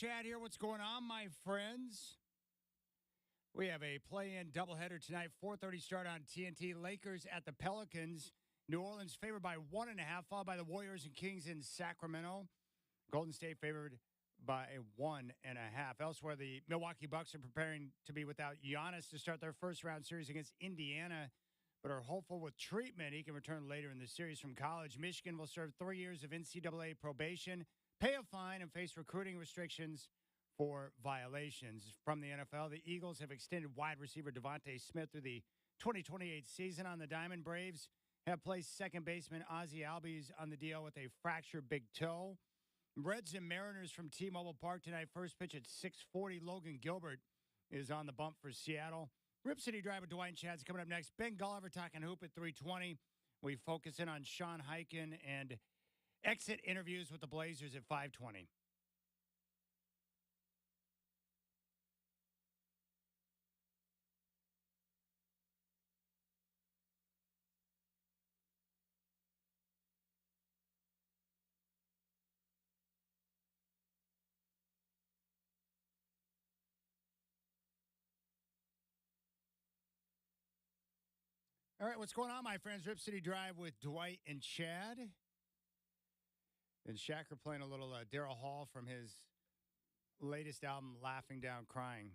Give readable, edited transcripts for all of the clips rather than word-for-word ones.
Chad here. What's going on, my friends? We have a play-in doubleheader tonight, 4:30 start on TNT. Lakers at the Pelicans. New Orleans favored by 1.5, followed by the Warriors and Kings in Sacramento. Golden State favored by 1.5. Elsewhere, the Milwaukee Bucks are preparing to be without Giannis to start their first-round series against Indiana, but are hopeful with treatment he can return later in the series from college. Michigan will serve 3 years of NCAA probation, pay a fine, and face recruiting restrictions for violations. From the NFL, the Eagles have extended wide receiver Devontae Smith through the 2028 season. On the diamond, Braves have placed second baseman Ozzie Albies on the deal with a fractured big toe. Reds and Mariners from T-Mobile Park tonight. First pitch at 6:40. Logan Gilbert is on the bump for Seattle. Rip City Drive with Dwight and Chad's coming up next. Ben Golliver talking hoop at 3:20. We focus in on Sean Highkin and exit interviews with the Blazers at 5:20. All right, what's going on, my friends? Rip City Drive with Dwight and Chad. And Shacker playing a little Daryl Hall from his latest album, Laughing Down Crying.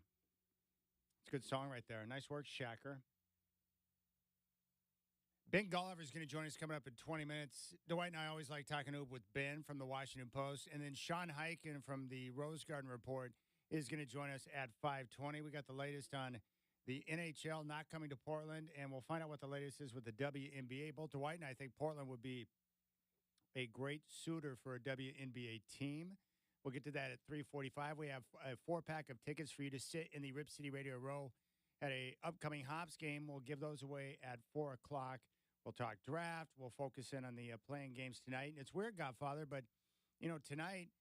It's a good song right there. Nice work, Shacker. Ben Golliver is going to join us coming up in 20 minutes. Dwight and I always like talking with Ben from the Washington Post. And then Sean Highkin from the Rose Garden Report is going to join us at 5:20. We got the latest on the NHL not coming to Portland, and we'll find out what the latest is with the WNBA. Both Dwight and I think Portland would be a great suitor for a WNBA team. We'll get to that at 3:45. We have a 4-pack of tickets for you to sit in the Rip City Radio Row at a upcoming Hops game. We'll give those away at 4 o'clock. We'll talk draft. We'll focus in on the playing games tonight. And it's weird, Godfather, but, tonight,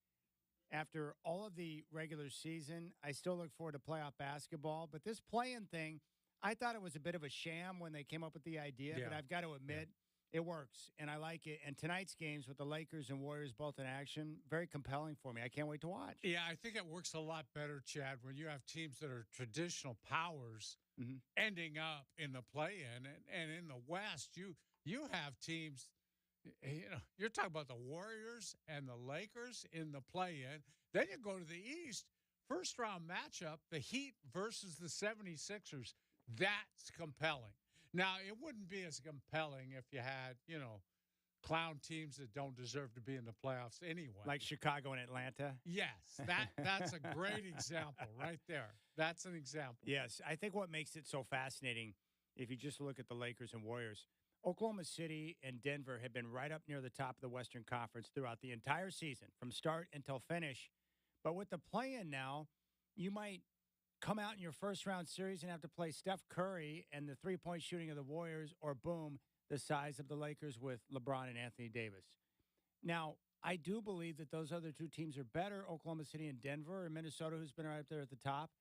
after all of the regular season, I still look forward to playoff basketball. But this play-in thing, I thought it was a bit of a sham when they came up with the idea. Yeah. But I've got to admit, it works, and I like it. And tonight's games with the Lakers and Warriors both in action, very compelling for me. I can't wait to watch. Yeah, I think it works a lot better, Chad, when you have teams that are traditional powers ending up in the play-in. And in the West, you have teams, you're talking about the Warriors and the Lakers in the play-in. Then you go to the East, first-round matchup, the Heat versus the 76ers. That's compelling. Now, it wouldn't be as compelling if you had, clown teams that don't deserve to be in the playoffs anyway. Like Chicago and Atlanta? Yes, that's a great example right there. That's an example. Yes, I think what makes it so fascinating, if you just look at the Lakers and Warriors, Oklahoma City and Denver have been right up near the top of the Western Conference throughout the entire season, from start until finish. But with the play-in now, you might come out in your first-round series and have to play Steph Curry and the three-point shooting of the Warriors, or boom, the size of the Lakers with LeBron and Anthony Davis. Now, I do believe that those other two teams are better, Oklahoma City and Denver, or Minnesota, who's been right up there at the top.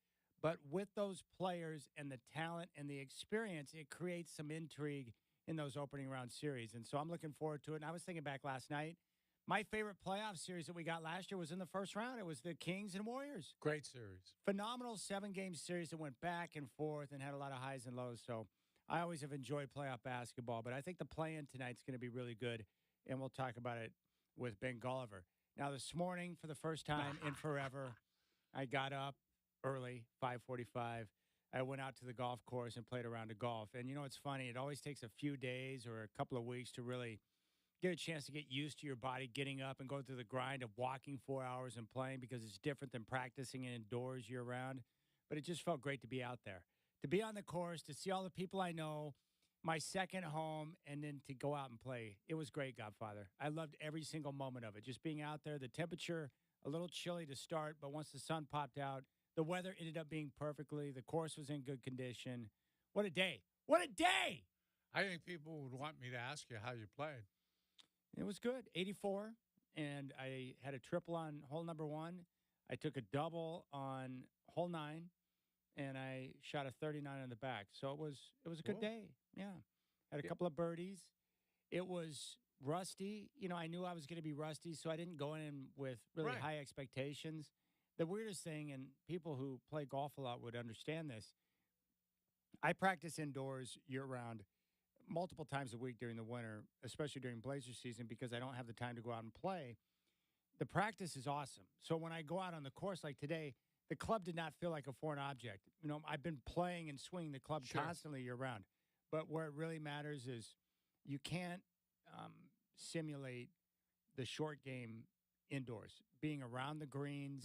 But with those players and the talent and the experience, it creates some intrigue in those opening round series. And so I'm looking forward to it. And I was thinking back last night, my favorite playoff series that we got last year was in the first round. It was the Kings and Warriors. Great series. Phenomenal 7-game series that went back and forth and had a lot of highs and lows. So I always have enjoyed playoff basketball, but I think the play-in tonight's going to be really good, and we'll talk about it with Ben Golliver. Now, this morning, for the first time in forever, I got up early, 5:45. I went out to the golf course and played a round of golf. And, it's funny. It always takes a few days or a couple of weeks to really get a chance to get used to your body getting up and go through the grind of walking 4 hours and playing, because it's different than practicing indoors year-round. But it just felt great to be out there, to be on the course, to see all the people I know, my second home, and then to go out and play. It was great, Godfather. I loved every single moment of it, just being out there. The temperature, a little chilly to start, but once the sun popped out, the weather ended up being perfectly. The course was in good condition. What a day. What a day! I think people would want me to ask you how you played. It was good, 84, and I had a triple on hole number 1. I took a double on hole 9, and I shot a 39 on the back. So it was a good day. Yeah. Had a couple of birdies. It was rusty. I knew I was going to be rusty, so I didn't go in with really high expectations. The weirdest thing, and people who play golf a lot would understand this. I practice indoors year round, multiple times a week during the winter, especially during Blazer season, because I don't have the time to go out and play. The practice is awesome. So when I go out on the course like today, the club did not feel like a foreign object. I've been playing and swinging the club Sure. constantly year round. But where it really matters is you can't simulate the short game indoors. Being around the greens,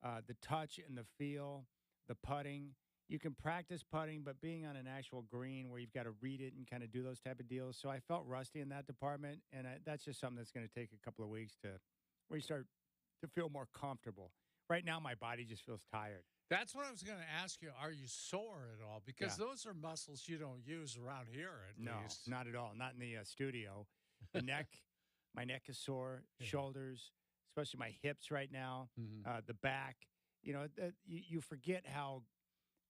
the touch and the feel, the putting. You can practice putting, but being on an actual green where you've got to read it and kind of do those type of deals. So I felt rusty in that department, and that's just something that's going to take a couple of weeks where you start to feel more comfortable. Right now, my body just feels tired. That's what I was going to ask you. Are you sore at all? Because those are muscles you don't use around here, at least. No, not at all. Not in the studio. The neck, my neck is sore, shoulders, especially my hips right now, the back. You forget how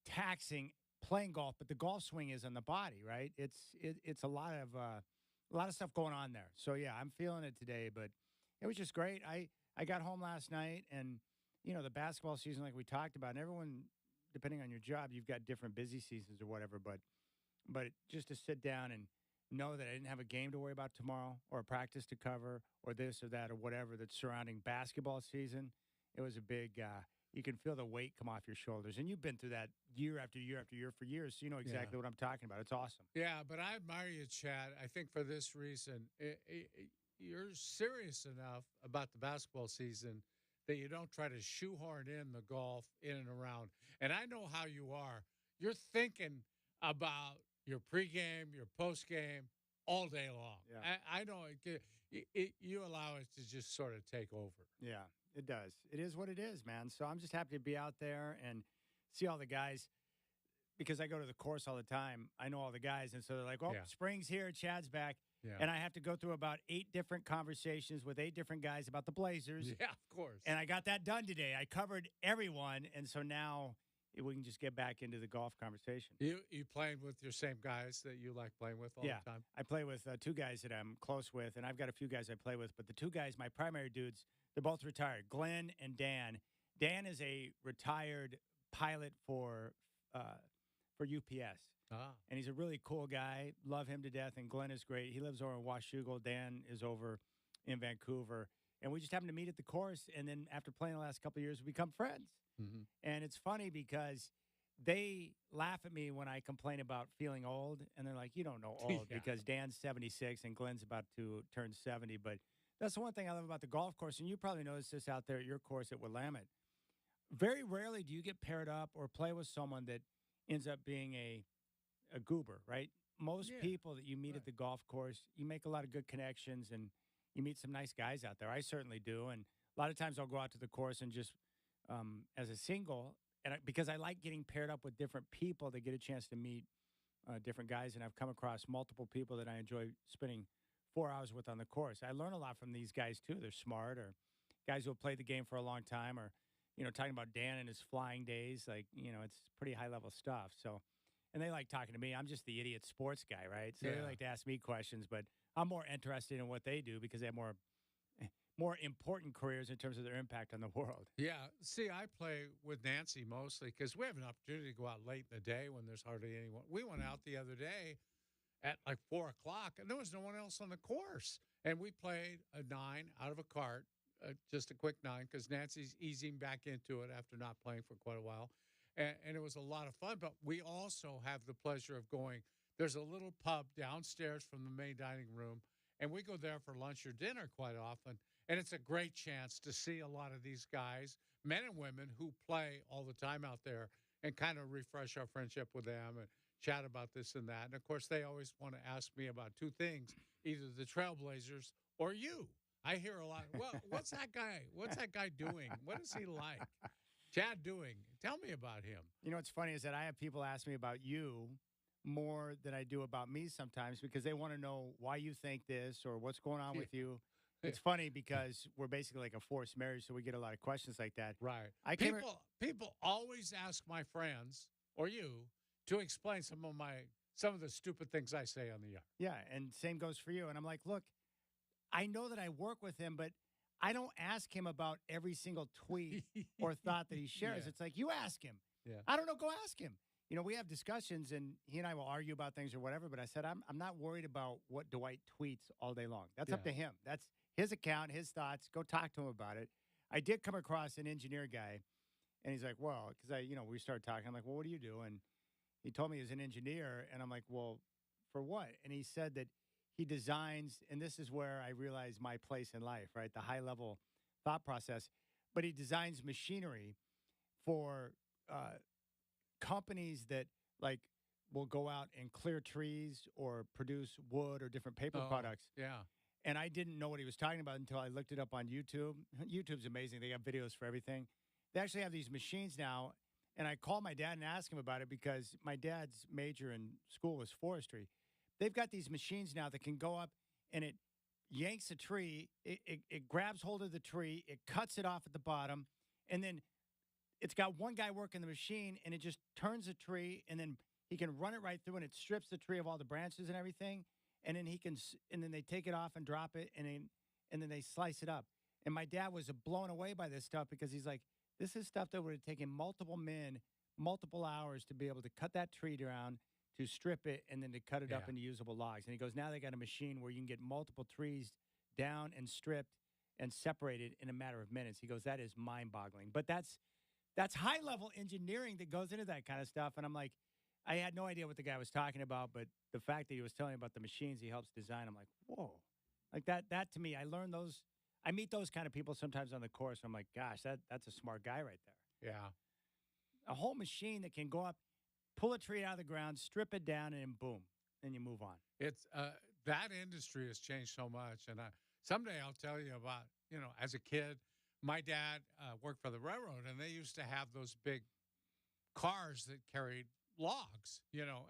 taxing playing golf, but the golf swing is on the body, right? It's a lot of stuff going on there. So yeah, I'm feeling it today, but it was just great. I got home last night, and the basketball season, like we talked about, and everyone, depending on your job, you've got different busy seasons or whatever, but just to sit down and know that I didn't have a game to worry about tomorrow or a practice to cover or this or that or whatever that's surrounding basketball season, it was a big you can feel the weight come off your shoulders. And you've been through that year after year after year for years, so you know exactly what I'm talking about. It's awesome. Yeah, but I admire you, Chad. I think for this reason, you're serious enough about the basketball season that you don't try to shoehorn in the golf in and around. And I know how you are. You're thinking about your pregame, your postgame all day long. Yeah. I know you allow it to just sort of take over. Yeah, it does. It is what it is, man. So I'm just happy to be out there and see all the guys because I go to the course all the time. I know all the guys. And so they're like, spring's here, Chad's back. Yeah. And I have to go through about 8 different conversations with 8 different guys about the Blazers. Yeah, of course. And I got that done today. I covered everyone. And so now we can just get back into the golf conversation. You playing with your same guys that you like playing with all the time? I play with 2 guys that I'm close with, and I've got a few guys I play with. But the 2 guys, my primary dudes, they're both retired, Glenn and Dan. Dan is a retired pilot for UPS. And he's a really cool guy. Love him to death. And Glenn is great. He lives over in Washougal. Dan is over in Vancouver. And we just happened to meet at the course. And then after playing the last couple of years, we become friends. Mm-hmm. And it's funny because they laugh at me when I complain about feeling old. And they're like, you don't know old because Dan's 76 and Glenn's about to turn 70. But that's the one thing I love about the golf course. And you probably noticed this out there at your course at Willamette. Very rarely do you get paired up or play with someone that ends up being a goober, right? Most people that you meet at the golf course, you make a lot of good connections and you meet some nice guys out there. I certainly do. And a lot of times I'll go out to the course and just as a single, and because I like getting paired up with different people to get a chance to meet different guys. And I've come across multiple people that I enjoy spending 4 hours with on the course. I learn a lot from these guys too. They're smart, or guys who have played the game for a long time, or, talking about Dan and his flying days. Like, it's pretty high level stuff. So, and they like talking to me. I'm just the idiot sports guy, right? So they like to ask me questions, but I'm more interested in what they do because they have more important careers in terms of their impact on the world. Yeah. See, I play with Nancy mostly because we have an opportunity to go out late in the day when there's hardly anyone. We went out the other day at like 4 o'clock and there was no one else on the course. And we played a 9 out of a cart, just a quick 9 because Nancy's easing back into it after not playing for quite a while. And it was a lot of fun. But we also have the pleasure of going. There's a little pub downstairs from the main dining room. And we go there for lunch or dinner quite often. And it's a great chance to see a lot of these guys, men and women, who play all the time out there and kind of refresh our friendship with them and chat about this and that. And, of course, they always want to ask me about 2 things, either the Trailblazers or you. I hear a lot, well, what's that guy? What's that guy doing? What is he like? Chad doing? Tell me about him. What's funny is that I have people ask me about you more than I do about me sometimes because they want to know why you think this or what's going on with you. It's funny because we're basically like a forced marriage, so we get a lot of questions like that. Right. People always ask my friends or you to explain some of the stupid things I say on the air. Yeah, and same goes for you. And I'm like, look, I know that I work with him, but I don't ask him about every single tweet or thought that he shares. Yeah. It's like, you ask him. Yeah. I don't know, go ask him. We have discussions and he and I will argue about things or whatever, but I said, I'm not worried about what Dwight tweets all day long. That's up to Yeah. him. That's his account, his thoughts. Go talk to him about it. I did come across an engineer guy and he's like, well, because we started talking. I'm like, well, what do you do? And he told me he was an engineer. And I'm like, well, for what? And he said that he designs, and this is where I realize my place in life, right? The high level thought process. But he designs machinery for companies that like will go out and clear trees or produce wood or different paper products. Yeah. And I didn't know what he was talking about until I looked it up on YouTube. YouTube's amazing. They got videos for everything. They actually have these machines now. And I called my dad and asked him about it because my dad's major in school was forestry. They've got these machines now that can go up and it yanks a tree, it grabs hold of the tree, it cuts it off at the bottom, and then it's got one guy working the machine and it just turns the tree and then he can run it right through and it strips the tree of all the branches and everything. And then and then they take it off and drop it and then they slice it up. And my dad was blown away by this stuff because he's like, this is stuff that would have taken multiple men, multiple hours to be able to cut that tree down, to strip it, and then to cut it up Yeah. into usable logs. And he goes, now they got a machine where you can get multiple trees down and stripped and separated in a matter of minutes. He goes, that is mind-boggling. But that's high-level engineering that goes into that kind of stuff. And I'm like, I had no idea what the guy was talking about, but the fact that he was telling me about the machines he helps design, I'm like, whoa. Like that to me, I learned those. I meet those kind of people sometimes on the course. I'm like, gosh, that's a smart guy right there. Yeah. A whole machine that can go up, pull a tree out of the ground, strip it down, and then boom, then you move on. It's that industry has changed so much, and someday I'll tell you about. As a kid, my dad worked for the railroad, and they used to have those big cars that carried logs.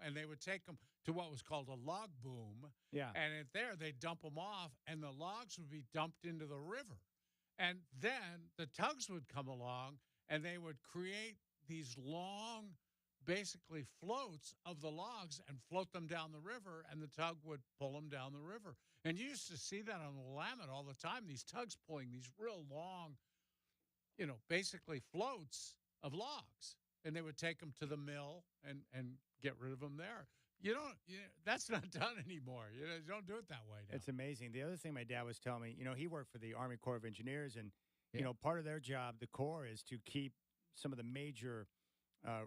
And they would take them to what was called a log boom. Yeah. And they'd dump them off, and the logs would be dumped into the river. And then the tugs would come along, and they would create these long, basically floats of the logs and float them down the river, and the tug would pull them down the river. And you used to see that on the Willamette all the time, these tugs pulling these real long, basically floats of logs. And they would take them to the mill and get rid of them there. That's not done anymore. You don't do it that way now. It's amazing. The other thing my dad was telling me, he worked for the Army Corps of Engineers, and Yeah. part of their job, the Corps, is to keep some of the major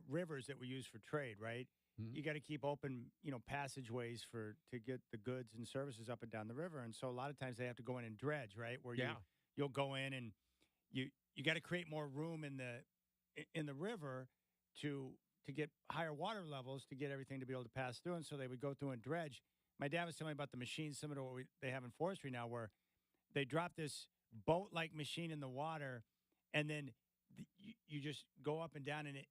rivers that we use for trade. Right, Mhm. you got to keep open, passageways to get the goods and services up and down the river. And so a lot of times they have to go in and dredge, right, where Yeah. you'll go in and you got to create more room in the river to get higher water levels to get everything to be able to pass through. And so they would go through and dredge. My dad was telling me about the machines similar to what they have in forestry now, where they drop this boat-like machine in the water, and then you just go up and down, and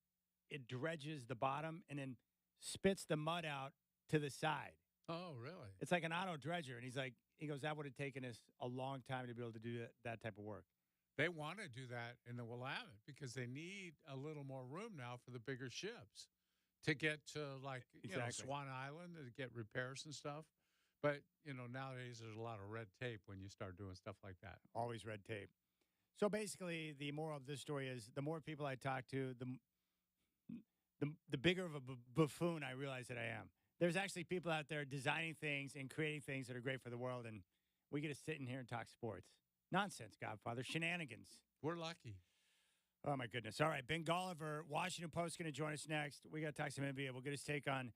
it dredges the bottom and then spits the mud out to the side. Oh, really? It's like an auto dredger. And he goes, that would have taken us a long time to be able to do that type of work. They want to do that in the Willamette because they need a little more room now for the bigger ships to get to, like, Exactly. Swan Island to get repairs and stuff. But, nowadays there's a lot of red tape when you start doing stuff like that. Always red tape. So basically, the moral of this story is the more people I talk to, the bigger of a buffoon I realize that I am. There's actually people out there designing things and creating things that are great for the world, and we get to sit in here and talk sports. Nonsense, Godfather. Shenanigans. We're lucky. Oh, my goodness. All right, Ben Golliver, Washington Post, going to join us next. We got to talk some NBA. We'll get his take on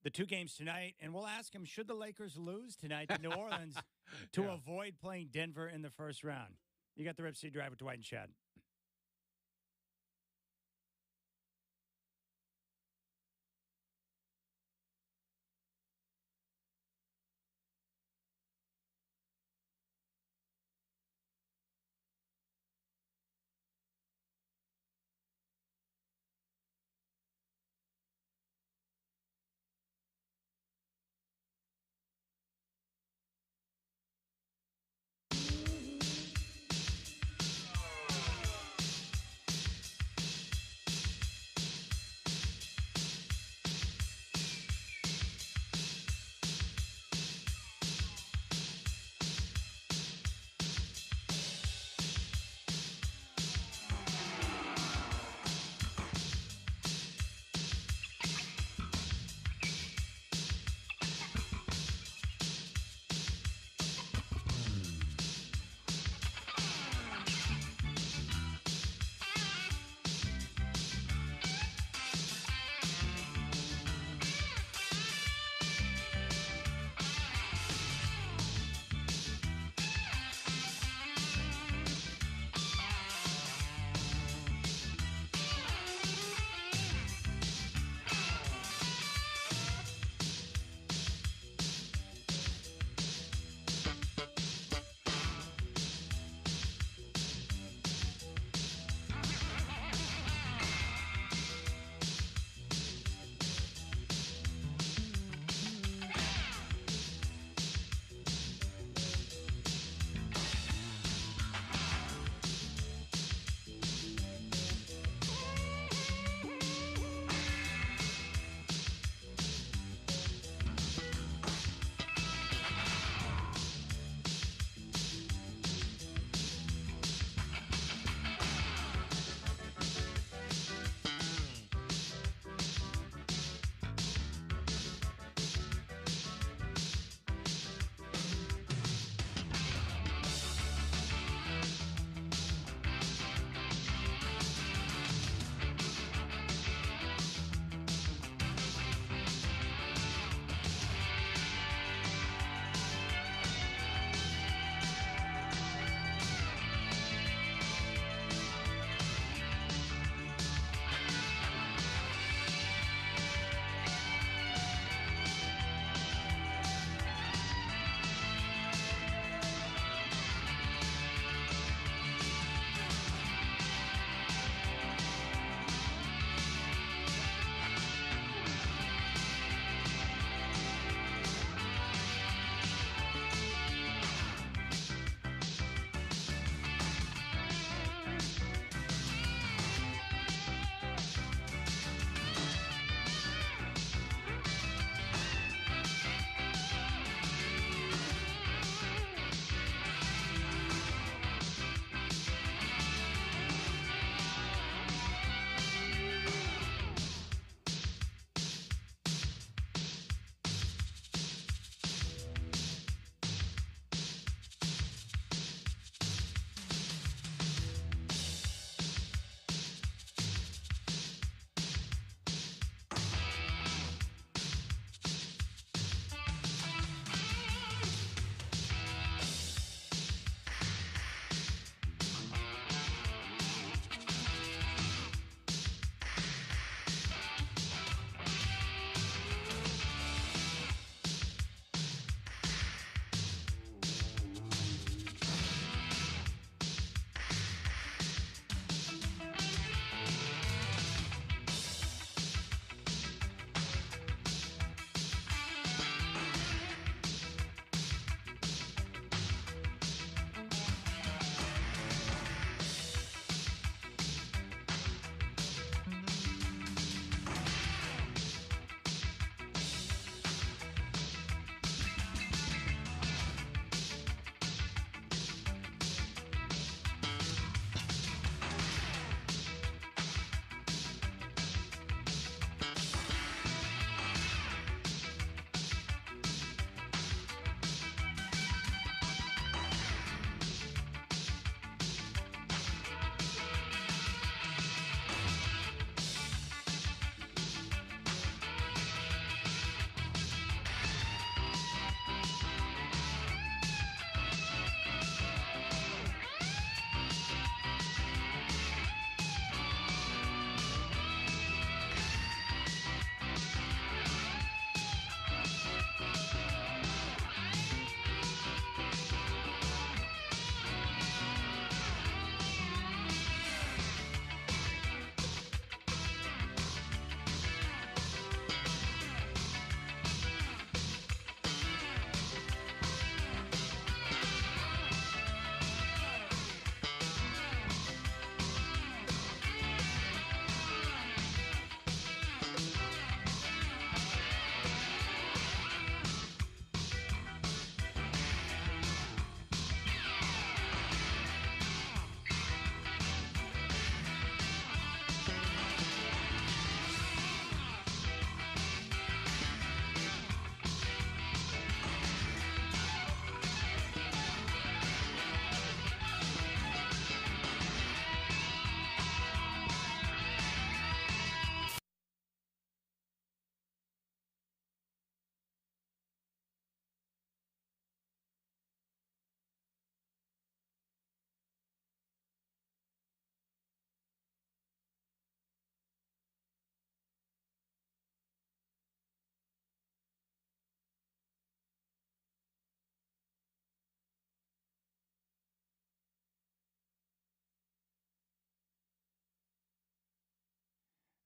the two games tonight, and we'll ask him, should the Lakers lose tonight to New Orleans to Yeah. avoid playing Denver in the first round? You got the Rip City Drive with Dwight and Chad.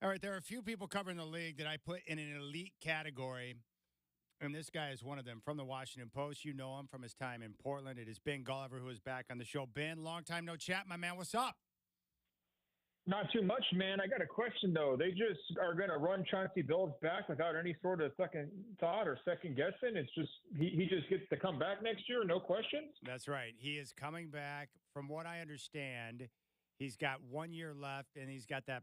All right, there are a few people covering the league that I put in an elite category, and this guy is one of them. From the Washington Post, you know him from his time in Portland. It is Ben Gulliver, who is back on the show. Ben, long time no chat, my man. What's up? Not too much, man. I got a question though. They just are going to run Chauncey Billups back without any sort of second thought or second guessing. It's just he just gets to come back next year, no questions. That's right. He is coming back. From what I understand, he's got 1 year left, and he's got that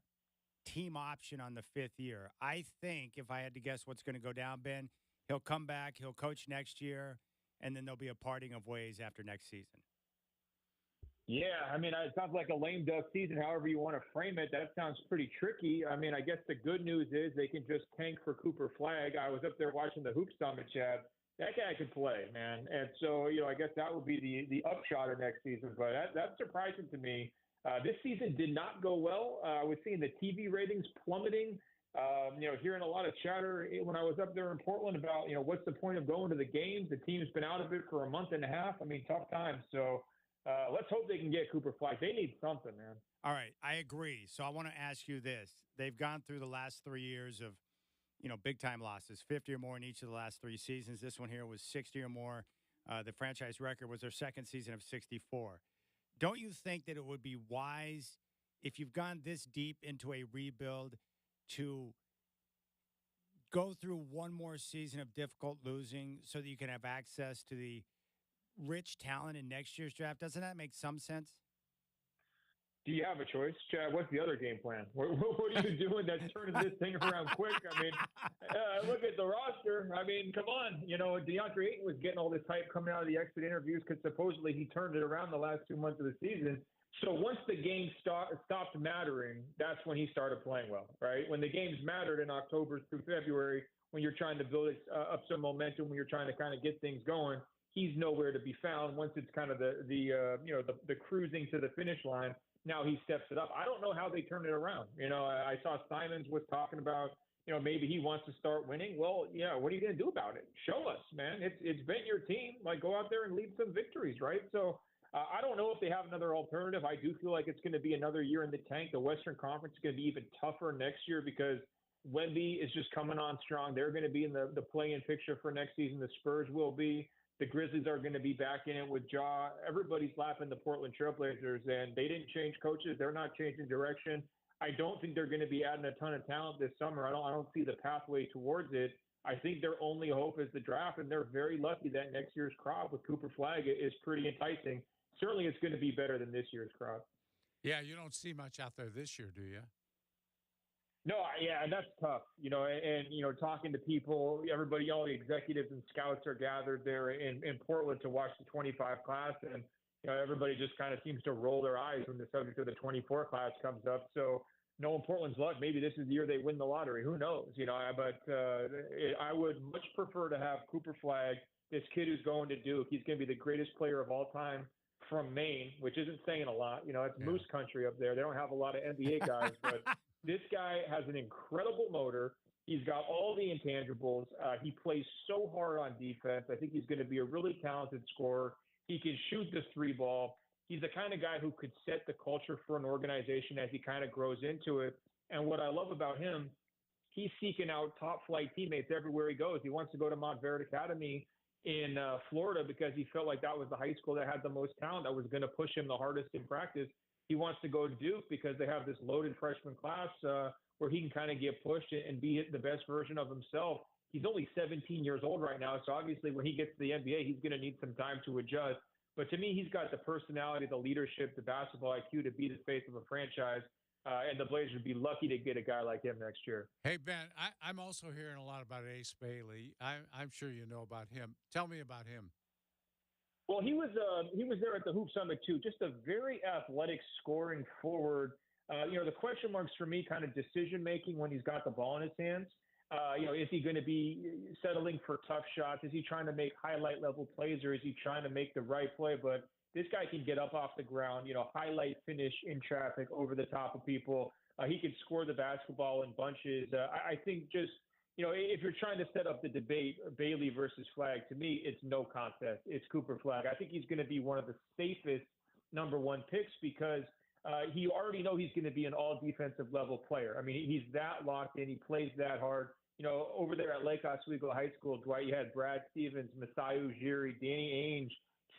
team option on the 5th year. I think if I had to guess what's going to go down, Ben, he'll come back, he'll coach next year, and then there'll be a parting of ways after next season. Yeah, I mean, it sounds like a lame duck season, however you want to frame it. That sounds pretty tricky. I mean, I guess the good news is they can just tank for Cooper Flagg. I was up there watching the Hoop Summit, Chad. That guy could play, man. And so, I guess that would be the upshot of next season. But that's surprising to me. This season did not go well. I was seeing the TV ratings plummeting. Hearing a lot of chatter when I was up there in Portland about, what's the point of going to the games? The team's been out of it for a month and a half. I mean, tough times. So let's hope they can get Cooper Flagg. They need something, man. All right, I agree. So I want to ask you this. They've gone through the last 3 years of, big-time losses, 50 or more in each of the last 3 seasons. This one here was 60 or more. The franchise record was their second season of 64. Don't you think that it would be wise, if you've gone this deep into a rebuild, to go through one more season of difficult losing so that you can have access to the rich talent in next year's draft? Doesn't that make some sense? Do you have a choice, Chad? What's the other game plan? What are you doing that's turning this thing around quick? I mean, look at the roster. I mean, come on. DeAndre Ayton was getting all this hype coming out of the exit interviews because supposedly he turned it around the last 2 months of the season. So once the game stopped mattering, that's when he started playing well, right? When the games mattered in October through February, when you're trying to build up some momentum, when you're trying to kind of get things going, he's nowhere to be found. Once it's kind of the cruising to the finish line, now he steps it up. I don't know how they turn it around. I saw Simons was talking about, maybe he wants to start winning. Well, yeah, what are you going to do about it? Show us, man. It's been your team. Like, go out there and lead some victories, right? So I don't know if they have another alternative. I do feel like it's going to be another year in the tank. The Western Conference is going to be even tougher next year because Wemby is just coming on strong. They're going to be in the play-in picture for next season. The Spurs will be. The Grizzlies are going to be back in it with Ja. Everybody's lapping the Portland Trailblazers, and they didn't change coaches. They're not changing direction. I don't think they're going to be adding a ton of talent this summer. I don't see the pathway towards it. I think their only hope is the draft, and they're very lucky that next year's crop with Cooper Flagg is pretty enticing. Certainly it's going to be better than this year's crop. Yeah, you don't see much out there this year, do you? No, yeah, and that's tough, and talking to people, everybody, all the executives and scouts are gathered there in Portland to watch the 25 class, and everybody just kind of seems to roll their eyes when the subject of the 24 class comes up. So, knowing Portland's luck, maybe this is the year they win the lottery. Who knows? But I would much prefer to have Cooper Flagg, this kid who's going to Duke. He's going to be the greatest player of all time from Maine, which isn't saying a lot. It's Moose country up there. They don't have a lot of NBA guys, but this guy has an incredible motor. He's got all the intangibles. He plays so hard on defense. I think he's going to be a really talented scorer. He can shoot the three ball. He's the kind of guy who could set the culture for an organization as he kind of grows into it. And what I love about him, he's seeking out top flight teammates everywhere he goes. He wants to go to Montverde Academy in Florida because he felt like that was the high school that had the most talent, that was going to push him the hardest in practice. He wants to go to Duke because they have this loaded freshman class where he can kind of get pushed and be the best version of himself. He's only 17 years old right now, so obviously when he gets to the NBA, he's going to need some time to adjust. But to me, he's got the personality, the leadership, the basketball IQ to be the face of a franchise, and the Blazers would be lucky to get a guy like him next year. Hey, Ben, I'm also hearing a lot about Ace Bailey. I'm sure you know about him. Tell me about him. Well, he was there at the Hoop Summit too. Just a very athletic, scoring forward. The question marks for me, kind of decision making when he's got the ball in his hands. Is he going to be settling for tough shots? Is he trying to make highlight level plays, or is he trying to make the right play? But this guy can get up off the ground, highlight finish in traffic over the top of people. He can score the basketball in bunches. I think just, if you're trying to set up the debate, Bailey versus Flagg, to me, it's no contest. It's Cooper Flagg. I think he's going to be one of the safest number one picks because you already know he's going to be an all defensive level player. I mean, he's that locked in. He plays that hard. You know, over there at Lake Oswego High School, Dwight, you had Brad Stevens, Masai Ujiri, Danny Ainge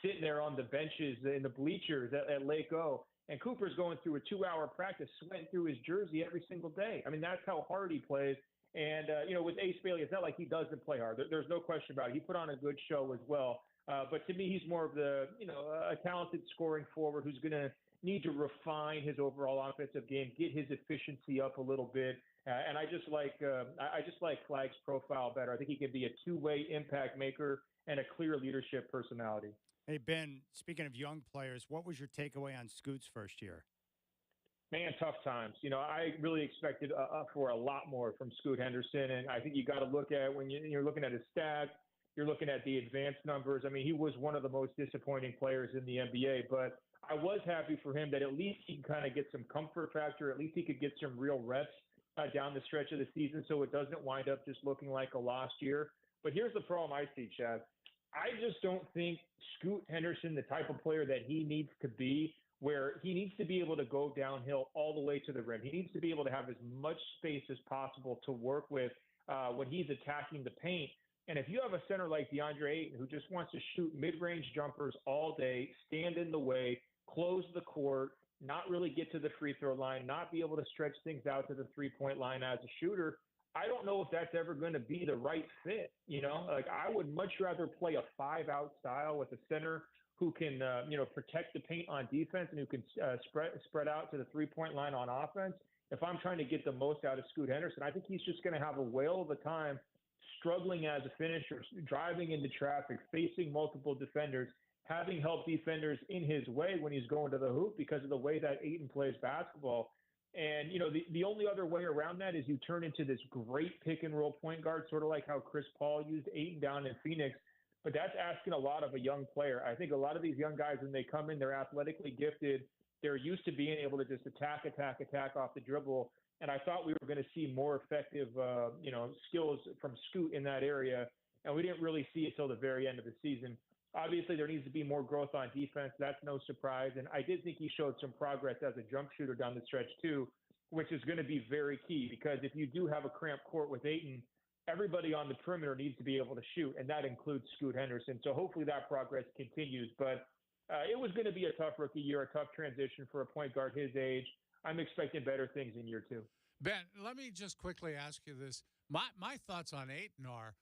sitting there on the benches in the bleachers at Lake O. And Cooper's going through a 2-hour practice, sweating through his jersey every single day. I mean, that's how hard he plays. And, you know, with Ace Bailey, it's not like he doesn't play hard. There's no question about it. He put on a good show as well. But to me, he's more of the, you know, a talented scoring forward who's going to need to refine his overall offensive game, get his efficiency up a little bit. And I just like Flagg's profile better. I think he can be a two-way impact maker and a clear leadership personality. Hey, Ben, speaking of young players, what was your takeaway on Scoot's first year? Man, tough times. You know, I really expected for a lot more from Scoot Henderson, and I think you got to look at when you're looking at his stats, you're looking at the advanced numbers. I mean, he was one of the most disappointing players in the NBA, but I was happy for him that at least he can kind of get some comfort factor. At least he could get some real reps down the stretch of the season, so it doesn't wind up just looking like a lost year. But here's the problem I see, Chad. I just don't think Scoot Henderson, the type of player that he needs to be, where he needs to be able to go downhill all the way to the rim. He needs to be able to have as much space as possible to work with when he's attacking the paint. And if you have a center like DeAndre Ayton who just wants to shoot mid-range jumpers all day, stand in the way, close the court, not really get to the free throw line, not be able to stretch things out to the three-point line as a shooter, I don't know if that's ever going to be the right fit. You know, like I would much rather play a 5-out style with a center who can, protect the paint on defense and who can spread out to the three-point line on offense. If I'm trying to get the most out of Scoot Henderson, I think he's just going to have a whale of a time struggling as a finisher, driving into traffic, facing multiple defenders, having help defenders in his way when he's going to the hoop because of the way that Ayton plays basketball. And, you know, the only other way around that is you turn into this great pick and roll point guard, sort of like how Chris Paul used Ayton down in Phoenix. But that's asking a lot of a young player. I think a lot of these young guys, when they come in, they're athletically gifted. They're used to being able to just attack off the dribble. And I thought we were going to see more effective, skills from Scoot in that area. And we didn't really see it till the very end of the season. Obviously, there needs to be more growth on defense. That's no surprise. And I did think he showed some progress as a jump shooter down the stretch, too, which is going to be very key because if you do have a cramped court with Ayton, everybody on the perimeter needs to be able to shoot, and that includes Scoot Henderson. So hopefully that progress continues. But it was going to be a tough rookie year, a tough transition for a point guard his age. I'm expecting better things in year two. Ben, let me just quickly ask you this. My thoughts on Ayton are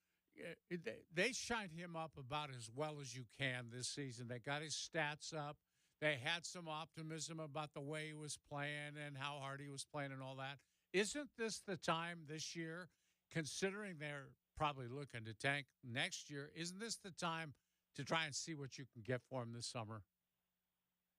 they shined him up about as well as you can this season. They got his stats up. They had some optimism about the way he was playing and how hard he was playing and all that. Isn't this the time this year, considering they're probably looking to tank next year, isn't this the time to try and see what you can get for him this summer?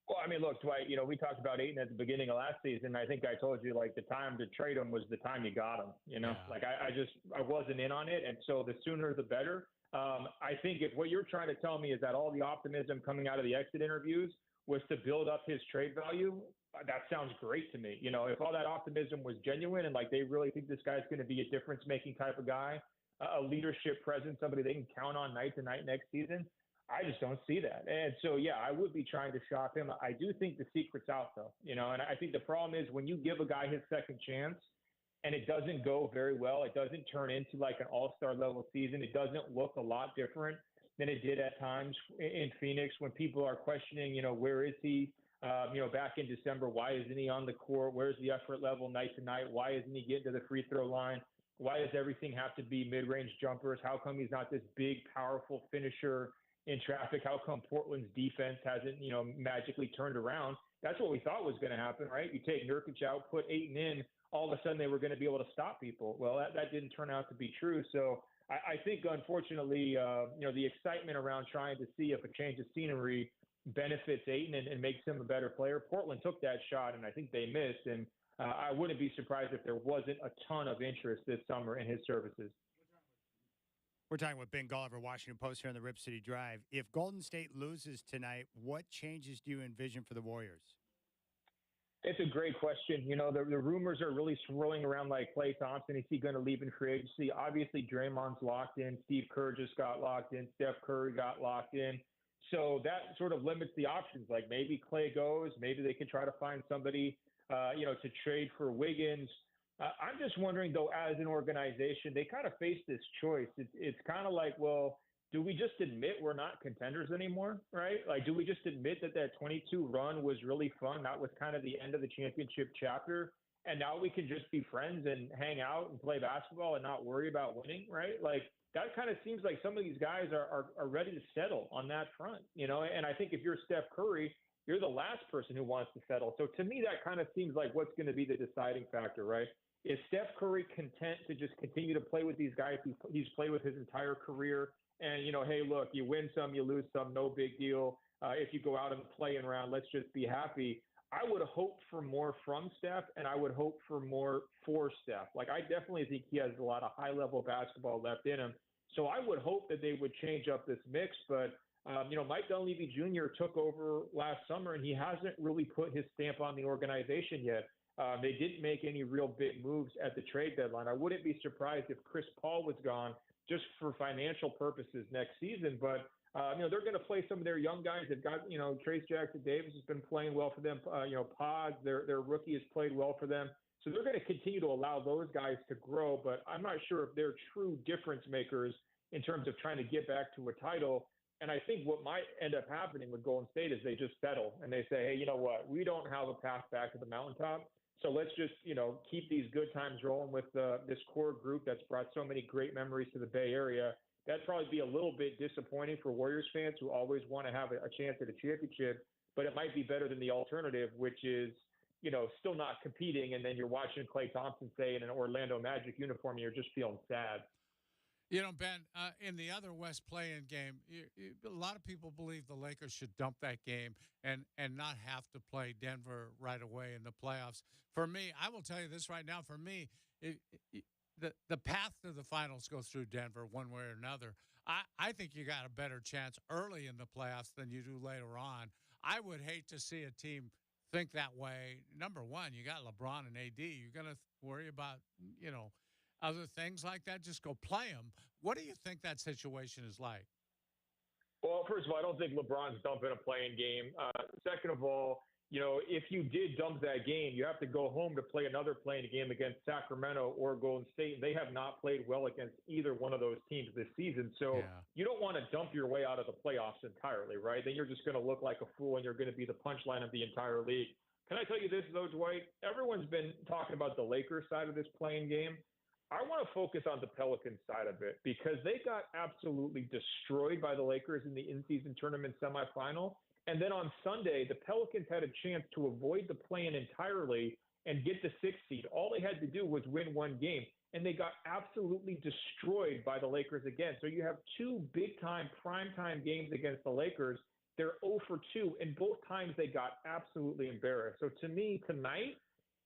Well, I mean, look, Dwight, we talked about Ayton at the beginning of last season. I think I told you, like, the time to trade him was the time you got him, Yeah. Like, I wasn't in on it, and so the sooner the better. I think if what you're trying to tell me is that all the optimism coming out of the exit interviews was to build up his trade value, that sounds great to me. If all that optimism was genuine and, like, they really think this guy's going to be a difference-making type of guy, a leadership presence, somebody they can count on night to night next season, I just don't see that. And so, yeah, I would be trying to shop him. I do think the secret's out, though, and I think the problem is when you give a guy his second chance and it doesn't go very well, it doesn't turn into like an all-star level season. It doesn't look a lot different than it did at times in Phoenix when people are questioning, where is he? Back in December, why isn't he on the court? Where's the effort level night to night? Why isn't he getting to the free throw line? Why does everything have to be mid-range jumpers? How come he's not this big, powerful finisher in traffic? How come Portland's defense hasn't, magically turned around? That's what we thought was going to happen, right? You take Nurkic out, put Ayton in, all of a sudden they were going to be able to stop people. Well, that didn't turn out to be true. So I think, unfortunately, the excitement around trying to see if a change of scenery benefits Ayton and makes him a better player. Portland took that shot, and I think they missed. And I wouldn't be surprised if there wasn't a ton of interest this summer in his services. We're talking with Ben Golliver, Washington Post here on the Rip City Drive. If Golden State loses tonight, what changes do you envision for the Warriors? It's a great question. The rumors are really swirling around like Klay Thompson. Is he going to leave in free agency? Obviously, Draymond's locked in. Steve Kerr just got locked in. Steph Curry got locked in. So that sort of limits the options. Like maybe Clay goes, maybe they can try to find somebody, to trade for Wiggins. I'm just wondering, though, as an organization, they kind of face this choice. It's kind of like, well, do we just admit we're not contenders anymore, right? Like, do we just admit that 22 run was really fun? That was kind of the end of the championship chapter. And now we can just be friends and hang out and play basketball and not worry about winning, right? Like, that kind of seems like some of these guys are ready to settle on that front, And I think if you're Steph Curry, you're the last person who wants to settle. So to me, that kind of seems like what's going to be the deciding factor, right? Is Steph Curry content to just continue to play with these guys he's played with his entire career? And, hey, look, you win some, you lose some, no big deal. If you go out in the play-in round, let's just be happy. I would hope for more from Steph, and I would hope for more for Steph. Like, I definitely think he has a lot of high-level basketball left in him. So I would hope that they would change up this mix. But, Mike Dunleavy Jr. took over last summer, and he hasn't really put his stamp on the organization yet. They didn't make any real big moves at the trade deadline. I wouldn't be surprised if Chris Paul was gone just for financial purposes next season. But, they're going to play some of their young guys. They've got, Trace Jackson Davis has been playing well for them. Pods, their rookie has played well for them. So they're going to continue to allow those guys to grow. But I'm not sure if they're true difference makers in terms of trying to get back to a title. And I think what might end up happening with Golden State is they just settle and they say, hey, you know what? We don't have a path back to the mountaintop. So let's just, keep these good times rolling with this core group that's brought so many great memories to the Bay Area. That'd probably be a little bit disappointing for Warriors fans who always want to have a chance at a championship, but it might be better than the alternative, which is, still not competing. And then you're watching Klay Thompson say in an Orlando Magic uniform, and you're just feeling sad. Ben, in the other West play-in game, a lot of people believe the Lakers should dump that game and not have to play Denver right away in the playoffs. For me, I will tell you this right now. For me, the path to the finals goes through Denver one way or another. I think you got a better chance early in the playoffs than you do later on. I would hate to see a team think that way. Number one, you got LeBron and AD. You're going to worry about, other things like that. Just go play them. What do you think that situation is like? Well, first of all, I don't think LeBron's dumping a playing game. Second of all, if you did dump that game, you have to go home to play another playing game against Sacramento or Golden State. They have not played well against either one of those teams this season. So you don't want to dump your way out of the playoffs entirely, right? Then you're just going to look like a fool and you're going to be the punchline of the entire league. Can I tell you this, though, Dwight? Everyone's been talking about the Lakers side of this playing game. I want to focus on the Pelicans side of it because they got absolutely destroyed by the Lakers in the in-season tournament semifinal. And then on Sunday, the Pelicans had a chance to avoid the play-in entirely and get the 6th seed. All they had to do was win one game, and they got absolutely destroyed by the Lakers again. So you have two big-time, prime-time games against the Lakers. They're 0 for 2, and both times they got absolutely embarrassed. So to me, tonight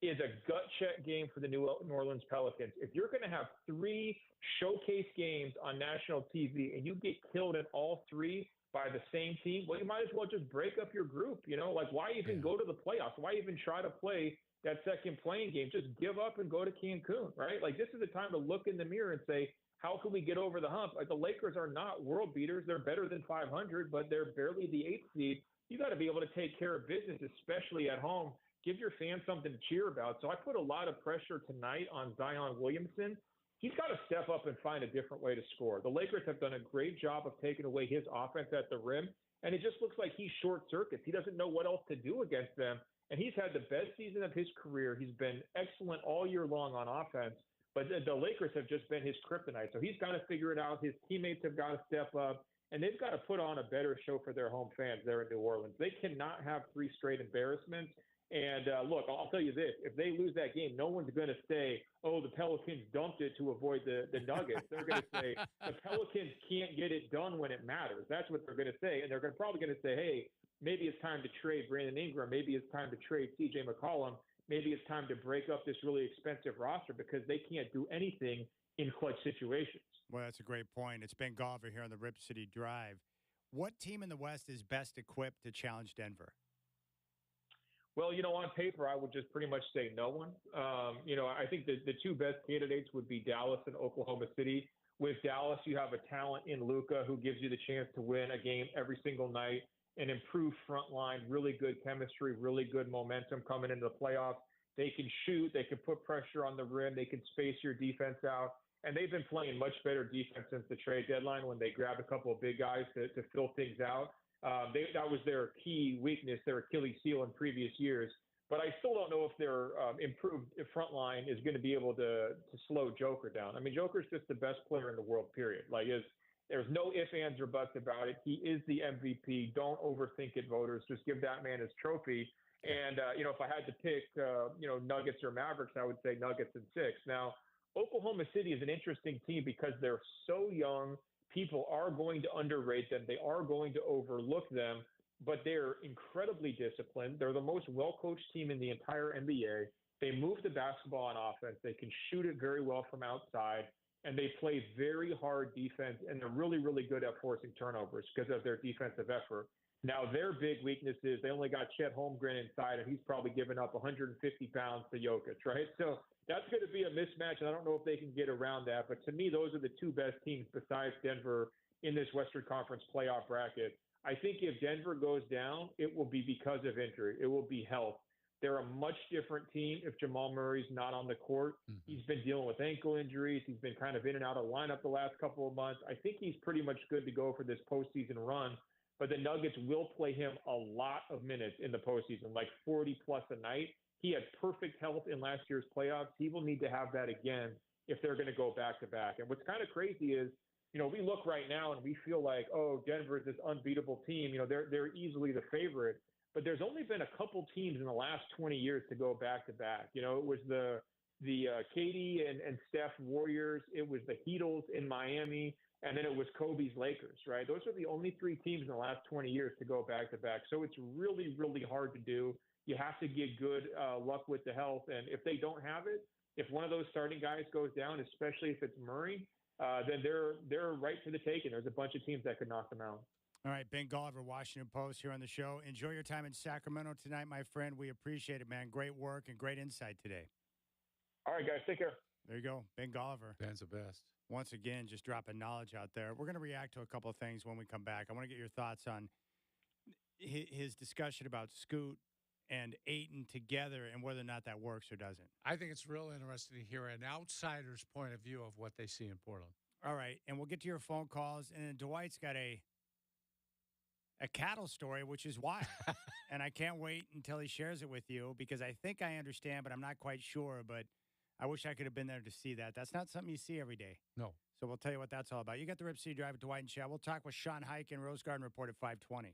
is a gut check game for the New Orleans Pelicans. If you're going to have 3 showcase games on national TV and you get killed in all 3 by the same team, well, you might as well just break up your group. Like why even go to the playoffs? Why even try to play that second playing game? Just give up and go to Cancun, right? Like this is the time to look in the mirror and say, how can we get over the hump? Like the Lakers are not world beaters. They're better than 500, but they're barely the 8th seed. You got to be able to take care of business, especially at home. Give your fans something to cheer about. So I put a lot of pressure tonight on Zion Williamson. He's got to step up and find a different way to score. The Lakers have done a great job of taking away his offense at the rim, and it just looks like he's short circuits. He doesn't know what else to do against them, and he's had the best season of his career. He's been excellent all year long on offense, but the Lakers have just been his kryptonite. So he's got to figure it out. His teammates have got to step up, and they've got to put on a better show for their home fans there in New Orleans. They cannot have 3 straight embarrassments. And look, I'll tell you this, if they lose that game, no one's going to say, oh, the Pelicans dumped it to avoid the Nuggets. They're going to say the Pelicans can't get it done when it matters. That's what they're going to say. And they're probably going to say, hey, maybe it's time to trade Brandon Ingram. Maybe it's time to trade C.J. McCollum. Maybe it's time to break up this really expensive roster because they can't do anything in clutch situations. Well, that's a great point. It's Ben Golliver here on the Rip City Drive. What team in the West is best equipped to challenge Denver? Well, on paper, I would just pretty much say no one. I think the 2 best candidates would be Dallas and Oklahoma City. With Dallas, you have a talent in Luka who gives you the chance to win a game every single night, an improved front line, really good chemistry, really good momentum coming into the playoffs. They can shoot, they can put pressure on the rim, they can space your defense out. And they've been playing much better defense since the trade deadline when they grabbed a couple of big guys to fill things out. That was their key weakness, their Achilles heel in previous years. But I still don't know if their improved front line is going to be able to slow Joker down. I mean, Joker's just the best player in the world, period. There's no ifs, ands, or buts about it. He is the MVP. Don't overthink it, voters. Just give that man his trophy. And, if I had to pick, Nuggets or Mavericks, I would say Nuggets in 6. Now, Oklahoma City is an interesting team because they're so young. People are going to underrate them. They are going to overlook them, but they're incredibly disciplined. They're the most well-coached team in the entire NBA. They move the basketball on offense. They can shoot it very well from outside, and they play very hard defense, and they're really, really good at forcing turnovers because of their defensive effort. Now, their big weakness is they only got Chet Holmgren inside, and he's probably given up 150 pounds to Jokic, right? So that's going to be a mismatch, and I don't know if they can get around that. But to me, those are the two best teams besides Denver in this Western Conference playoff bracket. I think if Denver goes down, it will be because of injury. It will be health. They're a much different team if Jamal Murray's not on the court. Mm-hmm. He's been dealing with ankle injuries. He's been kind of in and out of lineup the last couple of months. I think he's pretty much good to go for this postseason run. But the Nuggets will play him a lot of minutes in the postseason, like 40-plus a night. He had perfect health in last year's playoffs. He will need to have that again if they're going to go back-to-back. And what's kind of crazy is, we look right now and we feel like, Denver is this unbeatable team. They're easily the favorite. But there's only been a couple teams in the last 20 years to go back-to-back. It was the KD and Steph Warriors. It was the Heatles in Miami. And then it was Kobe's Lakers, right? Those are the only 3 teams in the last 20 years to go back-to-back. So it's really, really hard to do. You have to get good luck with the health. And if they don't have it, if one of those starting guys goes down, especially if it's Murray, then they're right for the taking. There's a bunch of teams that could knock them out. All right, Ben Golliver, Washington Post here on the show. Enjoy your time in Sacramento tonight, my friend. We appreciate it, man. Great work and great insight today. All right, guys. Take care. There you go. Ben Golliver. Ben's the best. Once again, just dropping knowledge out there. We're going to react to a couple of things when we come back. I want to get your thoughts on his discussion about Scoot and Ayton together and whether or not that works or doesn't. I think it's real interesting to hear an outsider's point of view of what they see in Portland. All right, and we'll get to your phone calls. And then Dwight's got a cattle story, which is wild. And I can't wait until he shares it with you because I think I understand, but I'm not quite sure. But I wish I could have been there to see that. That's not something you see every day. No. So we'll tell you what that's all about. You got the Rip City Drive at Dwight and Chad. We'll talk with Sean Hike and Rose Garden Report at 5:20.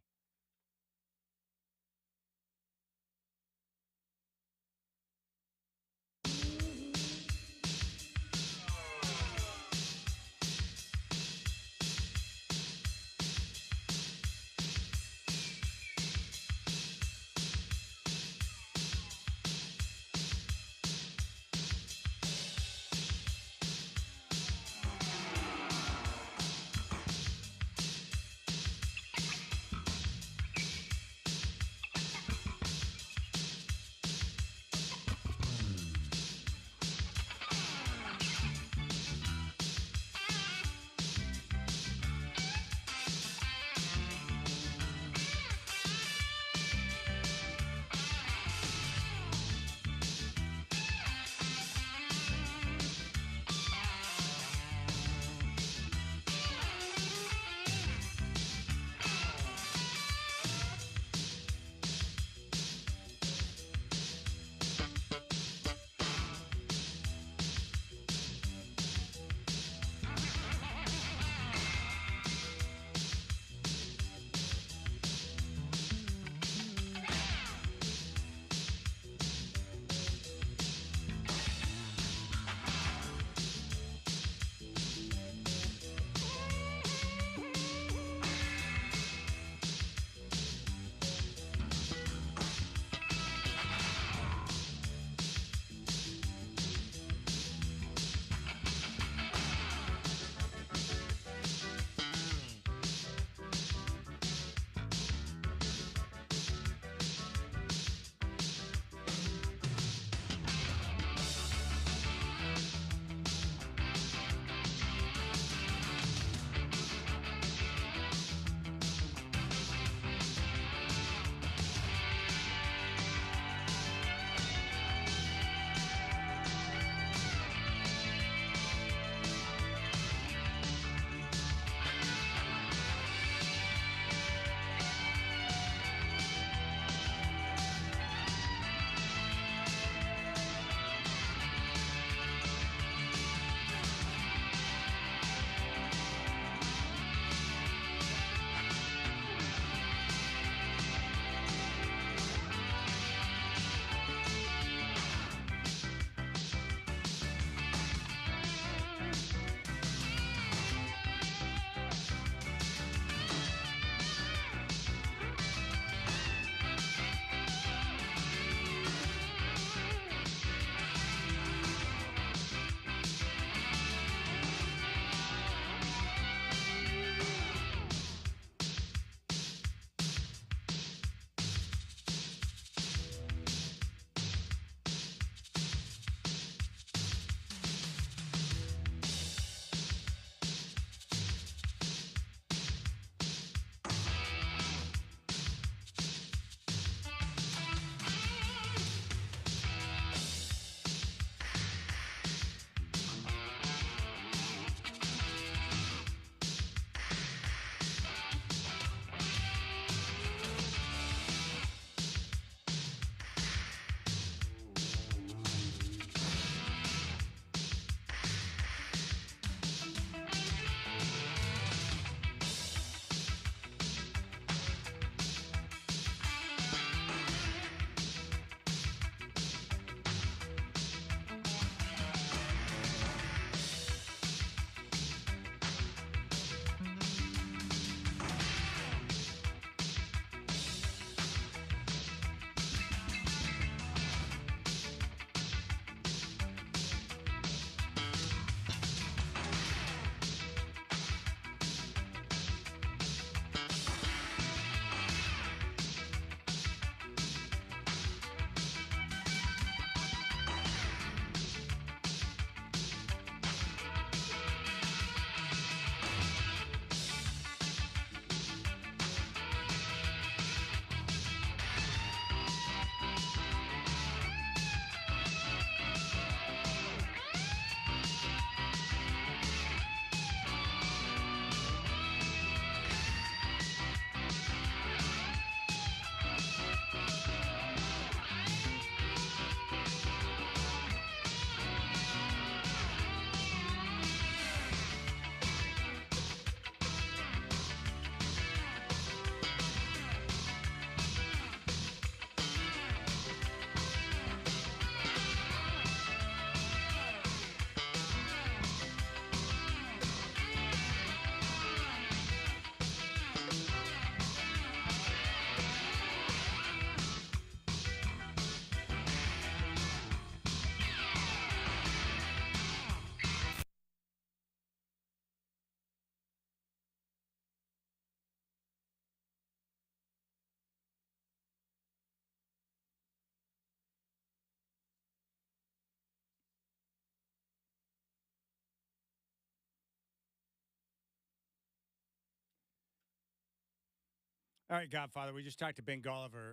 All right, Godfather, we just talked to Ben Golliver.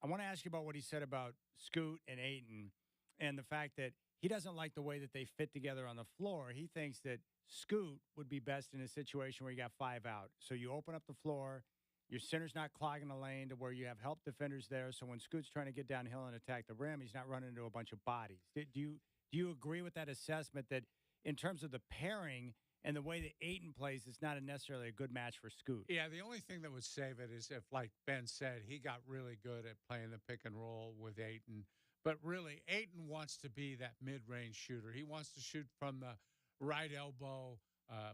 I want to ask you about what he said about Scoot and Ayton and the fact that he doesn't like the way that they fit together on the floor. He thinks that Scoot would be best in a situation where you got 5 out. So you open up the floor, your center's not clogging the lane to where you have help defenders there. So when Scoot's trying to get downhill and attack the rim, he's not running into a bunch of bodies. Do you agree with that assessment that in terms of the pairing and the way that Ayton plays, it's not necessarily a good match for Scoot? Yeah, the only thing that would save it is if, like Ben said, he got really good at playing the pick and roll with Ayton. But really, Ayton wants to be that mid-range shooter. He wants to shoot from the right elbow,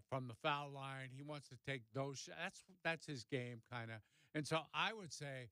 from the foul line. He wants to take those shots. That's his game, kind of. And so I would say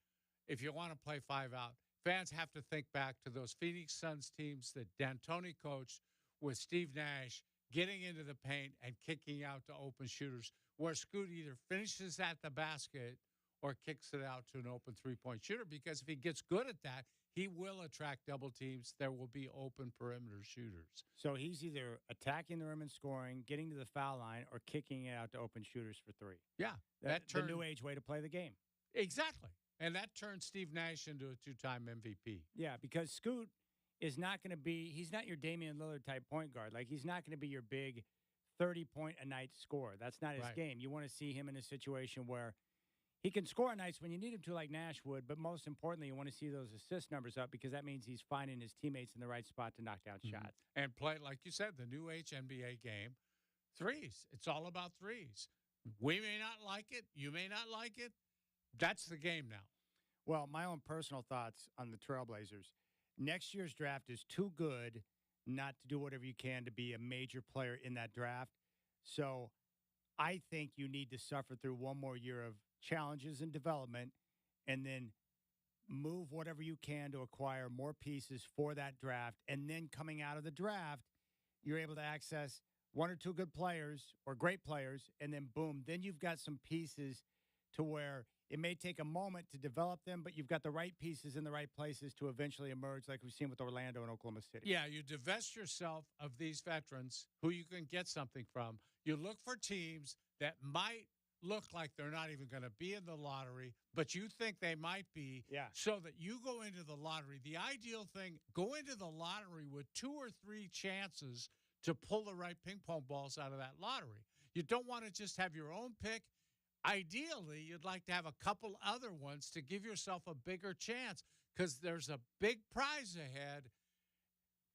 if you want to play 5 out, fans have to think back to those Phoenix Suns teams that D'Antoni coached with Steve Nash getting into the paint and kicking out to open shooters, where Scoot either finishes at the basket or kicks it out to an open three-point shooter, because if he gets good at that, he will attract double teams. There will be open perimeter shooters. So he's either attacking the rim and scoring, getting to the foul line, or kicking it out to open shooters for 3. Yeah. That's the new age way to play the game. Exactly. And that turned Steve Nash into a 2-time MVP. Yeah, because Scoot is not going to be – he's not your Damian Lillard type point guard. Like, he's not going to be your big 30-point-a-night scorer. That's not his game. You want to see him in a situation where he can score nights when you need him to, like Nash would, but most importantly, you want to see those assist numbers up, because that means he's finding his teammates in the right spot to knock down shots. And play, like you said, the new age NBA game, threes. It's all about threes. We may not like it. You may not like it. That's the game now. Well, my own personal thoughts on the Trailblazers. Next year's draft is too good not to do whatever you can to be a major player in that draft. So I think you need to suffer through one more year of challenges and development, and then move whatever you can to acquire more pieces for that draft. And then coming out of the draft, you're able to access 1 or 2 good players or great players, and then boom, then you've got some pieces to where it may take a moment to develop them, but you've got the right pieces in the right places to eventually emerge, like we've seen with Orlando and Oklahoma City. Yeah, you divest yourself of these veterans who you can get something from. You look for teams that might look like they're not even going to be in the lottery, but you think they might be, so that you go into the lottery. The ideal thing, go into the lottery with 2 or 3 chances to pull the right ping pong balls out of that lottery. You don't want to just have your own pick. Ideally, you'd like to have a couple other ones to give yourself a bigger chance, because there's a big prize ahead.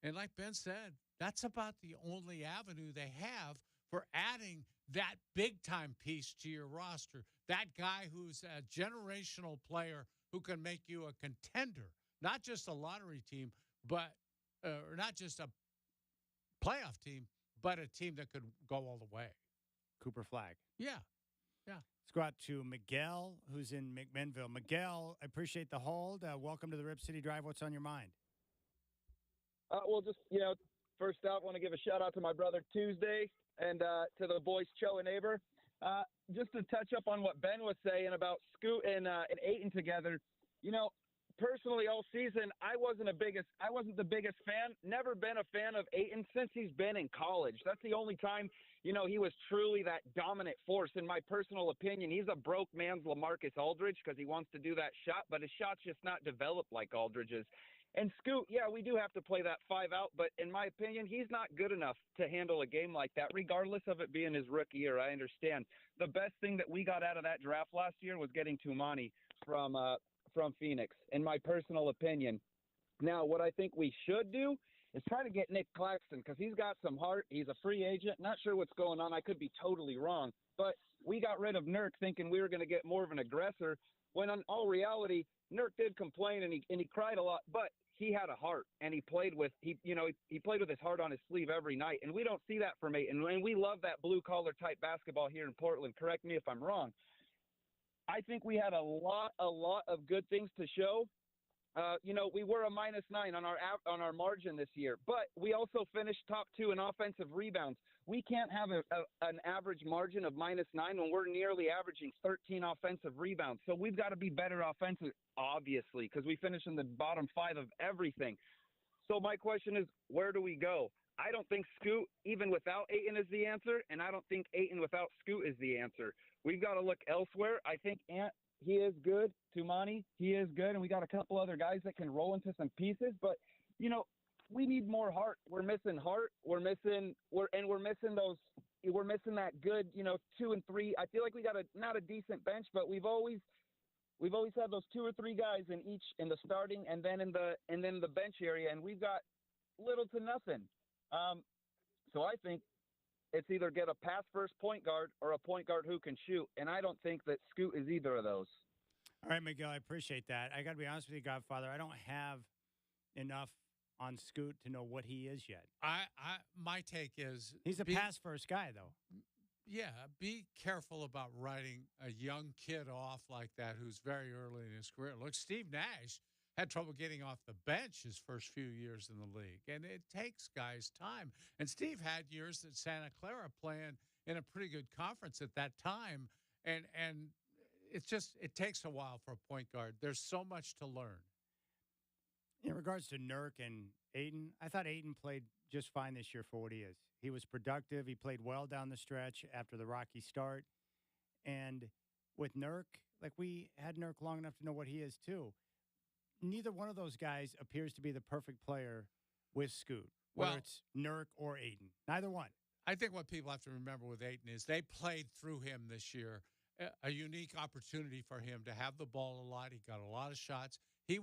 And like Ben said, that's about the only avenue they have for adding that big-time piece to your roster, that guy who's a generational player who can make you a contender, not just a lottery team, but or not just a playoff team, but a team that could go all the way. Cooper Flagg. Yeah. Let's go out to Miguel, who's in McMinnville. Miguel, I appreciate the hold. Welcome to the Rip City Drive. What's on your mind? Well, just, first off, I want to give a shout-out to my brother Tuesday and to the boys Cho and Neighbor. Just to touch up on what Ben was saying about Scoot and Ayton together, personally all season, I wasn't the biggest fan, never been a fan of Ayton since he's been in college. That's the only time, he was truly that dominant force. In my personal opinion, he's a broke man's LaMarcus Aldridge because he wants to do that shot, but his shot's just not developed like Aldridge's. And Scoot, we do have to play that 5 out, but in my opinion, he's not good enough to handle a game like that, regardless of it being his rookie year. I understand. The best thing that we got out of that draft last year was getting Tumani from Phoenix, in my personal opinion. Now, what I think we should do is try to get Nick Claxton, because he's got some heart. He's a free agent. Not sure what's going on. I could be totally wrong. But we got rid of Nurk thinking we were going to get more of an aggressor, when in all reality, Nurk did complain and he cried a lot, but he had a heart, and he played with he played with his heart on his sleeve every night, and we don't see that from Ayton. And we love that blue collar type basketball here in Portland. Correct me if I'm wrong. I think we had a lot of good things to show. We were a -9 on our margin this year, but we also finished top 2 in offensive rebounds. We can't have an average margin of -9 when we're nearly averaging 13 offensive rebounds. So we've got to be better offensive, obviously, because we finished in the bottom 5 of everything. So my question is, where do we go? I don't think Scoot, even without Ayton, is the answer, and I don't think Ayton without Scoot is the answer. We've got to look elsewhere. I think Ant, he is good. Tumani, he is good, and we got a couple other guys that can roll into some pieces. But we need more heart. We're missing heart. We're missing those. We're missing that good, 2 and 3. I feel like we got not a decent bench, but we've always had those 2 or 3 guys in the starting and then in the bench area, and we've got little to nothing. So I think it's either get a pass first point guard or a point guard who can shoot, and I don't think that Scoot is either of those. All right, Miguel, I appreciate that. I got to be honest with you, Godfather. I don't have enough on Scoot to know what he is yet. My take is He's a pass-first guy, though. Yeah, be careful about writing a young kid off like that who's very early in his career. Look, Steve Nash had trouble getting off the bench his first few years in the league, and it takes guys time. And Steve had years at Santa Clara playing in a pretty good conference at that time, and it takes a while for a point guard. There's so much to learn. In regards to Nurk and Ayton, I thought Ayton played just fine this year for what he is. He was productive. He played well down the stretch after the rocky start. And with Nurk, we had Nurk long enough to know what he is too. Neither one of those guys appears to be the perfect player with Scoot, whether it's Nurk or Ayton. Neither one. I think what people have to remember with Ayton is they played through him this year, a unique opportunity for him to have the ball a lot. He got a lot of shots. He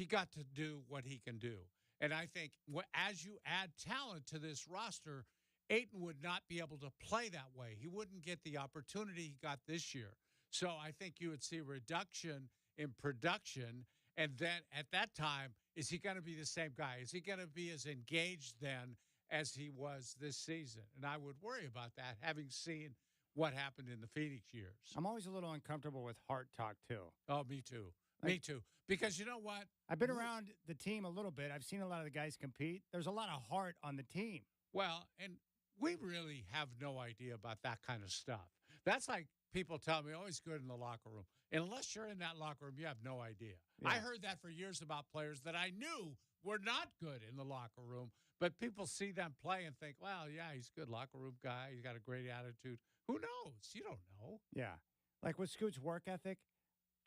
got to do what he can do. And I think as you add talent to this roster, Ayton would not be able to play that way. He wouldn't get the opportunity he got this year. So I think you would see a reduction in production. And then at that time, is he going to be the same guy? Is he going to be as engaged then as he was this season? And I would worry about that, having seen what happened in the Phoenix years. I'm always a little uncomfortable with heart talk, too. Oh, me too. Me too. Because you know what? I've been around the team a little bit. I've seen a lot of the guys compete. There's a lot of heart on the team. Well, and we really have no idea about that kind of stuff. That's like people tell me, always good in the locker room. And unless you're in that locker room, you have no idea. Yeah. I heard that for years about players that I knew were not good in the locker room. But people see them play and think, well, yeah, he's a good locker room guy. He's got a great attitude. Who knows? You don't know. Yeah. Like with Scoot's work ethic,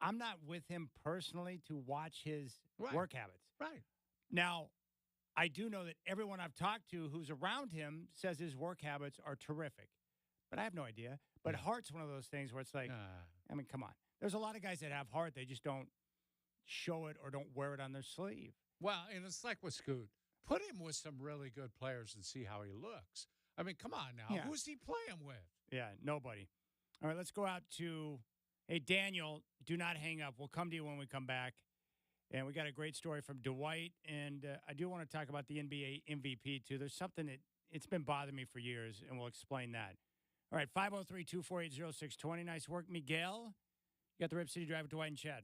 I'm not with him personally to watch his work habits. Right. Now, I do know that everyone I've talked to who's around him says his work habits are terrific. But I have no idea. But heart's one of those things where it's like, I mean, come on. There's a lot of guys that have heart. They just don't show it or don't wear it on their sleeve. Well, and it's like with Scoot. Put him with some really good players and see how he looks. I mean, come on now. Yeah. Who's he playing with? Yeah, nobody. All right, let's go out to, hey, Daniel, do not hang up. We'll come to you when we come back. And we got a great story from Dwight. And I do want to talk about the NBA MVP, too. There's something that it's been bothering me for years, and we'll explain that. All right, 503-248-0620. Nice work, Miguel. You got the Rip City Drive with Dwight and Chad.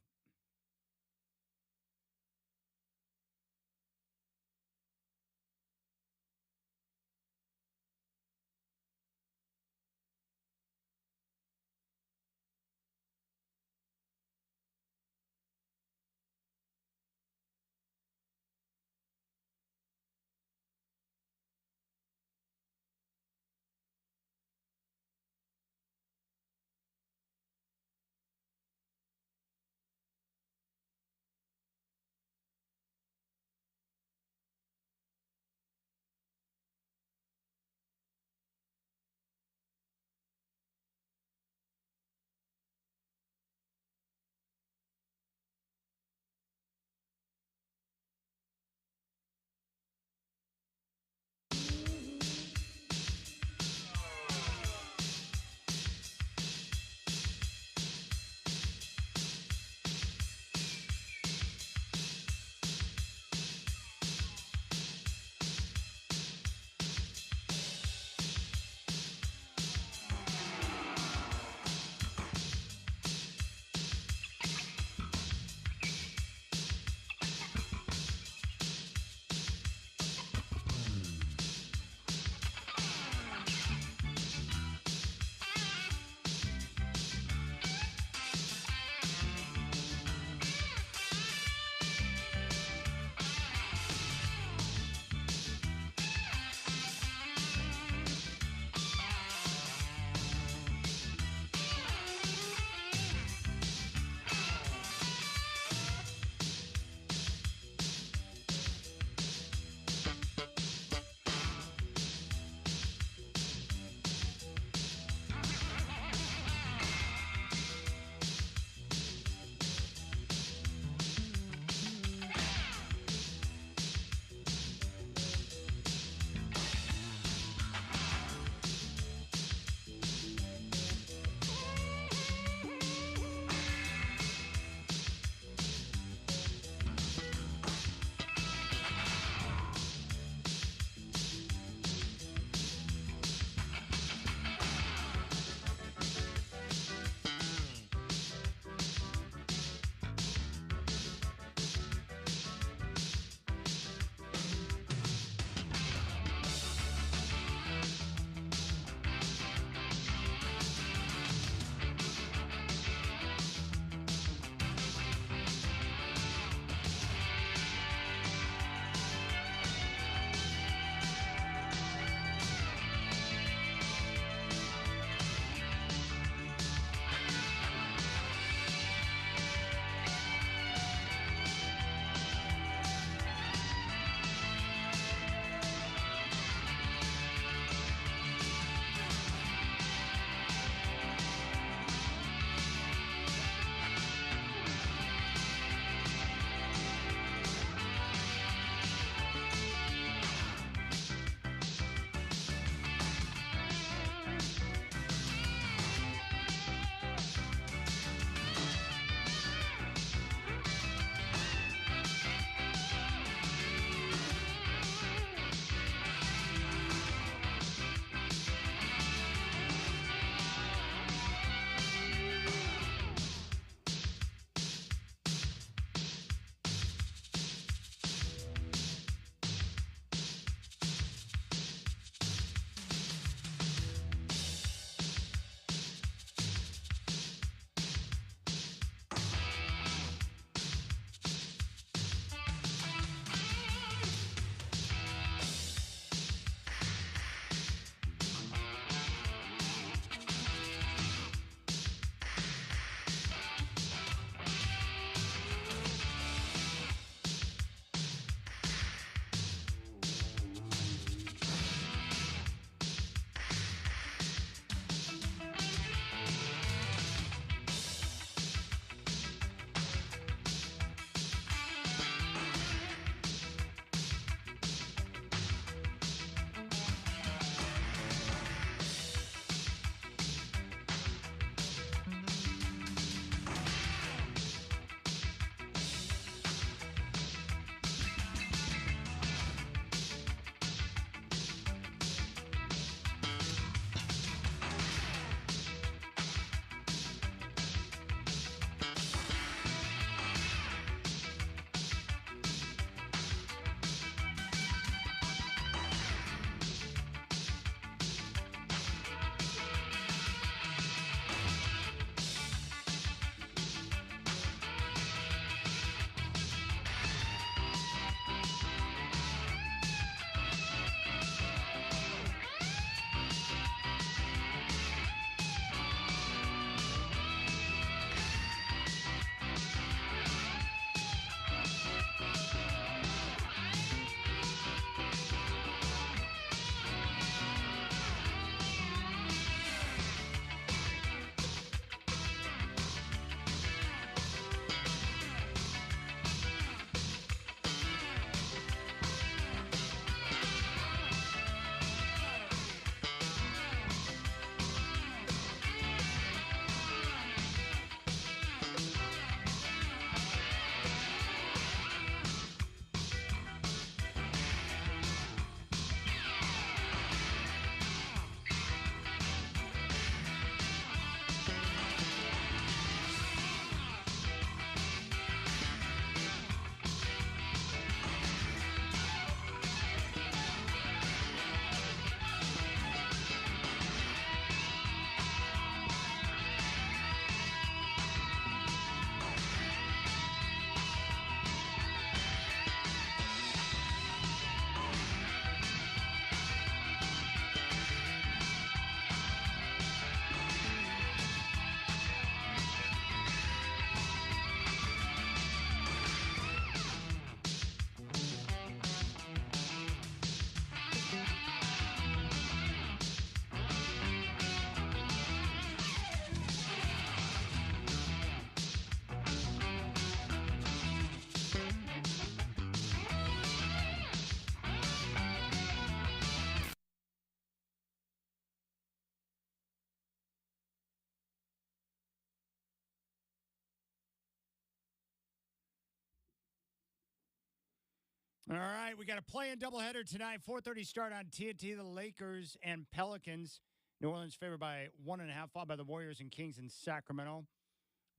All right, we got a play-in doubleheader tonight. 4:30 start on TNT. The Lakers and Pelicans. New Orleans favored by 1.5, followed by the Warriors and Kings in Sacramento.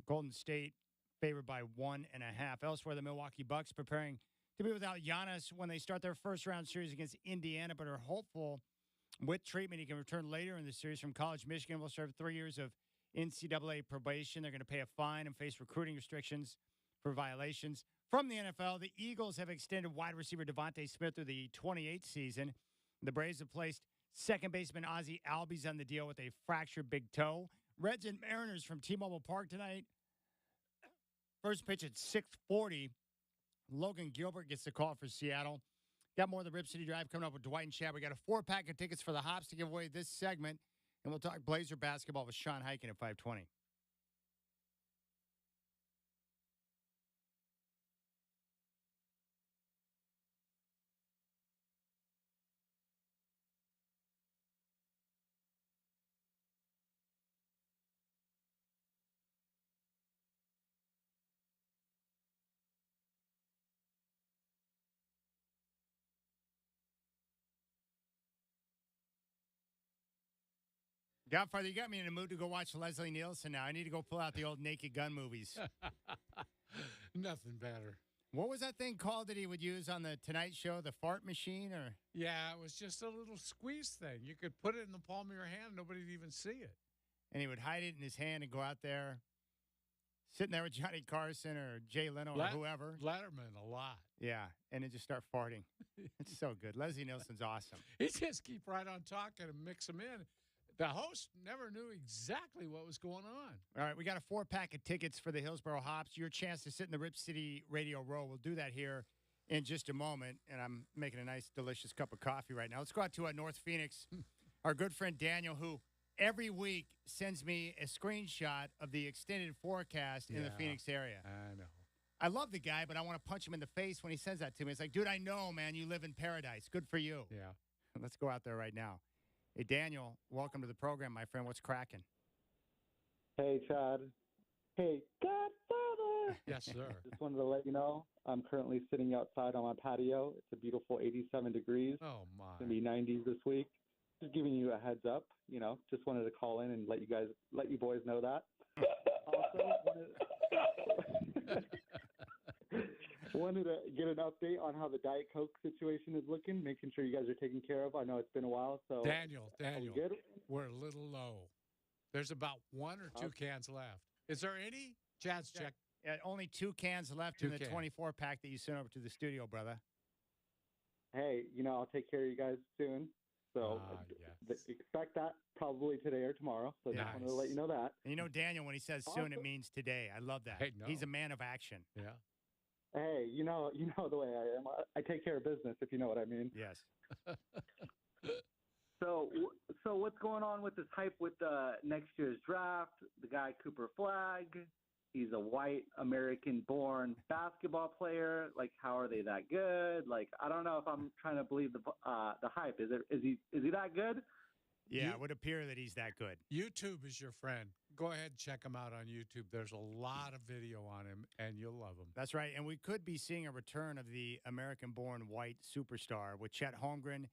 Golden State favored by 1.5. Elsewhere, the Milwaukee Bucks preparing to be without Giannis when they start their first-round series against Indiana, but are hopeful with treatment he can return later in the series. From college, Michigan will serve 3 years of NCAA probation. They're going to pay a fine and face recruiting restrictions for violations. From the NFL, the Eagles have extended wide receiver Devontae Smith through the 28th season. The Braves have placed second baseman Ozzie Albies on the deal with a fractured big toe. Reds and Mariners from T-Mobile Park tonight. First pitch at 6:40. Logan Gilbert gets the call for Seattle. Got more of the Rip City Drive coming up with Dwight and Chad. We got a 4-pack of tickets for the Hops to give away this segment. And we'll talk Blazer basketball with Sean Highkin at 5:20. Godfather, you got me in a mood to go watch Leslie Nielsen now. I need to go pull out the old Naked Gun movies. Nothing better. What was that thing called that he would use on the Tonight Show? The fart machine? Or Yeah, it was just a little squeeze thing. You could put it in the palm of your hand, nobody'd even see it. And he would hide it in his hand and go out there, sitting there with Johnny Carson or Jay Leno or whoever. Letterman a lot. Yeah, and then just start farting. It's so good. Leslie Nielsen's awesome. He just keep right on talking and mix them in. The host never knew exactly what was going on. All right, we got a 4-pack of tickets for the Hillsboro Hops. Your chance to sit in the Rip City Radio Row. We'll do that here in just a moment. And I'm making a nice, delicious cup of coffee right now. Let's go out to North Phoenix. Our good friend Daniel, who every week sends me a screenshot of the extended forecast in the Phoenix area. I know. I love the guy, but I want to punch him in the face when he says that to me. It's like, dude, I know, man, you live in paradise. Good for you. Yeah. Let's go out there right now. Hey, Daniel, welcome to the program, my friend. What's cracking? Hey, Chad. Hey, Godfather. Yes, sir. Just wanted to let you know I'm currently sitting outside on my patio. It's a beautiful 87 degrees. Oh, my. It's going to be 90s this week. Just giving you a heads up, just wanted to call in and let you boys know that. Also, wanted to get an update on how the Diet Coke situation is looking, making sure you guys are taken care of. I know it's been a while, so Daniel, good? We're a little low. There's about 1 or 2 cans left. Is there any? Chad's check. Yeah, only 2 cans left in the 24-pack that you sent over to the studio, brother. Hey, I'll take care of you guys soon. So expect that probably today or tomorrow. So just wanted to let you know that. And Daniel, when he says soon, it means today. I love that. Hey, no. He's a man of action. Yeah. Hey, you know the way I am. I take care of business, if you know what I mean. Yes. So what's going on with this hype with next year's draft? The guy Cooper Flagg, he's a white American-born basketball player. Like, how are they that good? Like, I don't know if I'm trying to believe the hype. Is he that good? Yeah, it would appear that he's that good. YouTube is your friend. Go ahead and check him out on YouTube. There's a lot of video on him, and you'll love him. That's right. And we could be seeing a return of the American-born white superstar with Chet Holmgren,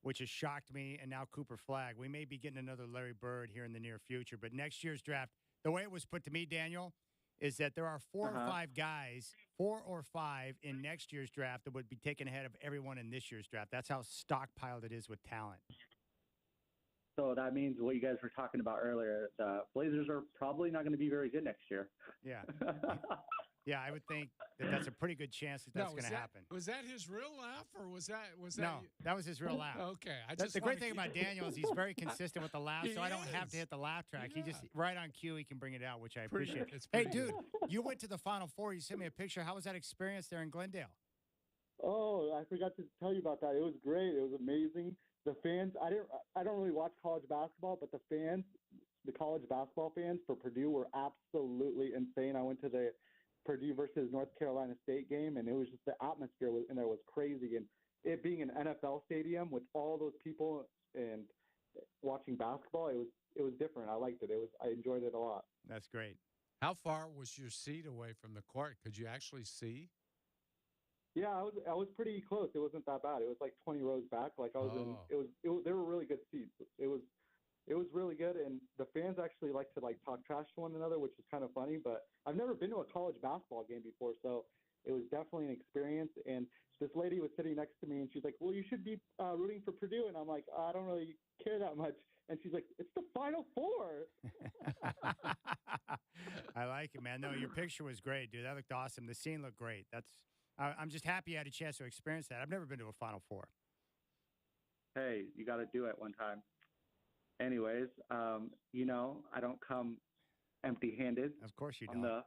which has shocked me, and now Cooper Flagg. We may be getting another Larry Bird here in the near future. But next year's draft, the way it was put to me, Daniel, is that there are 4 or 5 guys, 4 or 5 in next year's draft that would be taken ahead of everyone in this year's draft. That's how stockpiled it is with talent. So that means what you guys were talking about earlier, the Blazers are probably not going to be very good next year. Yeah. Yeah, I would think that's a pretty good chance that that's going to happen. Was that his real laugh, or was that? No, that was his real laugh. Okay. The great thing about Daniel is he's very consistent with the laugh, so I don't have to hit the laugh track. Yeah. He just, right on cue, he can bring it out, which I appreciate. Hey, dude, you went to the Final Four. You sent me a picture. How was that experience there in Glendale? Oh, I forgot to tell you about that. It was great. It was amazing. The fans, I don't really watch college basketball, but the fans, the college basketball fans for Purdue were absolutely insane. I went to the Purdue versus North Carolina State game, and it was just the atmosphere in there was crazy. And it being an NFL stadium with all those people and watching basketball, it was different. I liked it. I enjoyed it a lot. That's great. How far was your seat away from the court? Could you actually see? Yeah, I was pretty close. It wasn't that bad. It was like 20 rows back. Like I was in. Oh. They were really good seats. It was really good, and the fans actually like to like talk trash to one another, which is kind of funny. But I've never been to a college basketball game before, so it was definitely an experience. And this lady was sitting next to me, and she's like, "Well, you should be rooting for Purdue," and I'm like, "I don't really care that much." And she's like, "It's the Final Four." I like it, man. No, your picture was great, dude. That looked awesome. The scene looked great. I'm just happy you had a chance to experience that. I've never been to a Final Four. Hey, you got to do it one time. Anyways, I don't come empty-handed Of course you on don't.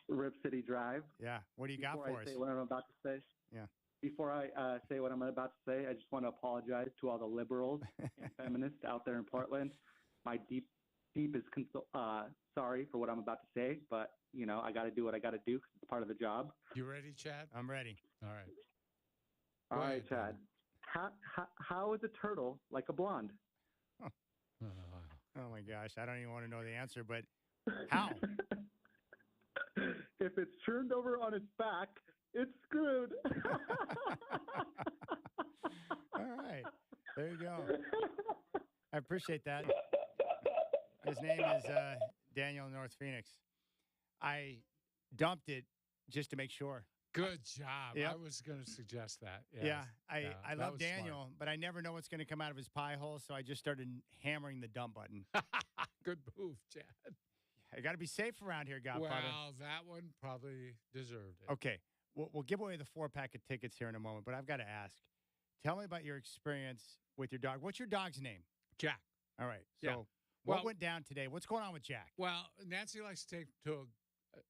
the Rip City Drive. Yeah. What do you got Before for I us? say what I'm about to say, Yeah. Before I say what I'm about to say, I just want to apologize to all the liberals and feminists out there in Portland. My deepest sorry for what I'm about to say, but I got to do what I got to do because it's part of the job. You ready, Chad? I'm ready. All right. All Go right, ahead, Chad. How is a turtle like a blonde? Oh my gosh, I don't even want to know the answer, but how? If it's turned over on its back, it's screwed. All right. There you go. I appreciate that. His name is Daniel North Phoenix. I dumped it just to make sure. Good job. Yep. I was going to suggest that. Yeah, I that love was smart. Daniel, but I never know what's going to come out of his pie hole, so I just started hammering the dump button. Good move, Chad. I got to be safe around here, Godfather. Well, that one probably deserved it. Okay, we'll give away the 4-pack of tickets here in a moment, but I've got to ask. Tell me about your experience with your dog. What's your dog's name? Jack. All right. So Yeah. what Well- went down today? What's going on with Jack? Well, Nancy likes to take to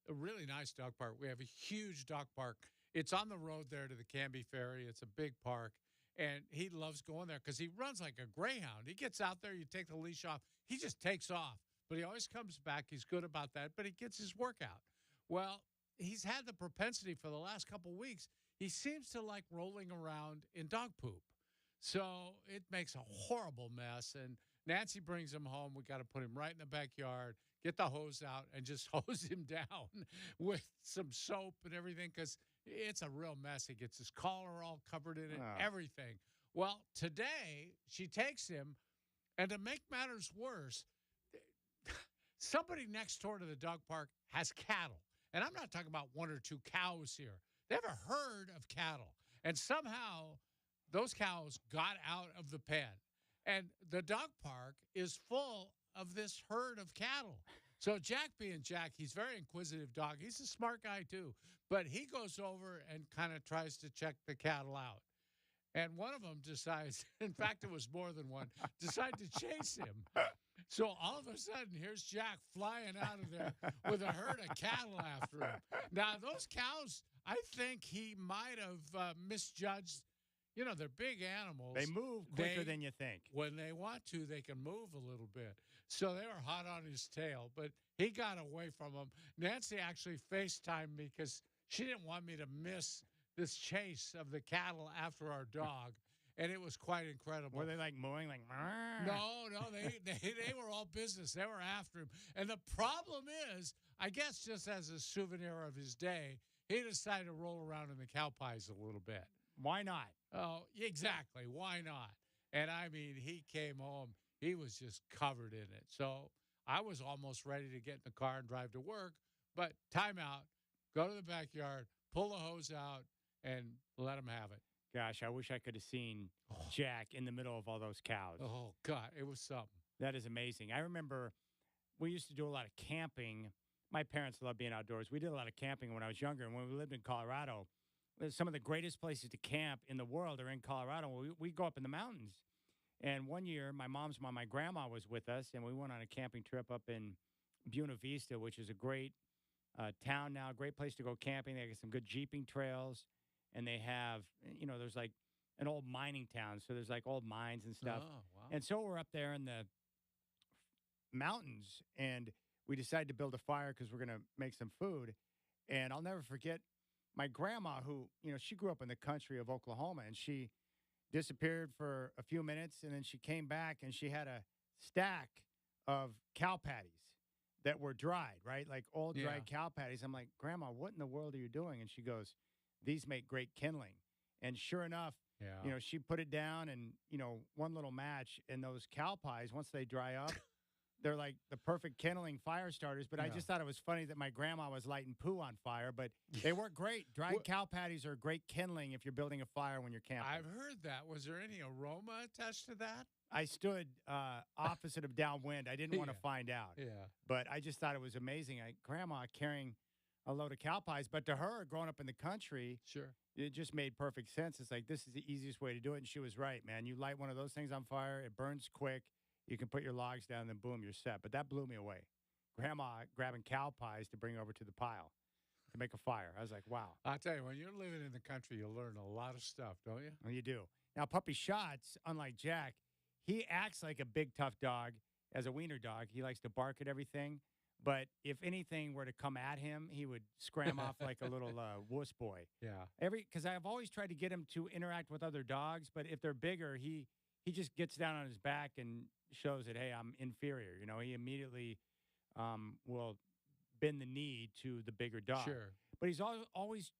a really nice dog park. We have a huge dog park. It's on the road there to the Canby Ferry. It's a big park, and he loves going there because he runs like a greyhound. He gets out there, you take the leash off, he just takes off. But he always comes back. He's good about that, but he gets his workout. Well, he's had the propensity for the last couple weeks. He seems to like rolling around in dog poop. So it makes a horrible mess. And Nancy brings him home. We got to put him right in the backyard, get the hose out, and just hose him down with some soap and everything because it's a real mess. He gets his collar all covered in it, Oh. everything. Well, today she takes him, and to make matters worse, somebody next door to the dog park has cattle. And I'm not talking about 1 or 2 cows here. They have a herd of cattle. And somehow those cows got out of the pen. And the dog park is full of this herd of cattle. So Jack being Jack, he's a very inquisitive dog. He's a smart guy too. But he goes over and kind of tries to check the cattle out. And one of them decides, in fact, it was more than one, decided to chase him. So all of a sudden, here's Jack flying out of there with a herd of cattle after him. Now, those cows, I think he might have misjudged. You know, they're big animals. They move quicker than you think. When they want to, they can move a little bit. So they were hot on his tail, but he got away from them. Nancy actually FaceTimed me because she didn't want me to miss this chase of the cattle after our dog. And it was quite incredible. Were they like mooing, like? "Meow"? No, they were all business. They were after him. And the problem is, I guess just as a souvenir of his day, he decided to roll around in the cow pies a little bit. Why not? Oh, exactly. Why not? And I mean, he came home. He was just covered in it. So I was almost ready to get in the car and drive to work. But timeout, go to the backyard, pull the hose out, and let him have it. Gosh, I wish I could have seen Jack in the middle of all those cows. Oh, God, it was something. That is amazing. I remember we used to do a lot of camping. My parents loved being outdoors. We did a lot of camping when I was younger. And when we lived in Colorado, some of the greatest places to camp in the world are in Colorado. We go up in the mountains. And one year, my mom's mom, my grandma was with us, and we went on a camping trip up in Buena Vista, which is a great town now, a great place to go camping. They got some good jeeping trails. And they have, there's like an old mining town. So there's like old mines and stuff. Oh, wow. And so we're up there in the mountains, and we decided to build a fire because we're going to make some food. And I'll never forget my grandma, who, she grew up in the country of Oklahoma, and she disappeared for a few minutes, and then she came back, and she had a stack of cow patties that were dried, right? Like old dried cow patties. I'm like, Grandma, what in the world are you doing? And she goes, these make great kindling. And sure enough, Yeah. she put it down and, one little match, and those cow pies, once they dry up, they're like the perfect kindling fire starters. But I Yeah. just thought it was funny that my grandma was lighting poo on fire, but they work great. Dried What- cow patties are great kindling if you're building a fire when you're camping. I've heard that. Was there any aroma attached to that? I stood opposite of downwind. I didn't want to Yeah. find out, Yeah. but I just thought it was amazing. Grandma carrying a load of cow pies, but to her, growing up in the country, Sure. it just made perfect sense. It's like, this is the easiest way to do it. And she was right, man. You light one of those things on fire, it burns quick. You can put your logs down, then boom, you're set. But that blew me away. Grandma grabbing cow pies to bring over to the pile to make a fire. I was like, wow. I'll tell you, when you're living in the country, you learn a lot of stuff, don't you? Well, you do. Now, Puppy Shots, unlike Jack, he acts like a big, tough dog as a wiener dog. He likes to bark at everything. But if anything were to come at him, he would scram off like a little wuss boy. Yeah. Because I've always tried to get him to interact with other dogs, but if they're bigger, he just gets down on his back and shows that, hey, I'm inferior. He immediately will bend the knee to the bigger dog. Sure. But he's always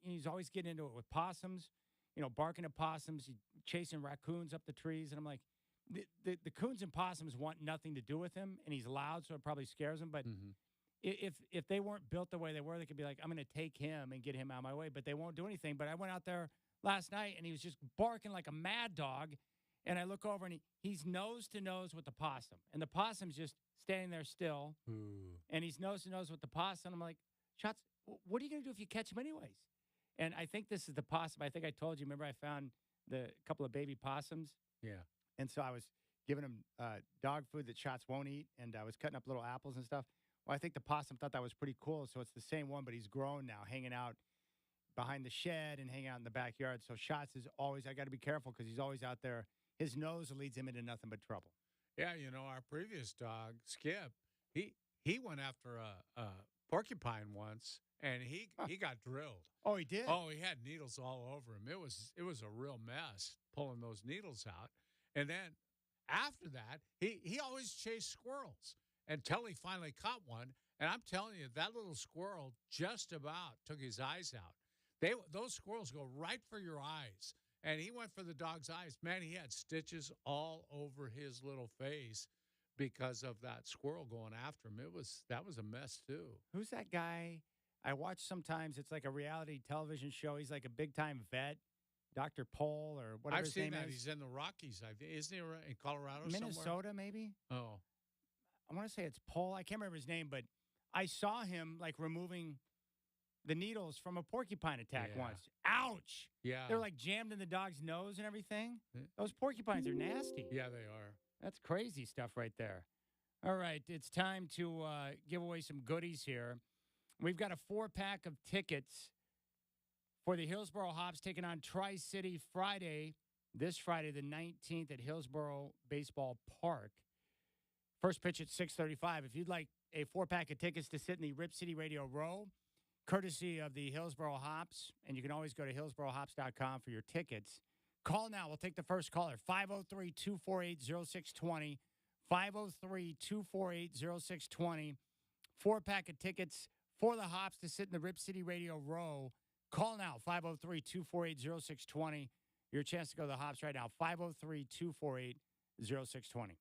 he's always getting into it with possums, barking at possums, chasing raccoons up the trees. And I'm like, the coons and possums want nothing to do with him, and he's loud, so it probably scares him. But Mhm. if they weren't built the way they were, they could be like, I'm going to take him and get him out of my way, but they won't do anything. But I went out there last night, and he was just barking like a mad dog. And I look over, and he's nose to nose with the possum. And the possum's just standing there still, Ooh. and he's nose to nose with the possum. I'm like, Shots, what are you going to do if you catch him anyways? And I think this is the possum. I think I told you, remember I found the couple of baby possums? Yeah. And so I was giving him dog food that Shots won't eat, and I was cutting up little apples and stuff. Well, I think the possum thought that was pretty cool. So it's the same one, but he's grown now, hanging out behind the shed and hanging out in the backyard. So Shots is always, I got to be careful because he's always out there. His nose leads him into nothing but trouble. Yeah, our previous dog, Skip, he went after a porcupine once, and he got drilled. Oh, he did? Oh, he had needles all over him. It was a real mess pulling those needles out. And then after that, he always chased squirrels until he finally caught one. And I'm telling you, that little squirrel just about took his eyes out. Those squirrels go right for your eyes. And he went for the dog's eyes. Man, he had stitches all over his little face because of that squirrel going after him. That was a mess too. Who's that guy I watch sometimes? It's like a reality television show. He's like a big-time vet, Dr. Pole or whatever I've his seen name that. is. He's in the Rockies, I think. Isn't he in Colorado somewhere? Minnesota, maybe? Oh. I want to say it's Pole. I can't remember his name, but I saw him like removing the needles from a porcupine attack Yeah. once. Ouch! Yeah. They're like jammed in the dog's nose and everything. Yeah. Those porcupines are nasty. Yeah, they are. That's crazy stuff right there. All right, it's time to give away some goodies here. We've got a 4-pack of tickets for the Hillsboro Hops taking on Tri-City this Friday, the 19th at Hillsboro Baseball Park. First pitch at 6:35. If you'd like a 4-pack of tickets to sit in the Rip City Radio Row, courtesy of the Hillsboro Hops, and you can always go to hillsborohops.com for your tickets. Call now. We'll take the first caller, 503-248-0620, 503-248-0620. 4-pack of tickets for the Hops to sit in the Rip City Radio Row. Call now, 503-248-0620. Your chance to go to the Hops right now, 503-248-0620.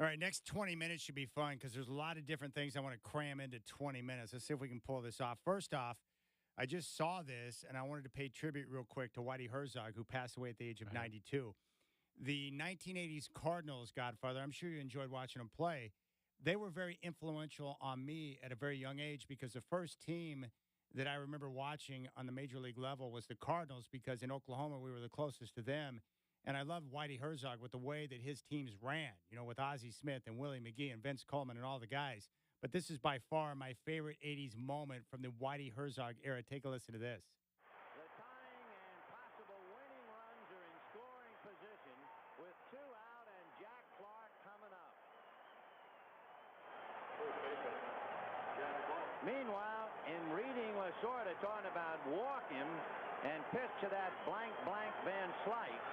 All right, next 20 minutes should be fun because there's a lot of different things I want to cram into 20 minutes. Let's see if we can pull this off. First off, I just saw this, and I wanted to pay tribute real quick to Whitey Herzog, who passed away at the age of 92. The 1980s Cardinals, Godfather, I'm sure you enjoyed watching them play. They were very influential on me at a very young age because the first team that I remember watching on the major league level was the Cardinals because in Oklahoma we were the closest to them. And I loved Whitey Herzog with the way that his teams ran, with Ozzie Smith and Willie McGee and Vince Coleman and all the guys. But this is by far my favorite 80s moment from the Whitey Herzog era. Take a listen to this. The tying and possible winning runs are in scoring position with 2 out and Jack Clark coming up. Meanwhile, in reading Lasorda talking about walk him and pitch to that blank Van Slyke.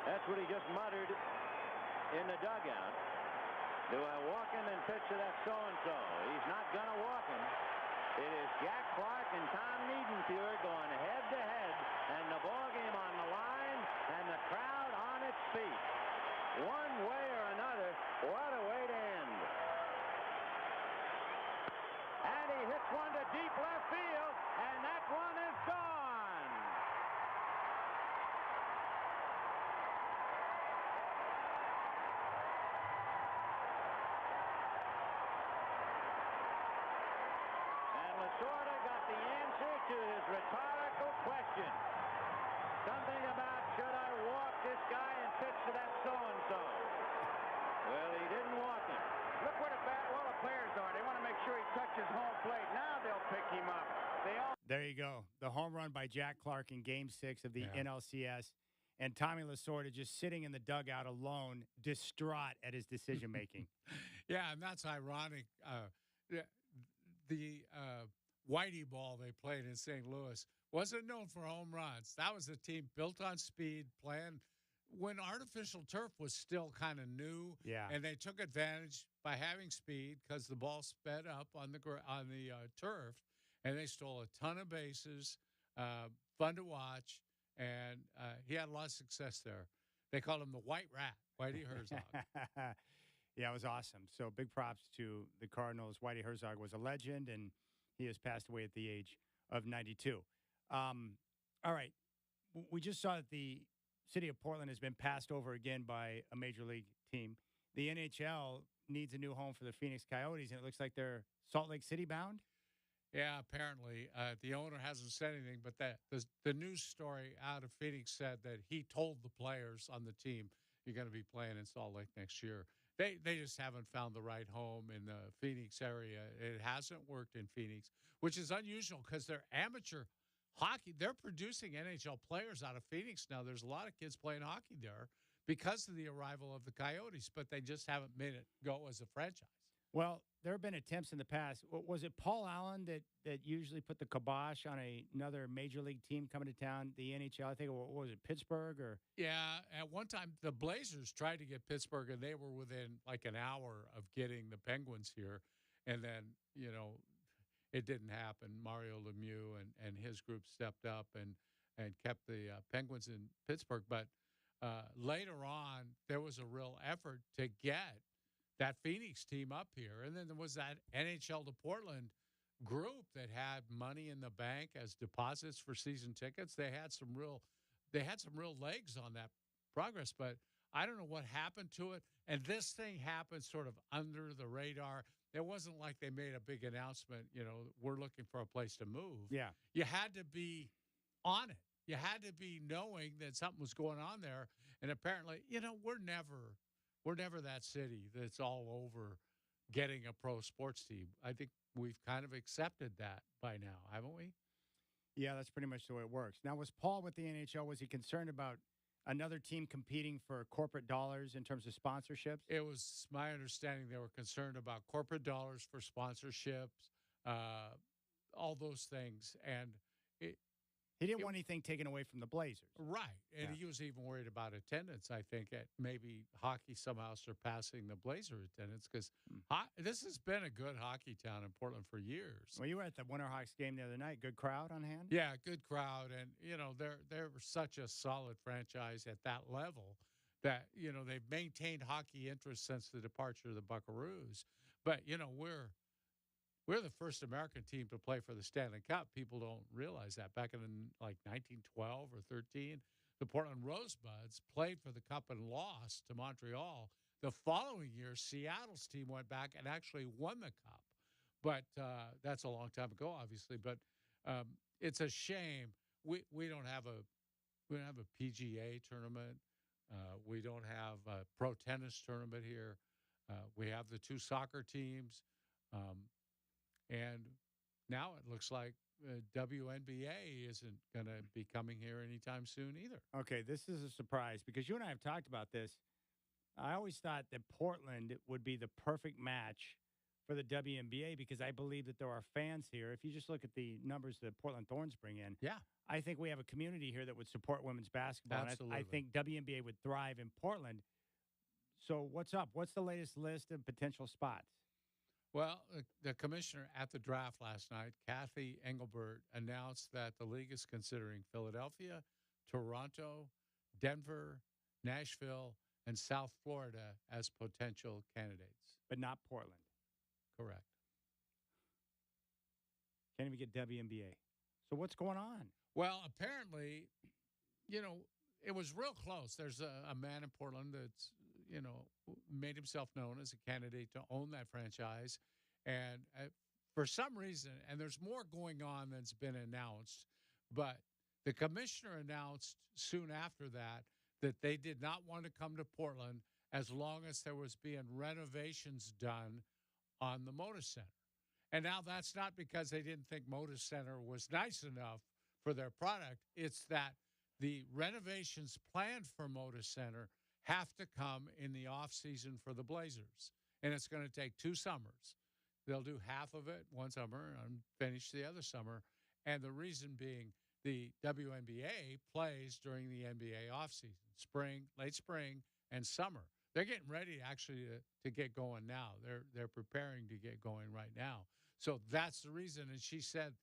That's what he just muttered in the dugout. Do I walk him and pitch to that so-and-so? He's not going to walk him. It is Jack Clark and Tom Niedenfuhr going head-to-head, and the ball game on the line, and the crowd on its feet. One way or another, what a way to end. And he hits one to deep left field, and that one is gone. Lasorda got the answer to his rhetorical question. Something about, should I walk this guy and pitch to that so-and-so? Well, he didn't walk him. Look where all the players are. They want to make sure he touches home plate. Now they'll pick him up. There you go. The home run by Jack Clark in Game 6 of the NLCS. And Tommy Lasorda just sitting in the dugout alone, distraught at his decision-making. Yeah, and that's ironic. The Whitey ball they played in St. Louis wasn't known for home runs. That was a team built on speed, playing when artificial turf was still kind of new. Yeah, and they took advantage by having speed because the ball sped up on the turf, and they stole a ton of bases. Fun to watch, and he had a lot of success there. They called him the White Rat, Whitey Herzog. Yeah, it was awesome. So big props to the Cardinals. Whitey Herzog was a legend, and he has passed away at the age of 92. All right. We just saw that the city of Portland has been passed over again by a major league team. The NHL needs a new home for the Phoenix Coyotes, and it looks like they're Salt Lake City bound. Yeah, apparently. The owner hasn't said anything, but the news story out of Phoenix said that he told the players on the team, you're going to be playing in Salt Lake next year. They just haven't found the right home in the Phoenix area. It hasn't worked in Phoenix, which is unusual because they're amateur hockey. They're producing NHL players out of Phoenix now. There's a lot of kids playing hockey there because of the arrival of the Coyotes, but they just haven't made it go as a franchise. Well, there have been attempts in the past. Was it Paul Allen that usually put the kibosh on another major league team coming to town, the NHL? I think, what was it, Pittsburgh? Yeah, at one time, the Blazers tried to get Pittsburgh, and they were within like an hour of getting the Penguins here. And then, it didn't happen. Mario Lemieux and his group stepped up and kept the Penguins in Pittsburgh. But later on, there was a real effort to get that Phoenix team up here. And then there was that NHL to Portland group that had money in the bank as deposits for season tickets. They had some real legs on that progress, but I don't know what happened to it. And this thing happened sort of under the radar. It wasn't like they made a big announcement, we're looking for a place to move. Yeah. You had to be on it. You had to be knowing that something was going on there. And apparently, we're never that city that's all over getting a pro sports team. I think we've kind of accepted that by now, haven't we? Yeah, that's pretty much the way it works. Now, was Paul with the NHL, was he concerned about another team competing for corporate dollars in terms of sponsorships? It was my understanding they were concerned about corporate dollars for sponsorships, all those things. And he didn't want anything taken away from the Blazers. Right. And he was even worried about attendance, I think, at maybe hockey somehow surpassing the Blazer attendance because this has been a good hockey town in Portland for years. Well, you were at the Winterhawks game the other night. Good crowd on hand? Yeah, good crowd. And, they're such a solid franchise at that level that, they've maintained hockey interest since the departure of the Buckaroos. But, we're the first American team to play for the Stanley Cup. People don't realize that. Back in like 1912 or 13, the Portland Rosebuds played for the Cup and lost to Montreal. The following year, Seattle's team went back and actually won the Cup. But that's a long time ago, obviously. But it's a shame we don't have a PGA tournament. We don't have a pro tennis tournament here. We have the two soccer teams. And now it looks like WNBA isn't going to be coming here anytime soon either. Okay, this is a surprise because you and I have talked about this. I always thought that Portland would be the perfect match for the WNBA because I believe that there are fans here. If you just look at the numbers that Portland Thorns bring in, yeah, I think we have a community here that would support women's basketball. Absolutely. And I think WNBA would thrive in Portland. So what's up? What's the latest list of potential spots? Well, the commissioner at the draft last night, Kathy Engelbert, announced that the league is considering Philadelphia, Toronto, Denver, Nashville, and South Florida as potential candidates. But not Portland. Correct. Can't even get WNBA. So what's going on? Well, apparently, it was real close. There's a man in Portland that's, made himself known as a candidate to own that franchise. And for some reason, and there's more going on than's been announced, but the commissioner announced soon after that they did not want to come to Portland as long as there was being renovations done on the Moda Center. And now that's not because they didn't think Moda Center was nice enough for their product. It's that the renovations planned for Moda Center have to come in the off season for the Blazers. And it's going to take 2 summers. They'll do half of it one summer and finish the other summer. And the reason being the WNBA plays during the NBA offseason, spring, late spring, and summer. They're getting ready actually to get going now. They're preparing to get going right now. So that's the reason. And she said,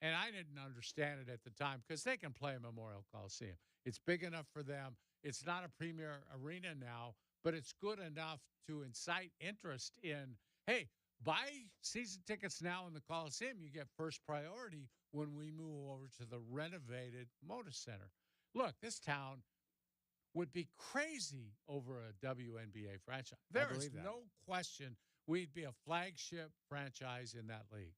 and I didn't understand it at the time because they can play Memorial Coliseum. It's big enough for them. It's not a premier arena now, but it's good enough to incite interest in, hey, buy season tickets now in the Coliseum. You get first priority when we move over to the renovated Moda Center. Look, this town would be crazy over a WNBA franchise. There is no question we'd be a flagship franchise in that league.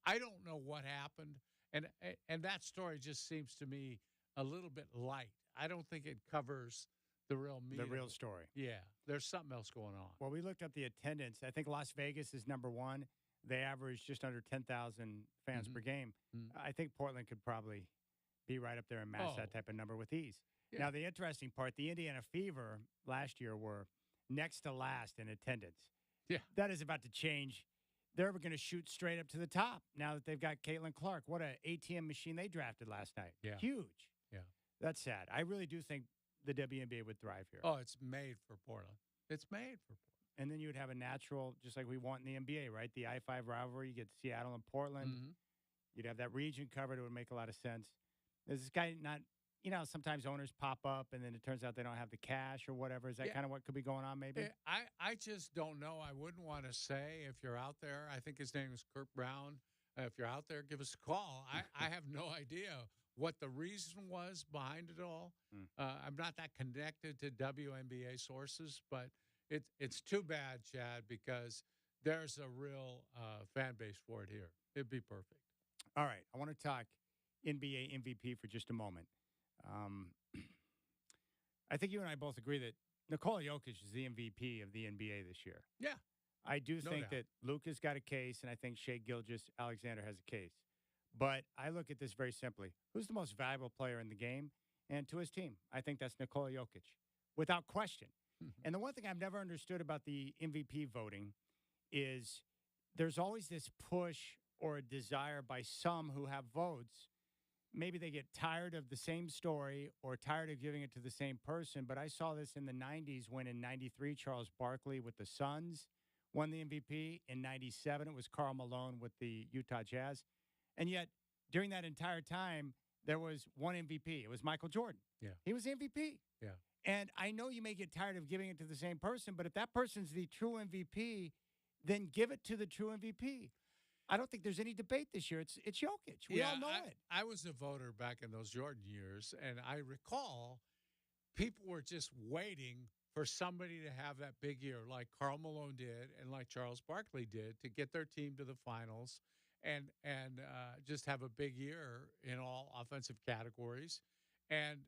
I don't know what happened, and that story just seems to me a little bit light. I don't think it covers the real meat. The real story. Yeah, there's something else going on. Well, we looked up the attendance. I think Las Vegas is number one. They average just under 10,000 fans per game. I think Portland could probably be right up there and match that type of number with ease. Yeah. Now, the interesting part, the Indiana Fever last year were next to last in attendance. Yeah. That is about to change. They're going to shoot straight up to the top now that they've got Caitlin Clark. What an ATM machine they drafted last night. Yeah. Huge. Yeah. That's sad. I really do think the WNBA would thrive here. Oh, it's made for Portland. It's made for Portland. And then you would have a natural, just like we want in the NBA, right? The I-5 rivalry. You get Seattle and Portland. Mm-hmm. You'd have that region covered. It would make a lot of sense. There's this guy not, sometimes owners pop up and then it turns out they don't have the cash or whatever. Is that kind of what could be going on maybe? I just don't know. I wouldn't want to say if you're out there. I think his name is Kirk Brown. If you're out there, give us a call. I have no idea what the reason was behind it all. I'm not that connected to WNBA sources, but it's too bad, Chad, because there's a real fan base for it here. It'd be perfect. All right. I want to talk NBA MVP for just a moment. I think you and I both agree that Nikola Jokic is the MVP of the NBA this year. Yeah. I do No think doubt. that Luka's got a case, and I think Shea Gilgeous-Alexander has a case. But I look at this very simply. Who's the most valuable player in the game? And to his team, I think that's Nikola Jokic, without question. And the one thing I've never understood about the MVP voting is there's always this push or a desire by some who have votes. Maybe they get tired of the same story or tired of giving it to the same person. But I saw this in the 90s when in 93, Charles Barkley with the Suns won the MVP. In 97, it was Karl Malone with the Utah Jazz. And yet, during that entire time, there was one MVP. It was Michael Jordan. Yeah. He was MVP. Yeah. And I know you may get tired of giving it to the same person, but if that person's the true MVP, then give it to the true MVP. I don't think there's any debate this year. It's Jokic. We all know it. I was a voter back in those Jordan years, and I recall people were just waiting for somebody to have that big year like Karl Malone did and like Charles Barkley did to get their team to the finals and just have a big year in all offensive categories. And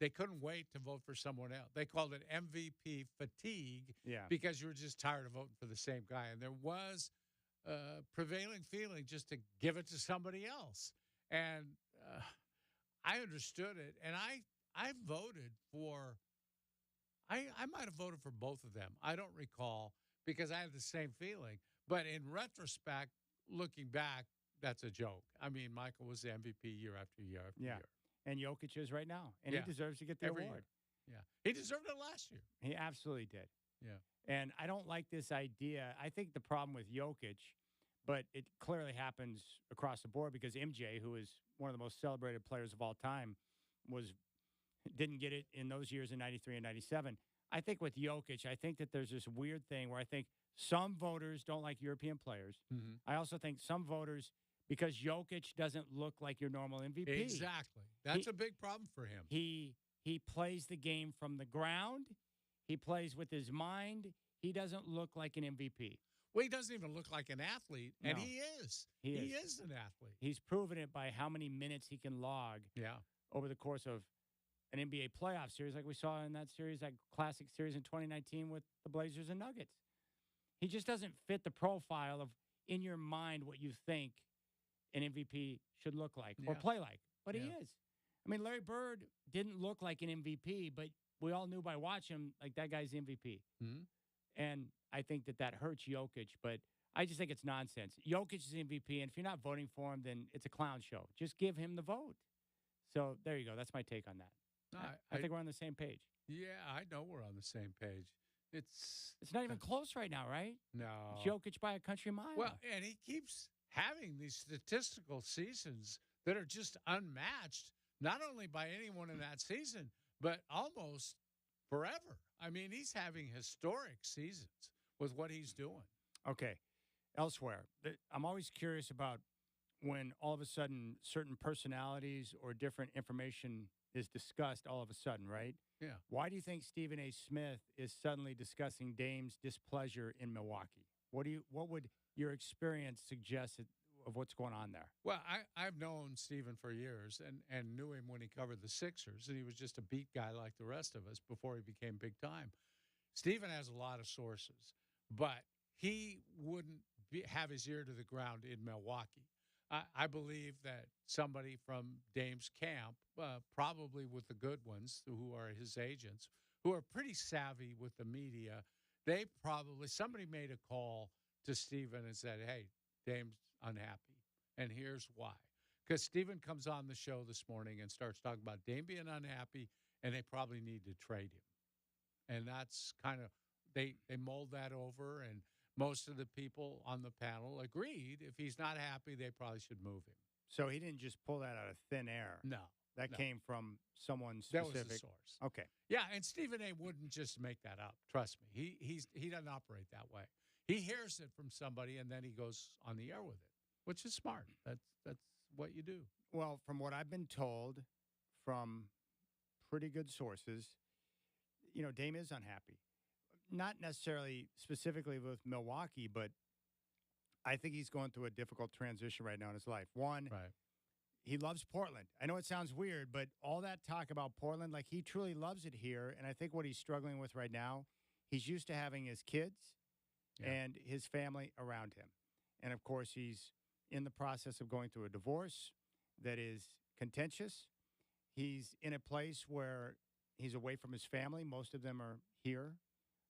they couldn't wait to vote for someone else. They called it MVP fatigue because you were just tired of voting for the same guy. And there was a prevailing feeling just to give it to somebody else. And I understood it. And I voted for – I might have voted for both of them. I don't recall because I had the same feeling. But in retrospect, looking back, that's a joke. I mean, Michael was the MVP year after year after year. And Jokic is right now. And he deserves to get the award. Yeah. He deserved it last year. He absolutely did. Yeah. And I don't like this idea. I think the problem with Jokic, but it clearly happens across the board because MJ, who is one of the most celebrated players of all time, didn't get it in those years in 93 and 97. I think with Jokic, I think that there's this weird thing where I think some voters don't like European players. Mm-hmm. I also think some voters, because Jokic doesn't look like your normal MVP. Exactly. That's a big problem for him. He plays the game from the ground. He plays with his mind. He doesn't look like an MVP. Well, he doesn't even look like an athlete, and No. he is. He is an athlete. He's proven it by how many minutes he can log over the course of an NBA playoff series like we saw in that series, that classic series in 2019 with the Blazers and Nuggets. He just doesn't fit the profile of, in your mind, what you think an MVP should look like or play like. But he is. I mean, Larry Bird didn't look like an MVP, but we all knew by watching him, like, that guy's the MVP. Mm-hmm. And I think that hurts Jokic, but I just think it's nonsense. Jokic is the MVP, and if you're not voting for him, then it's a clown show. Just give him the vote. So there you go. That's my take on that. I think we're on the same page. Yeah, I know we're on the same page. It's not even close right now, right? No. Jokic by a country mile. Well, and he keeps having these statistical seasons that are just unmatched, not only by anyone in that season, but almost forever. I mean, he's having historic seasons with what he's doing. Okay. Elsewhere, I'm always curious about when all of a sudden certain personalities or different information is discussed all of a sudden, right? Yeah. Why do you think Stephen A. Smith is suddenly discussing Dame's displeasure in Milwaukee? What would your experience suggest of what's going on there? Well, I've known Stephen for years and knew him when he covered the Sixers, and he was just a beat guy like the rest of us before he became big time. Stephen has a lot of sources, but he wouldn't have his ear to the ground in Milwaukee. I believe that somebody from Dame's camp, probably with the good ones who are his agents, who are pretty savvy with the media, somebody made a call to Stephen and said, hey, Dame's unhappy. And here's why. Because Stephen comes on the show this morning and starts talking about Dame being unhappy, and they probably need to trade him. And that's kind of, they mulled that over, and most of the people on the panel agreed if he's not happy, they probably should move him. So he didn't just pull that out of thin air. No. That came from someone specific. That was the source. Okay. Yeah, and Stephen A. wouldn't just make that up. Trust me. He doesn't operate that way. He hears it from somebody, and then he goes on the air with it, which is smart. That's what you do. Well, from what I've been told from pretty good sources, Dame is unhappy. Not necessarily specifically with Milwaukee, but I think he's going through a difficult transition right now in his life. One, he loves Portland. I know it sounds weird, but all that talk about Portland, like, he truly loves it here. And I think what he's struggling with right now, he's used to having his kids and his family around him. And, of course, he's in the process of going through a divorce that is contentious. He's in a place where he's away from his family. Most of them are here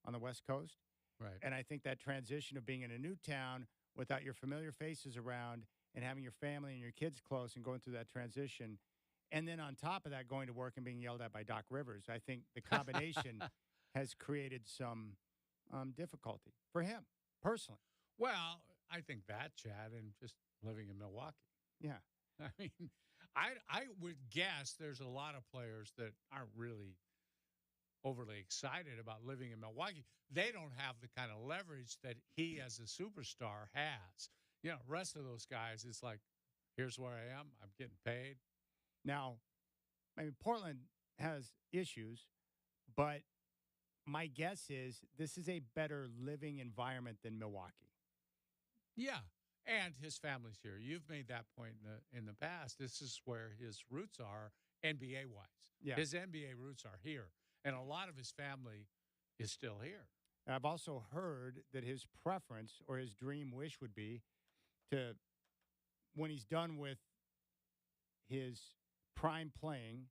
on the West Coast. Right. And I think that transition of being in a new town without your familiar faces around and having your family and your kids close and going through that transition, and then on top of that, going to work and being yelled at by Doc Rivers, I think the combination has created some difficulty for him personally. Well, I think that, Chad, and just living in Milwaukee. Yeah. I mean, I would guess there's a lot of players that aren't really overly excited about living in Milwaukee. They don't have the kind of leverage that he as a superstar has. You know, rest of those guys, it's like, here's where I am. I'm getting paid. Now, I mean, Portland has issues, but my guess is this is a better living environment than Milwaukee. Yeah, and his family's here. You've made that point in the past. This is where his roots are, NBA wise. Yeah. His NBA roots are here, and a lot of his family is still here. And I've also heard that his preference or his dream wish would be to, when he's done with his prime playing,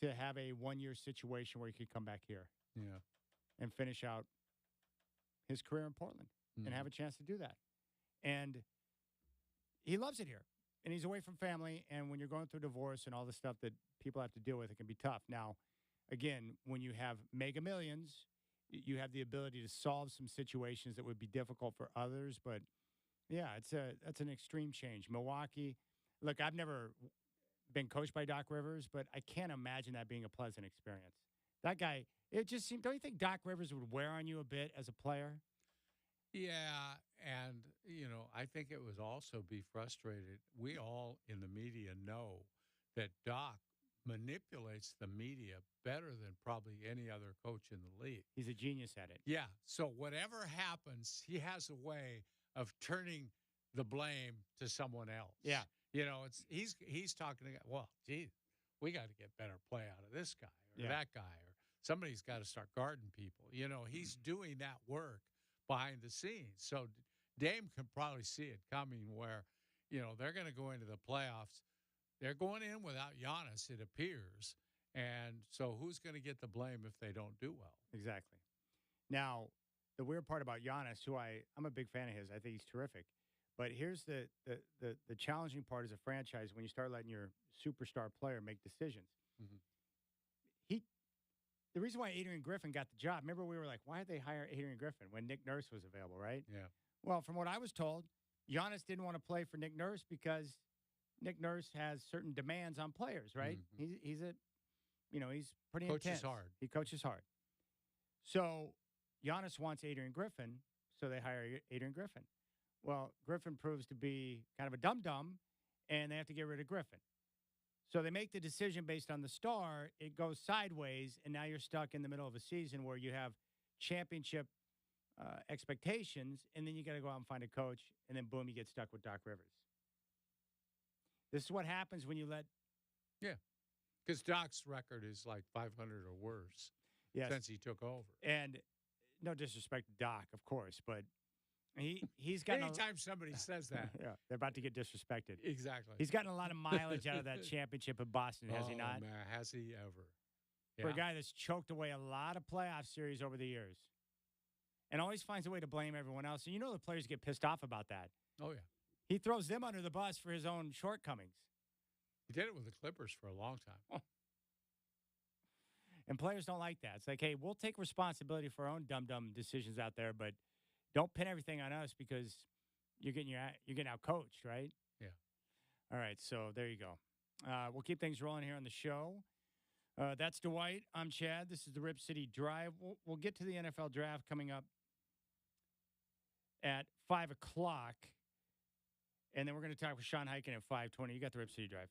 to have a 1-year situation where he could come back here Yeah, and finish out his career in Portland and have a chance to do that. And he loves it here. And he's away from family. And when you're going through divorce and all the stuff that people have to deal with, it can be tough. Now, again, when you have mega millions, you have the ability to solve some situations that would be difficult for others. But yeah, that's an extreme change. Milwaukee, look, I've never been coached by Doc Rivers, but I can't imagine that being a pleasant experience. That guy, it just seemed, don't you think Doc Rivers would wear on you a bit as a player? Yeah, and, you know, I think it would also be frustrated. We all in the media know that Doc manipulates the media better than probably any other coach in the league. He's a genius at it. Yeah, so whatever happens, he has a way of turning the blame to someone else. Yeah. You know, he's talking to, well, gee, we got to get better play out of this guy or that guy, or somebody's got to start guarding people. You know, he's doing that work behind the scenes. So Dame can probably see it coming where, you know, they're going to go into the playoffs. They're going in without Giannis, it appears. And so who's going to get the blame if they don't do well? Exactly. Now, the weird part about Giannis, who I'm a big fan of his, I think he's terrific. But here's the challenging part as a franchise when you start letting your superstar player make decisions. Mm-hmm. The reason why Adrian Griffin got the job, remember we were like, why did they hire Adrian Griffin when Nick Nurse was available, right? Yeah. Well, from what I was told, Giannis didn't want to play for Nick Nurse because Nick Nurse has certain demands on players, right? Mm-hmm. He's pretty Coaches intense. hard. He coaches hard. So Giannis wants Adrian Griffin, so they hire Adrian Griffin. Well, Griffin proves to be kind of a dum-dum, and they have to get rid of Griffin. So they make the decision based on the star. It goes sideways, and now you're stuck in the middle of a season where you have championship expectations, and then you got to go out and find a coach, and then boom, you get stuck with Doc Rivers. This is what happens when you let. Yeah, because Doc's record is like 500 or worse since he took over. And no disrespect to Doc, of course, but he's gotten anytime somebody says that, yeah, they're about to get disrespected. Exactly. He's gotten a lot of mileage out of that championship in Boston, has he not? Oh, man, has he ever? For a guy that's choked away a lot of playoff series over the years and always finds a way to blame everyone else. And you know the players get pissed off about that. Oh, yeah. He throws them under the bus for his own shortcomings. He did it with the Clippers for a long time. And players don't like that. It's like, hey, we'll take responsibility for our own dumb decisions out there, but don't pin everything on us because you're getting out coached, right? Yeah. All right, so there you go. We'll keep things rolling here on the show. That's Dwight. I'm Chad. This is the Rip City Drive. We'll get to the NFL draft coming up at 5 o'clock, and then we're going to talk with Sean Highkin at 5:20. You got the Rip City Drive.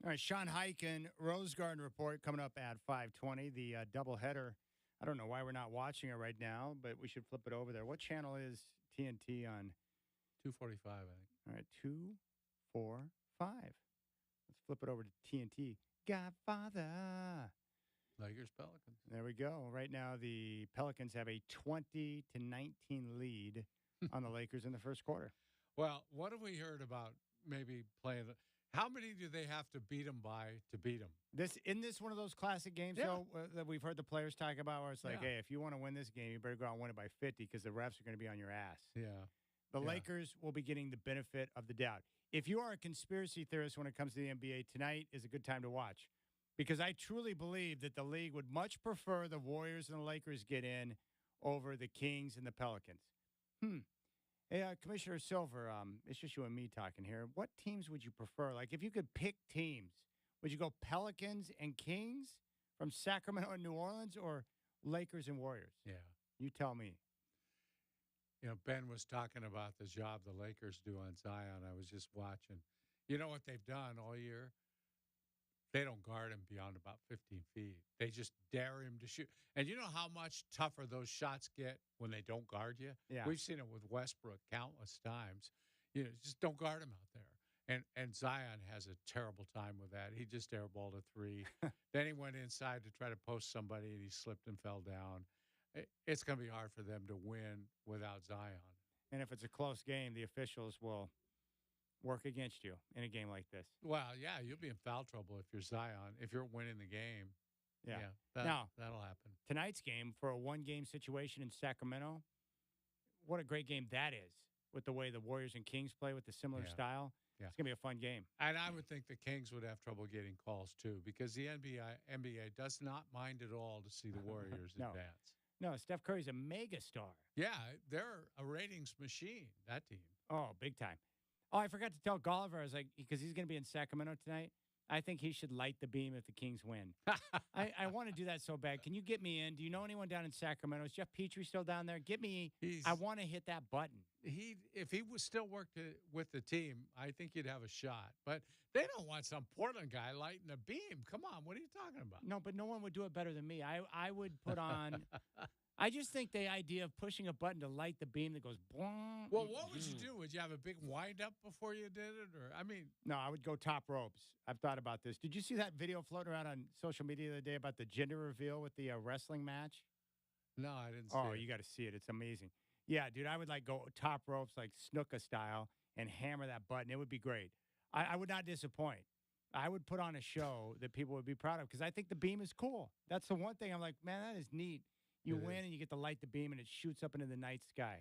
All right, Sean Hyken, Rose Garden Report coming up at 5:20. The doubleheader. I don't know why we're not watching it right now, but we should flip it over there. What channel is TNT on? 245, I think. All right, 245. Let's flip it over to TNT. Godfather. Lakers Pelicans. There we go. Right now, the Pelicans have a 20-19 lead on the Lakers in the first quarter. Well, what have we heard about maybe playing? How many do they have to beat them by to beat them? Isn't this one of those classic games, though, that we've heard the players talk about, where it's like, hey, if you want to win this game, you better go out and win it by 50 because the refs are going to be on your ass. Yeah. The Lakers will be getting the benefit of the doubt. If you are a conspiracy theorist when it comes to the NBA, tonight is a good time to watch because I truly believe that the league would much prefer the Warriors and the Lakers get in over the Kings and the Pelicans. Hey, Commissioner Silver, it's just you and me talking here. What teams would you prefer? Like, if you could pick teams, would you go Pelicans and Kings from Sacramento and New Orleans or Lakers and Warriors? Yeah. You tell me. You know, Ben was talking about the job the Lakers do on Zion. I was just watching. You know what they've done all year? They don't guard him beyond about 15 feet. They just dare him to shoot. And you know how much tougher those shots get when they don't guard you? Yeah. We've seen it with Westbrook countless times. You know, just don't guard him out there. And Zion has a terrible time with that. He just airballed a three. Then he went inside to try to post somebody, and he slipped and fell down. It's going to be hard for them to win without Zion. And if it's a close game, the officials will work against you in a game like this. Well, yeah, you'll be in foul trouble if you're Zion. If you're winning the game, now, that'll happen. Tonight's game for a one-game situation in Sacramento, what a great game that is with the way the Warriors and Kings play with the similar style. Yeah. It's going to be a fun game. And I would think the Kings would have trouble getting calls, too, because the NBA does not mind at all to see the Warriors advance. No, Steph Curry's a mega star. Yeah, they're a ratings machine, that team. Oh, big time. Oh, I forgot to tell Golliver, I was like, because he's going to be in Sacramento tonight, I think he should light the beam if the Kings win. I want to do that so bad. Can you get me in? Do you know anyone down in Sacramento? Is Jeff Petrie still down there? Get me. I want to hit that button. If he was still worked with the team, I think you'd have a shot. But they don't want some Portland guy lighting a beam. Come on, what are you talking about? No, but no one would do it better than me. I would put on. I just think the idea of pushing a button to light the beam that goes. Boom, well, what would you do? Would you have a big wind up before you did it, or No, I would go top ropes. I've thought about this. Did you see that video floating around on social media the other day about the gender reveal with the wrestling match? No, I didn't see it. Oh, it. You got to see it. It's amazing. Yeah, dude, I would like go top ropes like Snuka style and hammer that button. It would be great. I would not disappoint. I would put on a show that people would be proud of because I think the beam is cool. That's the one thing I'm like, man, that is neat. You win and you get to light the beam and it shoots up into the night sky.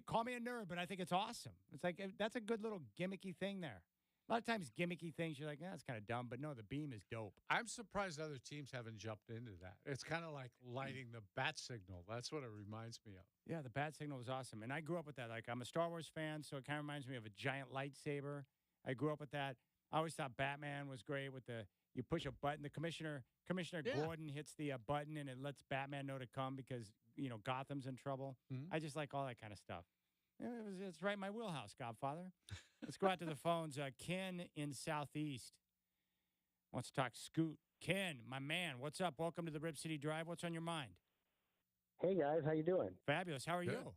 Call me a nerd, but I think it's awesome. It's like that's a good little gimmicky thing there. A lot of times gimmicky things, you're like, that's kind of dumb. But no, the beam is dope. I'm surprised other teams haven't jumped into that. It's kind of like lighting the bat signal. That's what it reminds me of. Yeah, the bat signal was awesome. And I grew up with that. Like, I'm a Star Wars fan, so it kind of reminds me of a giant lightsaber. I grew up with that. I always thought Batman was great with you push a button. The Commissioner Gordon hits the button, and it lets Batman know to come because, Gotham's in trouble. Mm-hmm. I just like all that kind of stuff. It's right in my wheelhouse, Godfather. Let's go out to the phones. Ken in Southeast wants to talk Scoot. Ken, my man, what's up? Welcome to the Rip City Drive. What's on your mind? Hey, guys. How you doing? Fabulous. How are you?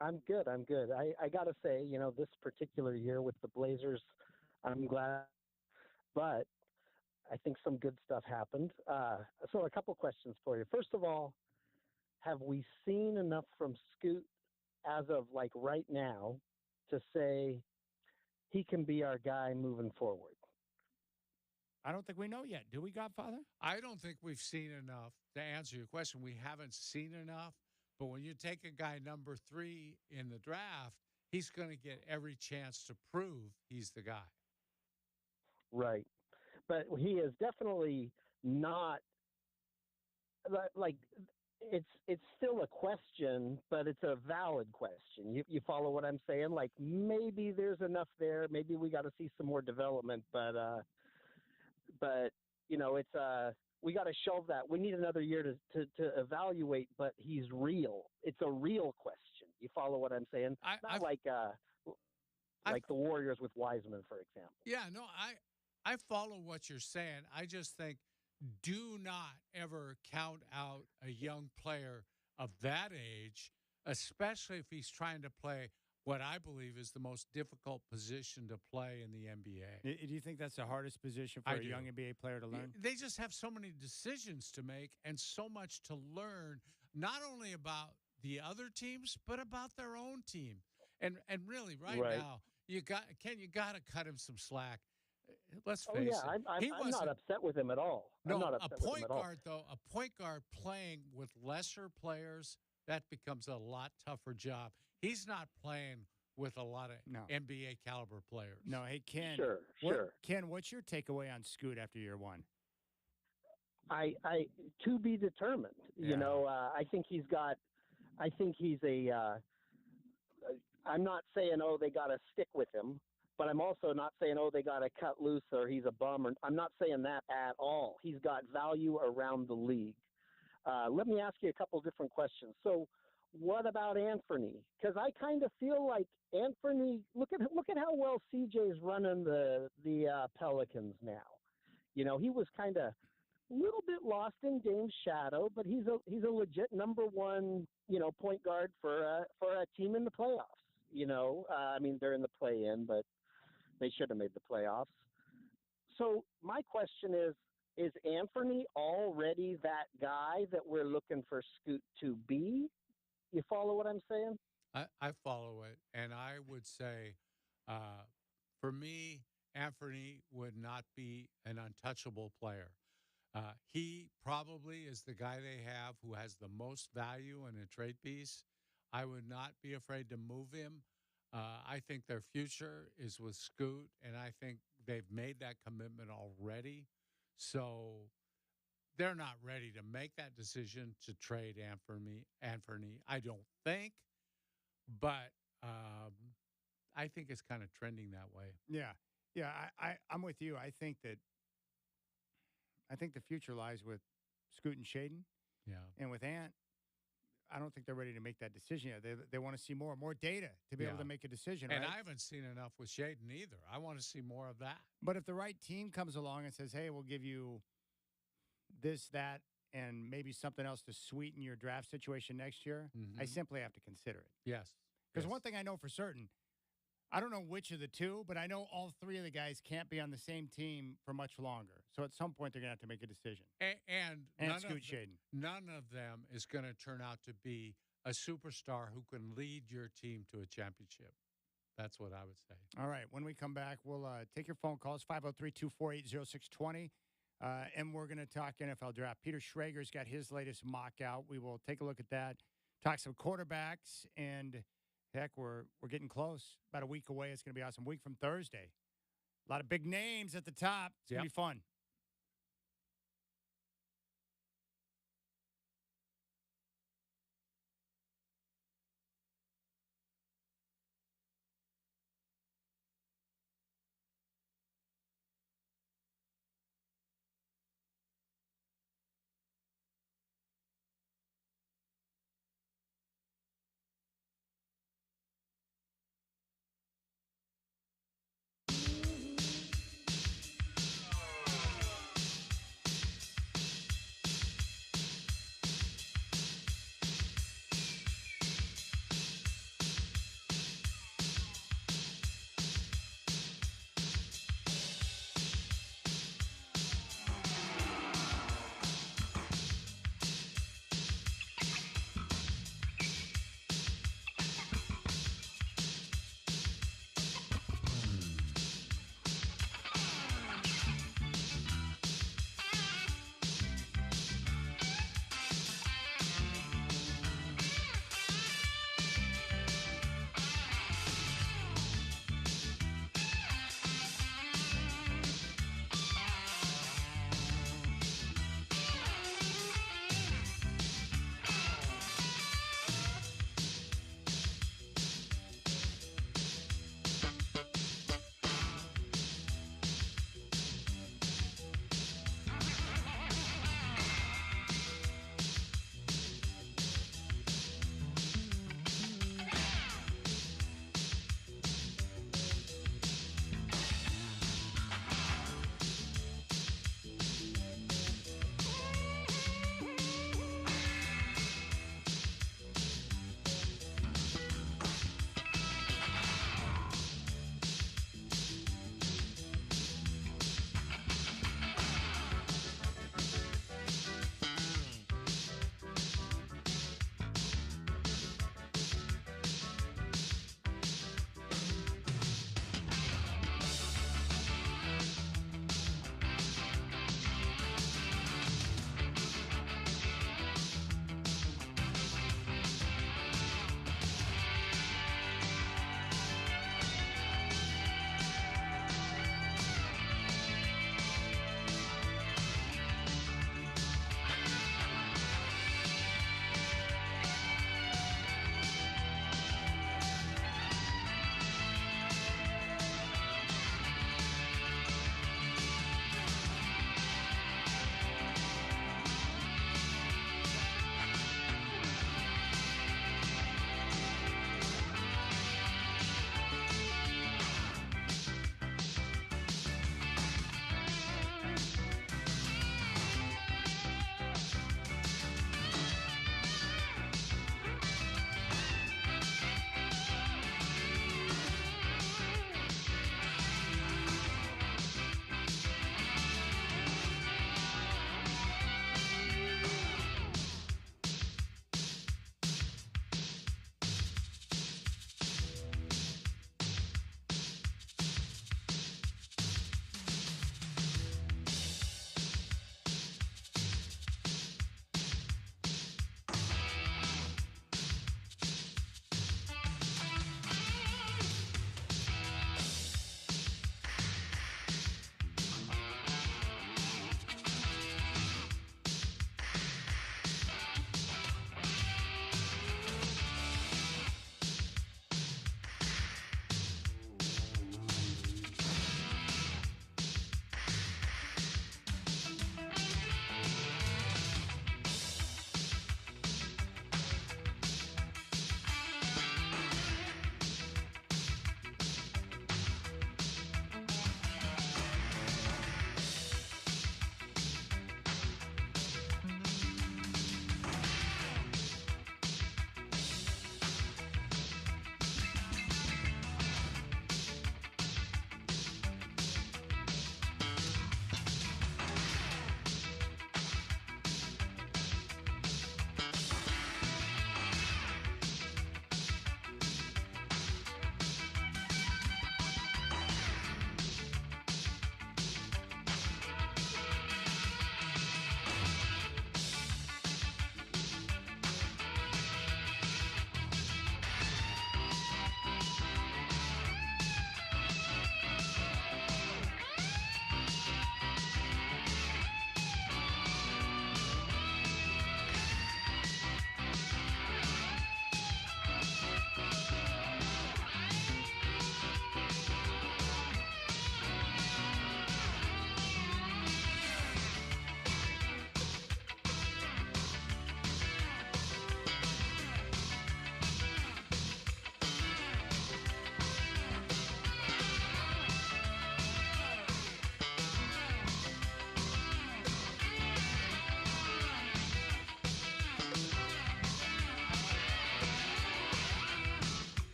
I'm good. I got to say, this particular year with the Blazers, I'm glad. But I think some good stuff happened. So a couple questions for you. First of all, have we seen enough from Scoot as of like right now to say he can be our guy moving forward? I don't think we know yet. Do we, Godfather? I don't think we've seen enough. To answer your question, we haven't seen enough. But when you take a guy number 3 in the draft, he's going to get every chance to prove he's the guy. Right. But he is definitely not like it's still a question, but it's a valid question. You follow what I'm saying? Like maybe there's enough there. Maybe we got to see some more development, but it's we got to shelve that. We need another year to evaluate, but he's real. It's a real question. You follow what I'm saying? Not like the Warriors with Wiseman, for example. Yeah, no, I follow what you're saying. I just think do not ever count out a young player of that age, especially if he's trying to play what I believe is the most difficult position to play in the NBA. Do you think that's the hardest position for I a do. young NBA player to learn? They just have so many decisions to make and so much to learn, not only about the other teams, but about their own team. And really, right now, you got to cut him some slack. Let's face it. I'm not upset with him at all. No, I'm not a upset with him point at all. guard, though, a point guard playing with lesser players, that becomes a lot tougher job. He's not playing with a lot of NBA caliber players. No, hey, Ken. Sure. Ken, what's your takeaway on Scoot after year one? I to be determined. Yeah. You know, I think he's a. I'm not saying they got to stick with him, but I'm also not saying they got to cut loose or he's a bum. I'm not saying that at all. He's got value around the league. Let me ask you a couple different questions. So, what about Anthony? Because I kind of feel like Anthony. Look at how well CJ is running the Pelicans now. You know, he was kind of a little bit lost in Dame's shadow, but he's a legit number one, point guard for a team in the playoffs. I mean, they're in the play-in, but they should have made the playoffs. So my question is Anthony already that guy that we're looking for Scoot to be? You follow what I'm saying? I follow it, and I would say, for me, Anthony would not be an untouchable player. He probably is the guy they have who has the most value in a trade piece. I would not be afraid to move him. I think their future is with Scoot, and I think they've made that commitment already. So they're not ready to make that decision to trade Anthony, I don't think. But I think it's kind of trending that way. Yeah, I'm with you. I think the future lies with Scoot and Shaden. Yeah. And with Ant, I don't think they're ready to make that decision yet. They want to see more data to be able to make a decision. And right? I haven't seen enough with Shaden either. I want to see more of that. But if the right team comes along and says, hey, we'll give you this, that, and maybe something else to sweeten your draft situation next year, I simply have to consider it. Yes. Because one thing I know for certain, I don't know which of the two, but I know all three of the guys can't be on the same team for much longer. So at some point, they're going to have to make a decision. And Scoot Shaden. None of them is going to turn out to be a superstar who can lead your team to a championship. That's what I would say. All right. When we come back, we'll take your phone calls, 503-248-0620. And we're going to talk NFL draft. Peter Schrager's got his latest mock out. We will take a look at that, talk some quarterbacks, and heck, we're getting close. About a week away. It's going to be awesome. Week from Thursday. A lot of big names at the top. It's going to be fun.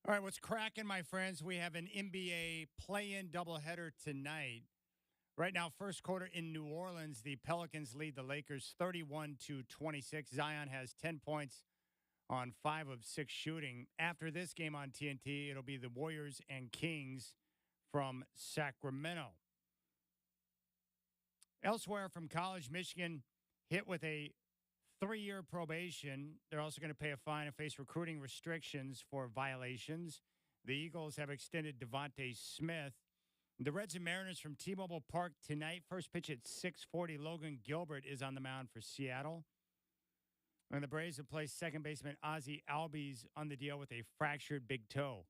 All right, what's cracking, my friends? We have an NBA play-in doubleheader tonight. Right now, first quarter in New Orleans, the Pelicans lead the Lakers 31-26. Zion has 10 points on 5 of 6 shooting. After this game on TNT, it'll be the Warriors and Kings from Sacramento. Elsewhere from college, Michigan hit with a 3-year probation. They're also going to pay a fine and face recruiting restrictions for violations. The Eagles have extended Devontae Smith. The Reds and Mariners from T-Mobile Park tonight. First pitch at 6:40. Logan Gilbert is on the mound for Seattle. And the Braves have placed second baseman Ozzie Albies on the deal with a fractured big toe.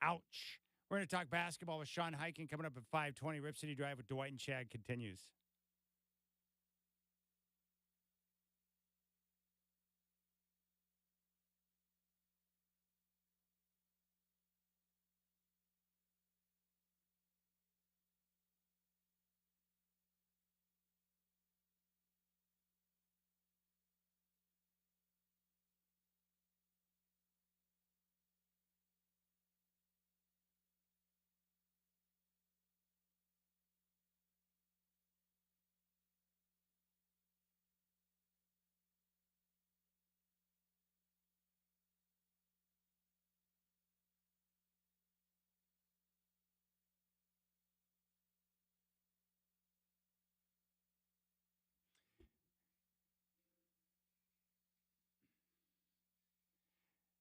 Ouch. We're going to talk basketball with Sean Highkin coming up at 5:20. Rip City Drive with Dwight and Chad continues.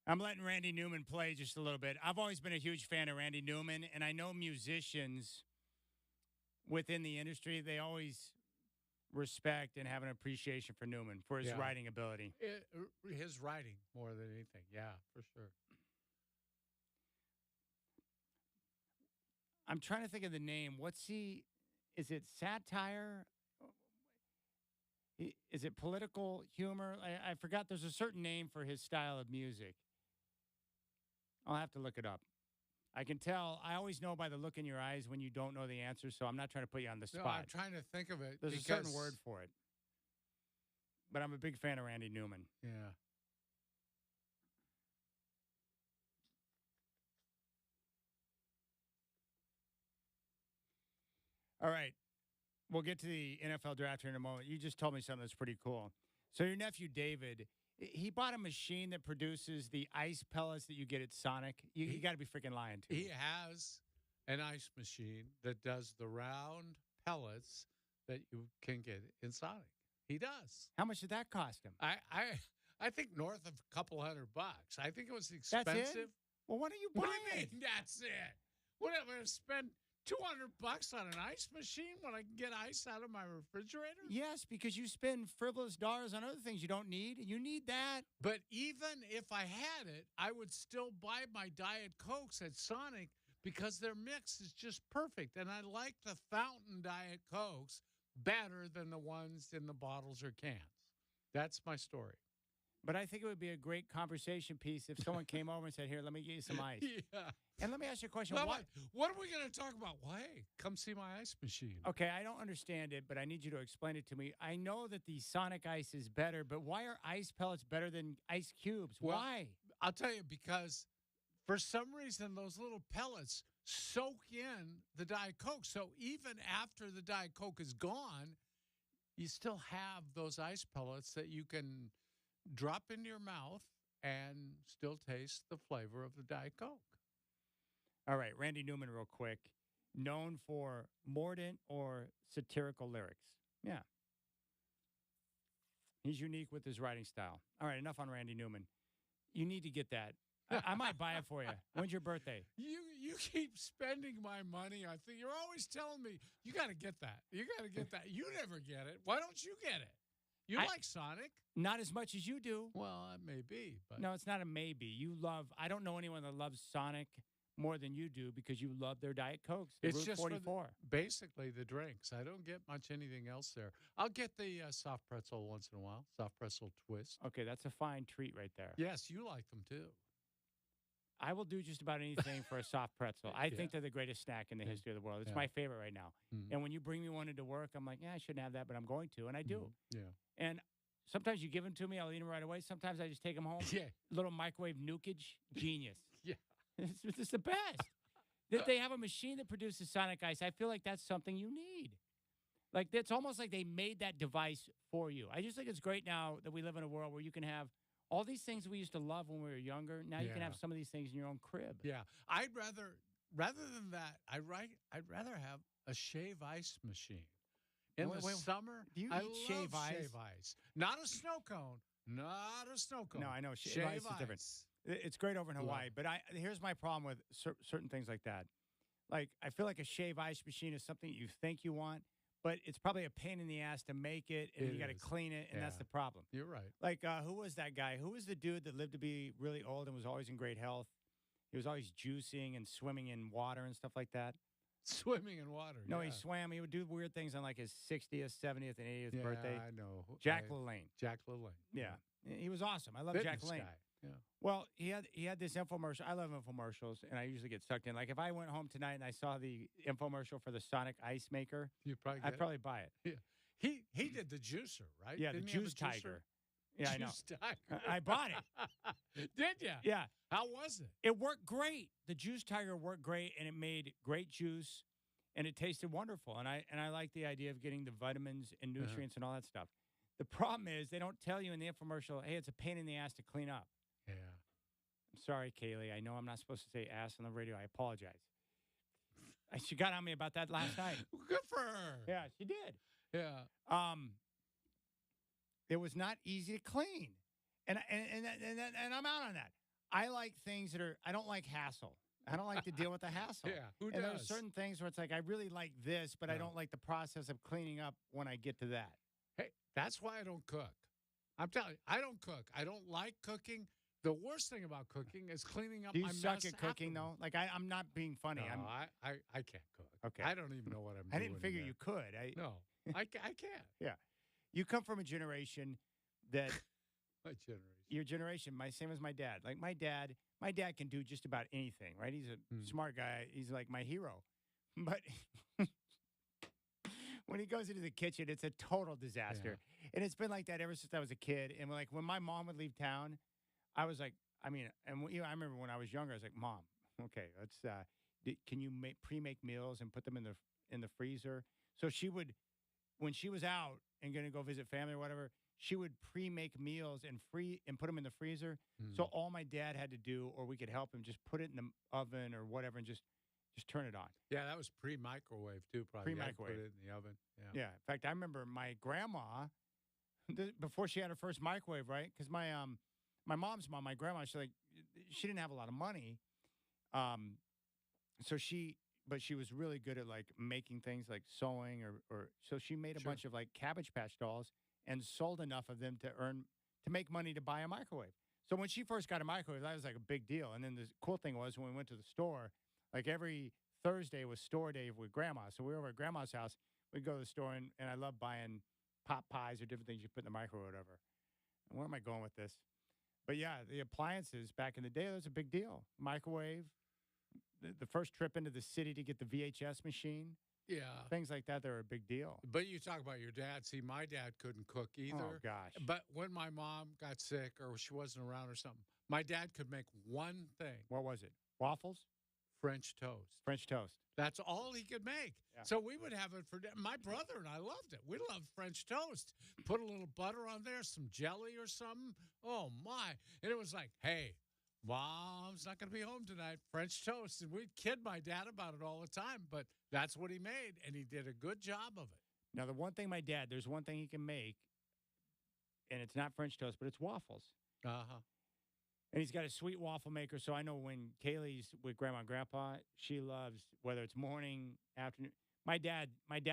I'm letting Randy Newman play just a little bit. I've always been a huge fan of Randy Newman, and I know musicians within the industry, they always respect and have an appreciation for Newman for his writing ability. His writing more than anything. Yeah, for sure. I'm trying to think of the name. Is it satire? Is it political humor? I forgot. There's a certain name for his style of music. I'll have to look it up. I can tell. I always know by the look in your eyes when you don't know the answer, so I'm not trying to put you on the spot. No, I'm trying to think of it. There's a certain word for it. But I'm a big fan of Randy Newman. Yeah. All right. We'll get to the NFL draft here in a moment. You just told me something that's pretty cool. So your nephew, David, he bought a machine that produces the ice pellets that you get at Sonic. You got to be freaking lying to me. He has an ice machine that does the round pellets that you can get in Sonic. He does. How much did that cost him? I think north of a couple $100. I think it was expensive. That's it? Well, why don't you buy What do you mean that's it? What am I going to spend $200 on an ice machine when I can get ice out of my refrigerator? Yes, because you spend frivolous dollars on other things you don't need. You need that. But even if I had it, I would still buy my Diet Cokes at Sonic because their mix is just perfect. And I like the fountain Diet Cokes better than the ones in the bottles or cans. That's my story. But I think it would be a great conversation piece if someone came over and said, here, let me get you some ice. Yeah. And let me ask you a question. What are we going to talk about? Well, hey, come see my ice machine. Okay, I don't understand it, but I need you to explain it to me. I know that the Sonic ice is better, but why are ice pellets better than ice cubes? Well, why? I'll tell you, because for some reason, those little pellets soak in the Diet Coke. So even after the Diet Coke is gone, you still have those ice pellets that you can drop into your mouth and still taste the flavor of the Diet Coke. All right, Randy Newman, real quick. Known for mordant or satirical lyrics. Yeah. He's unique with his writing style. All right, enough on Randy Newman. You need to get that. I might buy it for you. When's your birthday? You keep spending my money. I think you're always telling me, you got to get that. You got to get that. You never get it. Why don't you get it? You like Sonic? Not as much as you do. Well, it may be. But No, it's not a maybe. I don't know anyone that loves Sonic more than you do because you love their Diet Cokes. It's Route just 44. Basically the drinks. I don't get much anything else there. I'll get the soft pretzel once in a while, soft pretzel twist. Okay, that's a fine treat right there. Yes, you like them too. I will do just about anything for a soft pretzel. I think they're the greatest snack in the history of the world. It's my favorite right now. Mm-hmm. And when you bring me one into work, I'm like, I shouldn't have that, but I'm going to, and I do. Yeah. And sometimes you give them to me, I'll eat them right away. Sometimes I just take them home. Yeah. Little microwave nukage, genius. Yeah. It's the best. That they have a machine that produces sonic ice. I feel like that's something you need. Like, it's almost like they made that device for you. I just think it's great now that we live in a world where you can have all these things we used to love when we were younger. Now you can have some of these things in your own crib. Yeah. I'd rather than that, I'd rather have a shave ice machine. In the summer, do you I eat love shave ice? Shave ice. Not a snow cone. Not a snow cone. No, I know. Shave ice is different. It's great over in Hawaii, but here's my problem with certain things like that. Like, I feel like a shave ice machine is something you think you want, but it's probably a pain in the ass to make it, and you got to clean it, and that's the problem. You're right. Like, who was that guy? Who was the dude that lived to be really old and was always in great health? He was always juicing and swimming in water and stuff like that. Swimming in water. No, he swam. He would do weird things on like his 60th, 70th, and 80th birthday. I know. Jack LaLanne. Jack LaLanne. Yeah. He was awesome. I love Jack LaLanne. Guy. Yeah. Well, he had this infomercial. I love infomercials, and I usually get sucked in. Like, if I went home tonight and I saw the infomercial for the Sonic Ice Maker, I'd probably buy it. Yeah. He did the juicer, right? Yeah, Didn't the he have a Juice Tiger. Yeah, I know. Juice Tiger. I bought it. Did you? Yeah. How was it? It worked great. The Juice Tiger worked great, and it made great juice, and it tasted wonderful. And I like the idea of getting the vitamins and nutrients and all that stuff. The problem is they don't tell you in the infomercial, hey, it's a pain in the ass to clean up. Yeah. I'm sorry, Kaylee. I know I'm not supposed to say ass on the radio. I apologize. She got on me about that last night. Good for her. Yeah, she did. Yeah. It was not easy to clean, and I'm out on that. I like things that are. I don't like hassle. I don't like to deal with the hassle. Yeah, who and does? There's certain things where it's like I really like this, but I don't like the process of cleaning up when I get to that. Hey, that's why I don't cook. I'm telling you, I don't cook. I don't like cooking. The worst thing about cooking is cleaning up Do you my suck mess at cooking afterwards. though? Like I'm not being funny. No, I can't cook. Okay. I don't even know what I'm I doing. didn't figure yet. you could. No, I can't. Yeah, you come from a generation that My generation. your generation, same as my dad. Like my dad can do just about anything, right? He's a smart guy. He's like my hero. But when he goes into the kitchen, it's a total disaster. Yeah. And it's been like that ever since I was a kid. And like when my mom would leave town, I was like, I remember when I was younger, I was like, Mom, okay, let's can you pre-make meals and put them in the freezer? So she would, when she was out and going to go visit family or whatever, she would pre-make meals and put them in the freezer. So all my dad had to do, or we could help him, just put it in the oven or whatever, and just turn it on. Yeah, that was pre-microwave too, probably. Pre-microwave. Put it in the oven. Yeah. In fact, I remember my grandma before she had her first microwave, right? Because my mom's mom, my grandma, she didn't have a lot of money, but she was really good at like making things like sewing or so she made a bunch of like Cabbage Patch dolls and sold enough of them to make money to buy a microwave. So when she first got a microwave, that was like a big deal. And then the cool thing was when we went to the store, like every Thursday was store day with grandma. So we were over at grandma's house. We'd go to the store and I love buying pot pies or different things you put in the microwave or whatever. And where am I going with this? But yeah, the appliances back in the day, that was a big deal. Microwave, the first trip into the city to get the VHS machine. Yeah. Things like that, they're a big deal. But you talk about your dad. See, my dad couldn't cook either. Oh, gosh. But when my mom got sick or she wasn't around or something, my dad could make one thing. What was it? Waffles? French toast. French toast. That's all he could make. Yeah. So we would have it for my brother and I loved it. We loved French toast. Put a little butter on there, some jelly or something. Oh, my. And it was like, hey, Mom's not going to be home tonight. French toast. And we'd kid my dad about it all the time. But that's what he made, and he did a good job of it. Now, there's one thing he can make, and it's not French toast, but it's waffles. Uh-huh. And he's got a sweet waffle maker, so I know when Kaylee's with Grandma and Grandpa, she loves, whether it's morning, afternoon. My dad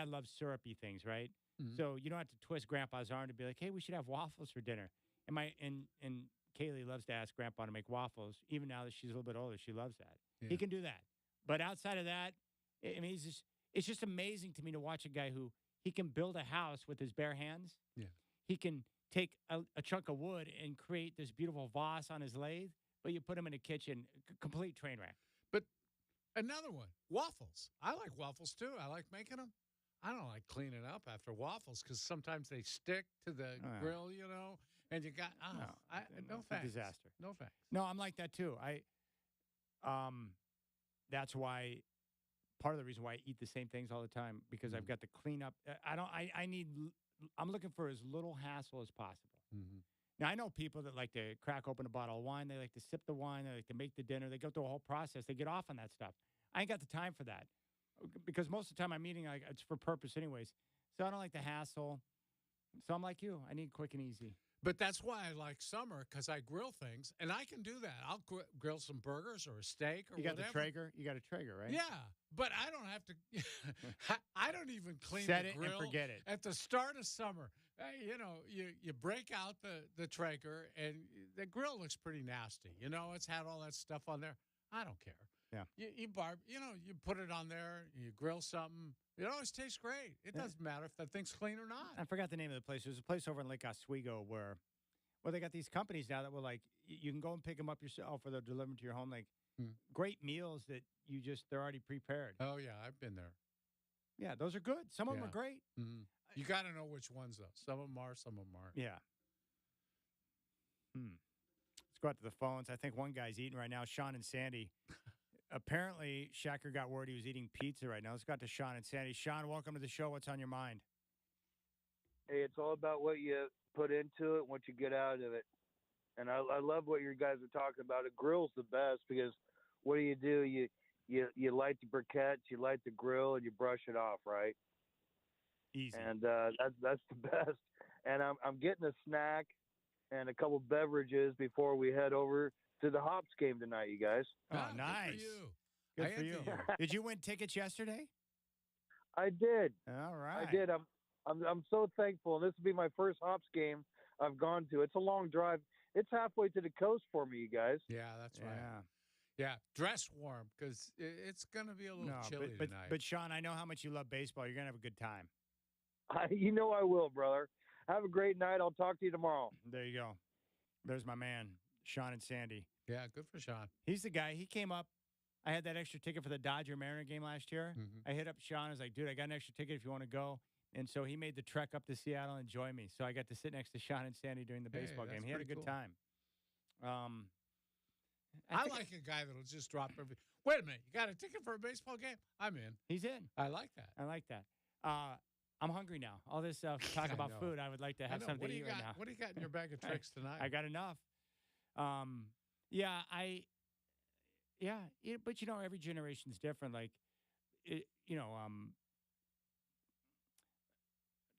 loves syrupy things, right? Mm-hmm. So you don't have to twist Grandpa's arm to be like, hey, we should have waffles for dinner. And Kaylee loves to ask Grandpa to make waffles. Even now that she's a little bit older, she loves that. Yeah. He can do that. But outside of that, I mean, it's just amazing to me to watch a guy who he can build a house with his bare hands. Yeah. He can take a chunk of wood and create this beautiful vase on his lathe, but you put him in a kitchen, complete train wreck. But another one, waffles. I like waffles too. I like making them. I don't like cleaning up after waffles because sometimes they stick to the grill, and you got, no thanks. Disaster. No thanks. No, I'm like that too. That's why part of the reason why I eat the same things all the time because I've got to clean up. I'm looking for as little hassle as possible. Mm-hmm. Now, I know people that like to crack open a bottle of wine. They like to sip the wine. They like to make the dinner. They go through a whole process. They get off on that stuff. I ain't got the time for that because most of the time I'm eating, like, it's for purpose anyways. So I don't like the hassle. So I'm like you. I need quick and easy. But that's why I like summer because I grill things, and I can do that. I'll grill some burgers or a steak or You got whatever. the Traeger? You got a Traeger, right? Yeah, but I don't have to. I don't even clean Set the it grill and forget it. at the start of summer. You break out the Traeger, and the grill looks pretty nasty. It's had all that stuff on there. I don't care. Yeah. You put it on there, you grill something. It always tastes great. It doesn't matter if that thing's clean or not. I forgot the name of the place. There's a place over in Lake Oswego where they got these companies now that will, like, you can go and pick them up yourself or they'll deliver them to your home. Like, great meals that they're already prepared. Oh, yeah, I've been there. Yeah, those are good. Some of them are great. Mm-hmm. You got to know which ones, though. Some of them are, some of them aren't. Yeah. Let's go out to the phones. I think one guy's eating right now, Sean and Sandy. Apparently, Shacker got word he was eating pizza right now. Let's go out to Sean and Sandy. Sean, welcome to the show. What's on your mind? Hey, it's all about what you put into it, what you get out of it. And I love what you guys are talking about. A grill's the best because what do? You light the briquettes, you light the grill, and you brush it off, right? Easy. And that's the best. And I'm getting a snack and a couple beverages before we head over to the Hops game tonight, you guys. Oh, nice. Good for you. Did you win tickets yesterday? I did. All right. I did. I'm so thankful. This will be my first Hops game I've gone to. It's a long drive. It's halfway to the coast for me, you guys. Yeah, that's right. Yeah, dress warm because it's going to be a little chilly tonight. But, Sean, I know how much you love baseball. You're going to have a good time. You know I will, brother. Have a great night. I'll talk to you tomorrow. There you go. There's my man, Sean and Sandy. Yeah, good for Sean. He's the guy. He came up. I had that extra ticket for the Dodger-Mariner game last year. Mm-hmm. I hit up Sean. I was like, dude, I got an extra ticket if you want to go. And so he made the trek up to Seattle and join me. So I got to sit next to Sean and Sandy during the baseball game. He had a good time. I like a guy that'll just drop every. Wait a minute, you got a ticket for a baseball game? I'm in. He's in. I like that. I'm hungry now. All this talk about food, I would like to have something to eat right now. What do you got in your bag of tricks tonight? I got enough. But every generation's different. Like,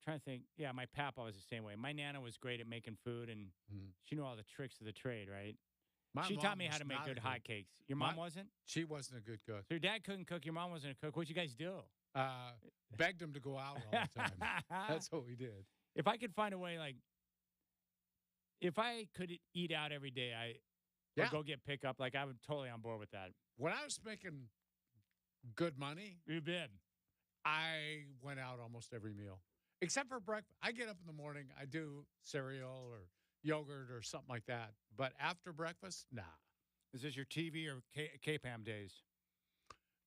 trying to think. Yeah, my papa was the same way. My nana was great at making food, and she knew all the tricks of the trade, right? She taught me how to make good hotcakes. Your mom wasn't? She wasn't a good cook. So your dad couldn't cook. Your mom wasn't a cook. What'd you guys do? Begged him to go out all the time. That's what we did. If I could find a way, like, if I could eat out every day, or go get pickup, like, I'm totally on board with that. When I was making good money, you did. I went out almost every meal, except for breakfast. I get up in the morning, I do cereal or yogurt or something like that. But after breakfast, nah. Is this your TV or KPAM days?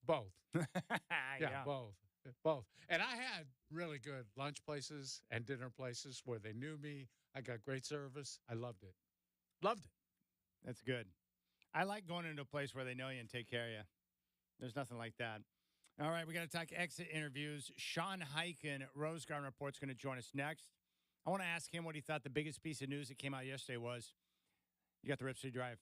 Both. Yeah, both. And I had really good lunch places and dinner places where they knew me. I got great service. I loved it. Loved it. That's good. I like going into a place where they know you and take care of you. There's nothing like that. All right, we got to talk exit interviews. Sean Highkin, Rose Garden Report's going to join us next. I want to ask him what he thought the biggest piece of news that came out yesterday was. You got the Rip City Drive.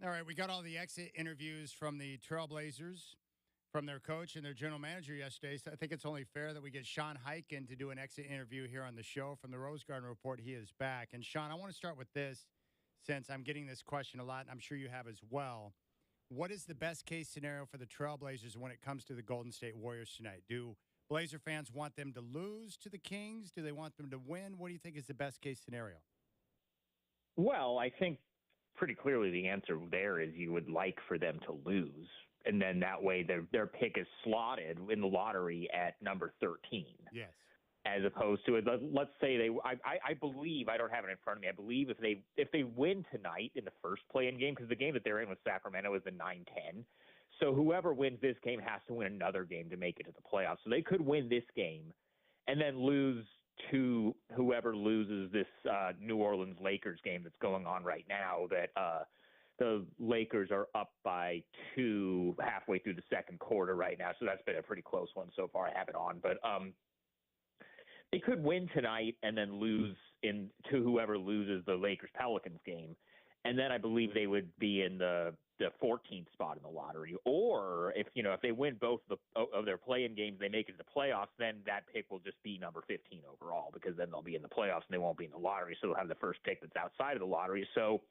All right, we got all the exit interviews from the Trailblazers, from their coach and their general manager yesterday. So I think it's only fair that we get Sean Highkin to do an exit interview here on the show. From the Rose Garden Report, he is back. And Sean, I want to start with this, since I'm getting this question a lot, and I'm sure you have as well. What is the best case scenario for the Trailblazers when it comes to the Golden State Warriors tonight? Do Blazer fans want them to lose to the Kings? Do they want them to win? What do you think is the best case scenario? Well, I think pretty clearly the answer there is you would like for them to lose. And then that way their pick is slotted in the lottery at number 13. Yes. As opposed to, let's say I believe, I don't have it in front of me, I believe if they win tonight in the first play-in game, because the game that they're in with Sacramento is the 9-10, so whoever wins this game has to win another game to make it to the playoffs. So they could win this game and then lose to whoever loses this New Orleans Lakers game that's going on right now, that the Lakers are up by 2 halfway through the second quarter right now. So that's been a pretty close one so far. I have it on. But they could win tonight and then lose to whoever loses the Lakers-Pelicans game. And then I believe they would be in the 14th spot in the lottery. Or if they win both of their play-in games, they make it to the playoffs, then that pick will just be number 15 overall, because then they'll be in the playoffs and they won't be in the lottery. So they'll have the first pick that's outside of the lottery. So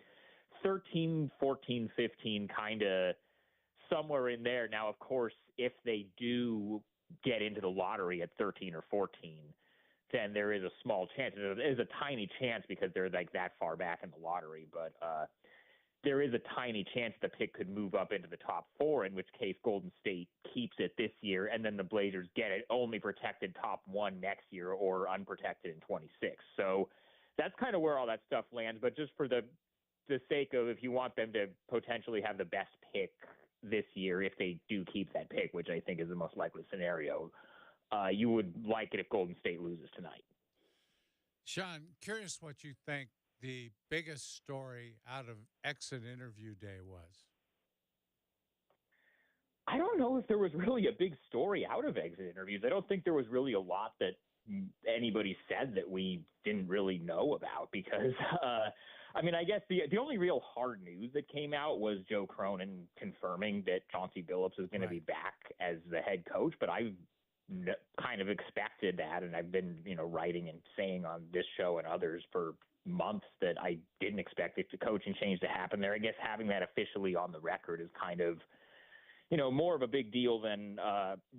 13, 14, 15, kind of somewhere in there. Now, of course, if they do get into the lottery at 13 or 14, then there is a small chance. There is a tiny chance because they're like that far back in the lottery, but there is a tiny chance the pick could move up into the top 4, in which case Golden State keeps it this year, and then the Blazers get it only protected top 1 next year or unprotected in 26. So that's kind of where all that stuff lands. But just for the sake of, if you want them to potentially have the best pick this year, if they do keep that pick, which I think is the most likely scenario, you would like it if Golden State loses tonight. Sean, curious what you think the biggest story out of exit interview day was. I don't know if there was really a big story out of exit interviews. I don't think there was really a lot that anybody said that we didn't really know about, because I guess the only real hard news that came out was Joe Cronin confirming that Chauncey Billups is going to be back as the head coach. But I kind of expected that, and I've been, writing and saying on this show and others for months that I didn't expect the coaching change to happen there. I guess having that officially on the record is kind of, more of a big deal than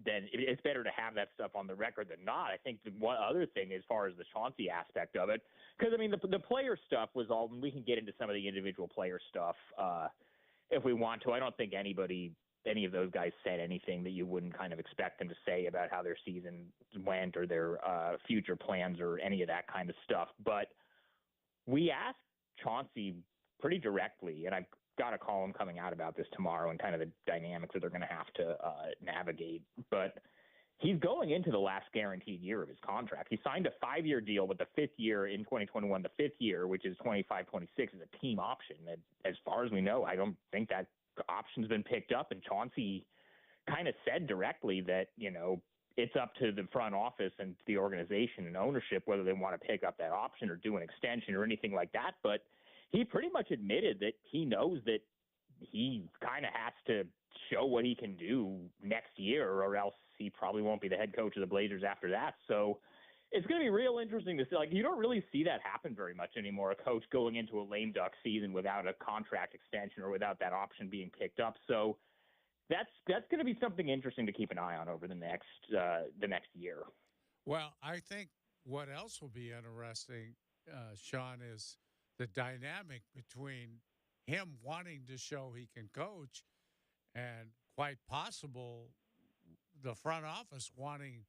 it's better to have that stuff on the record than not. I think the one other thing, as far as the Chauncey aspect of it, because the player stuff was all, and we can get into some of the individual player stuff if we want to. I don't think any of those guys said anything that you wouldn't kind of expect them to say about how their season went or their future plans or any of that kind of stuff. But we asked Chauncey pretty directly, and I've got a column coming out about this tomorrow and kind of the dynamics that they're going to have to navigate. But he's going into the last guaranteed year of his contract. He signed a 5-year deal, with the 5th year in 2021, the 5th year, which is 25-26, is a team option. And as far as we know, I don't think that option's been picked up. And Chauncey kind of said directly that, it's up to the front office and the organization and ownership whether they want to pick up that option or do an extension or anything like that. But he pretty much admitted that he knows that he kind of has to show what he can do next year, or else he probably won't be the head coach of the Blazers after that. So it's going to be real interesting to see. Like, you don't really see that happen very much anymore, a coach going into a lame duck season without a contract extension or without that option being picked up. So that's going to be something interesting to keep an eye on over the next year. Well, I think what else will be interesting, Sean, is the dynamic between him wanting to show he can coach and quite possible the front office wanting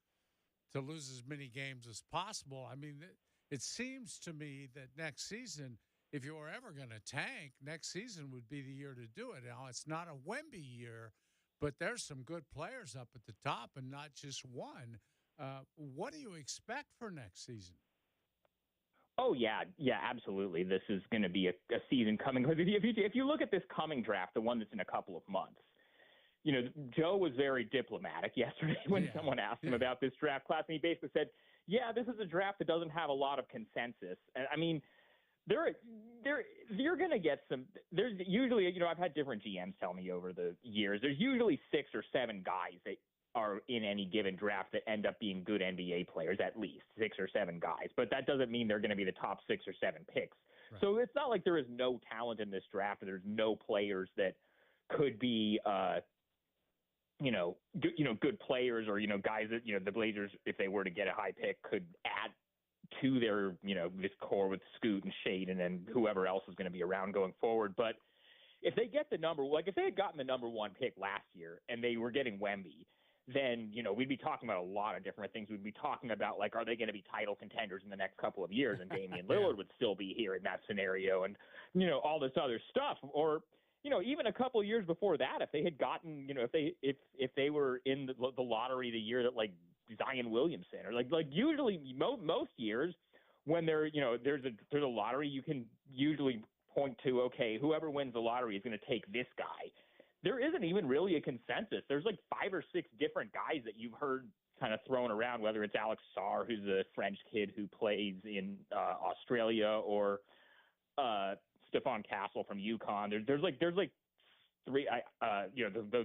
to lose as many games as possible. I mean, it seems to me that next season, if you were ever going to tank, next season would be the year to do it. Now, it's not a Wemby year, but there's some good players up at the top and not just one. What do you expect for next season? Oh, yeah, absolutely. This is going to be a season coming. If you look at this coming draft, the one that's in a couple of months, Joe was very diplomatic yesterday when someone asked him about this draft class, and he basically said, yeah, this is a draft that doesn't have a lot of consensus. And I mean, you're going to get some. There's usually, I've had different GMs tell me over the years. There's usually 6 or 7 guys that are in any given draft that end up being good NBA players, at least 6 or 7 guys. But that doesn't mean they're going to be the top 6 or 7 picks. Right. So it's not like there is no talent in this draft, and there's no players that could be, good players, or guys that the Blazers, if they were to get a high pick, could add to their this core with Scoot and Shade and then whoever else is going to be around going forward. But if they get if they had gotten the number 1 pick last year and they were getting Wemby, then we'd be talking about a lot of different things. We'd be talking about, like, are they going to be title contenders in the next couple of years? And Damian Lillard would still be here in that scenario, and all this other stuff. Or even a couple of years before that, if they had gotten, if they were in the lottery the year that, like, Zion Williamson, or like usually most years when there's a lottery, you can usually point to, okay, whoever wins the lottery is going to take this guy. There isn't even really a consensus. There's like 5 or 6 different guys that you've heard kind of thrown around, whether it's Alex Sarr, who's a French kid who plays in Australia, or Stephon Castle from UConn. There's like 3,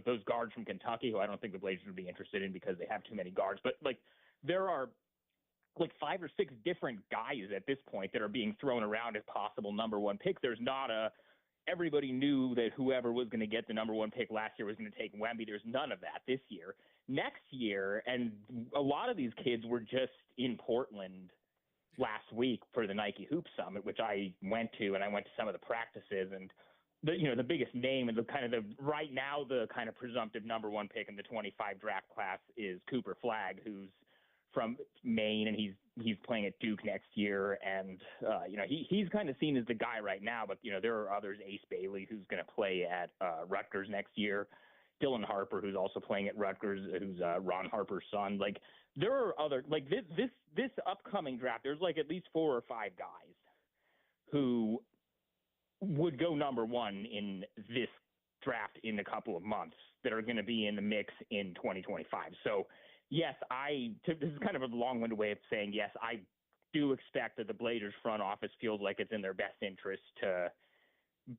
those guards from Kentucky, who I don't think the Blazers would be interested in because they have too many guards. But like there are like 5 or 6 different guys at this point that are being thrown around as possible number 1 picks. There's not everybody knew that whoever was going to get the number 1 pick last year was going to take Wemby. There's none of that this year. Next year, and a lot of these kids were just in Portland last week for the Nike Hoop Summit, which I went to, and I went to some of the practices, and the biggest name and the kind of presumptive number 1 pick in the 25 draft class is Cooper Flagg, who's from Maine, and he's playing at Duke next year. And, he's kind of seen as the guy right now, but, there are others, Ace Bailey, who's going to play at Rutgers next year, Dylan Harper, who's also playing at Rutgers, who's Ron Harper's son. Like, there are other, like this upcoming draft, there's like at least 4 or 5 guys who would go number 1 in this draft in a couple of months that are going to be in the mix in 2025. So, yes, this is kind of a long-winded way of saying, yes, I do expect that the Blazers front office feels like it's in their best interest to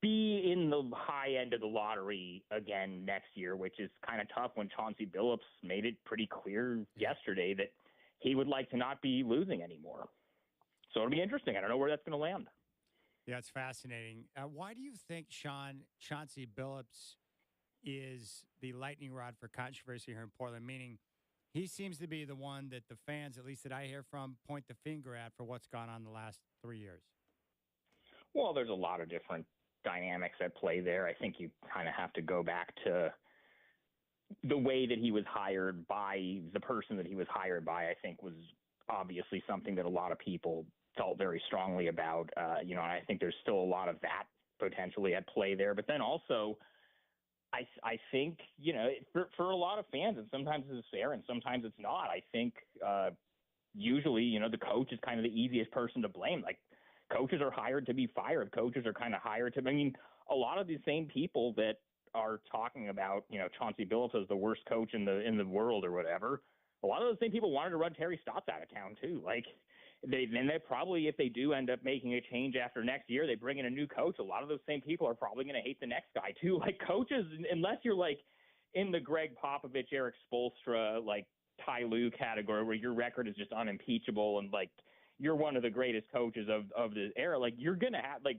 be in the high end of the lottery again next year, which is kind of tough when Chauncey Billups made it pretty clear yesterday that he would like to not be losing anymore. So it'll be interesting. I don't know where that's going to land. Yeah, it's fascinating. Why do you think Chauncey Billups is the lightning rod for controversy here in Portland, meaning he seems to be the one that the fans, at least that I hear from, point the finger at for what's gone on the last 3 years? Well, there's a lot of different dynamics at play there. I think you kind of have to go back to the way that he was hired by the person that he was hired by. I think was obviously something that a lot of people felt very strongly about, and I think there's still a lot of that potentially at play there. But then also, I think, for a lot of fans, and sometimes it's fair and sometimes it's not, I think usually, the coach is kind of the easiest person to blame. Like, coaches are hired to be fired. Coaches are kind of hired to, a lot of the same people that are talking about, Chauncey Billups as the worst coach in the world or whatever, a lot of those same people wanted to run Terry Stotts out of town too. Like, they probably, if they do end up making a change after next year, they bring in a new coach. A lot of those same people are probably going to hate the next guy too. Like, coaches, unless you're like in the Greg Popovich, Eric Spoelstra, like Ty Lue category, where your record is just unimpeachable and like you're one of the greatest coaches of the era, like you're going to have, like,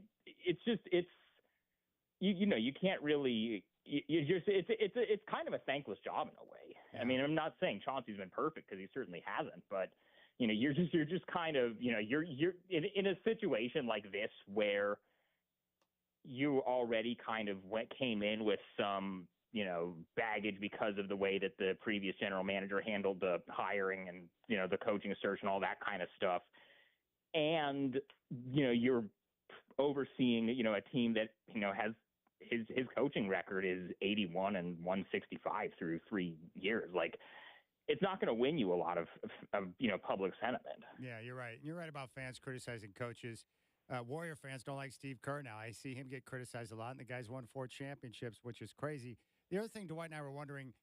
you can't really, it's kind of a thankless job in a way. Yeah. I'm not saying Chauncey's been perfect, because he certainly hasn't, but you're just kind of, you're in a situation like this where you already kind of came in with some, baggage because of the way that the previous general manager handled the hiring and, the coaching search and all that kind of stuff. And, you're overseeing, a team that, has his coaching record is 81 and 165 through 3 years. Like, it's not going to win you a lot of public sentiment. Yeah, you're right. You're right about fans criticizing coaches. Warrior fans don't like Steve Kerr now. I see him get criticized a lot, and the guy's won 4 championships, which is crazy. The other thing Dwight and I were wondering,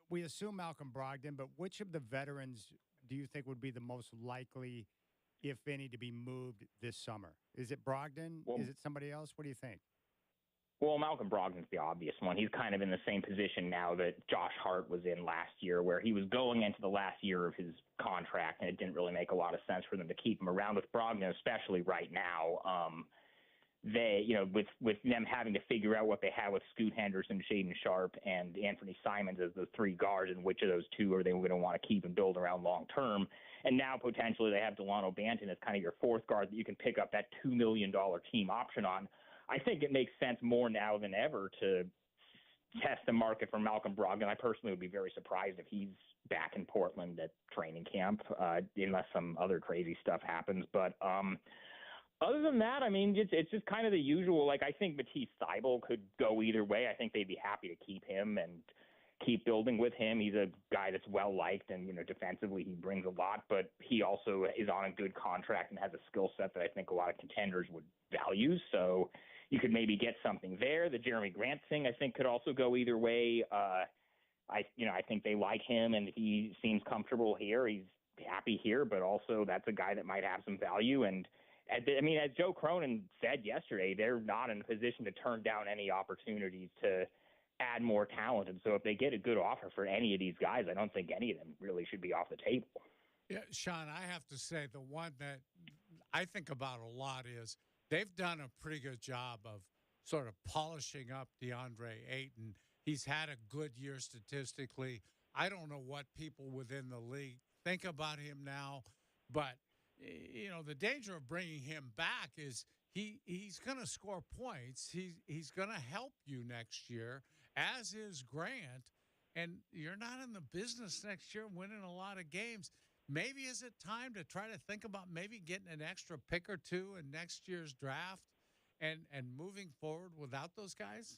we assume Malcolm Brogdon, but which of the veterans do you think would be the most likely if any, to be moved this summer? Is it Brogdon? Well, Is it somebody else? What do you think? Well, Malcolm Brogdon's the obvious one. He's kind of in the same position now that Josh Hart was in last year, where he was going into the last year of his contract, and it didn't really make a lot of sense for them to keep him around. With Brogdon, especially right now, they, with them having to figure out what they have with Scoot Henderson, Shaden Sharp, and Anthony Simons as the three guards, and which of those two are they going to want to keep and build around long term. And now potentially they have Delano Banton as kind of your fourth guard that you can pick up that $2 million team option on. I think it makes sense more now than ever to test the market for Malcolm Brogdon. I personally would be very surprised if he's back in Portland at training camp, unless some other crazy stuff happens. But other than that, I mean, it's just kind of the usual. Like, I think Matisse Thybulle could go either way. I think they'd be happy to keep him and keep building with him. He's a guy that's well-liked, and, defensively he brings a lot, but he also is on a good contract and has a skill set that I think a lot of contenders would value. So you could maybe get something there. The Jeremy Grant thing, I think, could also go either way. I think they like him, and he seems comfortable here. He's happy here, but also that's a guy that might have some value. And as Joe Cronin said yesterday, they're not in a position to turn down any opportunities to add more talent. And so if they get a good offer for any of these guys, I don't think any of them really should be off the table. Yeah, Sean, I have to say the one that I think about a lot is they've done a pretty good job of sort of polishing up DeAndre Ayton. He's had a good year statistically. I don't know what people within the league think about him now, but the danger of bringing him back is he's going to score points. He's going to help you next year, as is Grant, and you're not in the business next year winning a lot of games. Maybe is it time to try to think about maybe getting an extra pick or two in next year's draft and moving forward without those guys?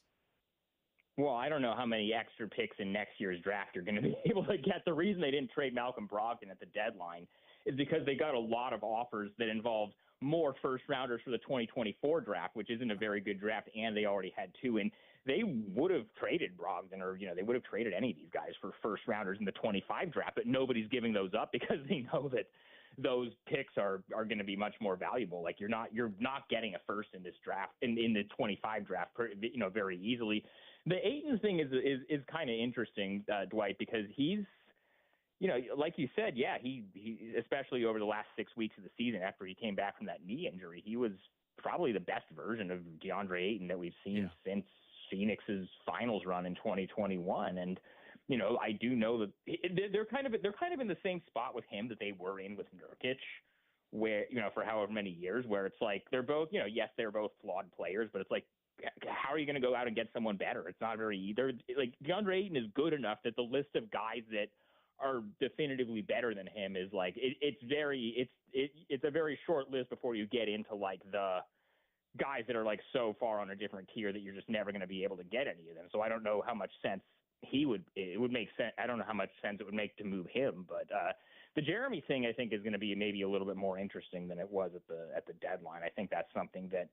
Well, I don't know how many extra picks in next year's draft you're going to be able to get. The reason they didn't trade Malcolm Brogdon at the deadline is because they got a lot of offers that involved more first-rounders for the 2024 draft, which isn't a very good draft, and they already had two. And they would have traded Brogdon, or they would have traded any of these guys for first-rounders in the 25 draft, but nobody's giving those up because they know that those picks are going to be much more valuable. Like, you're not getting a first in this draft, in the 25 draft, very easily. The Ayton thing is kind of interesting, Dwight, because he's, like you said, yeah, he especially over the last 6 weeks of the season after he came back from that knee injury, he was probably the best version of DeAndre Ayton that we've seen since Phoenix's finals run in 2021. And, I do know that they're kind of in the same spot with him that they were in with Nurkic, where, for however many years, where it's like they're both, yes, they're both flawed players, but it's like, how are you going to go out and get someone better? It's not very either. Like, DeAndre Ayton is good enough that the list of guys that are definitively better than him is like it's a very short list before you get into like the guys that are like so far on a different tier that you're just never going to be able to get any of them. So I don't know how much sense it would make sense. I don't know how much sense it would make to move him, but the Jeremy thing I think is going to be maybe a little bit more interesting than it was at the deadline. I think that's something that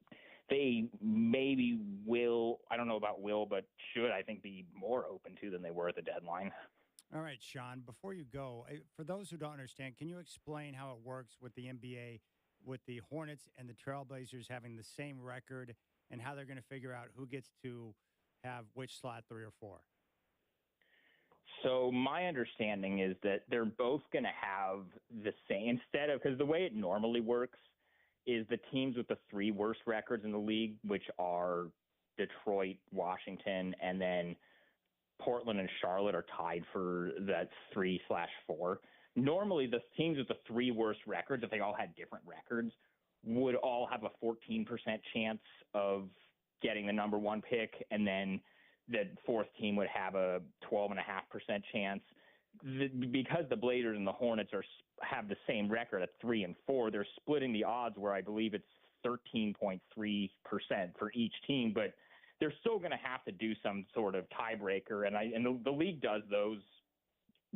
they maybe will, I don't know about will, but should, I think, be more open to than they were at the deadline. All right, Sean, before you go, for those who don't understand, can you explain how it works with the NBA, with the Hornets and the Trailblazers having the same record, and how they're going to figure out who gets to have which slot, 3 or 4? So my understanding is that they're both going to have the same, instead of, because the way it normally works is the teams with the 3 worst records in the league, which are Detroit, Washington, and then Portland and Charlotte are tied for that 3/4. Normally, the teams with the 3 worst records, if they all had different records, would all have a 14% chance of getting the number 1 pick, and then the 4th team would have a 12.5% chance. Because the Blazers and the Hornets have the same record at 3 and 4, they're splitting the odds where I believe it's 13.3% for each team, but they're still going to have to do some sort of tiebreaker, and the league does those.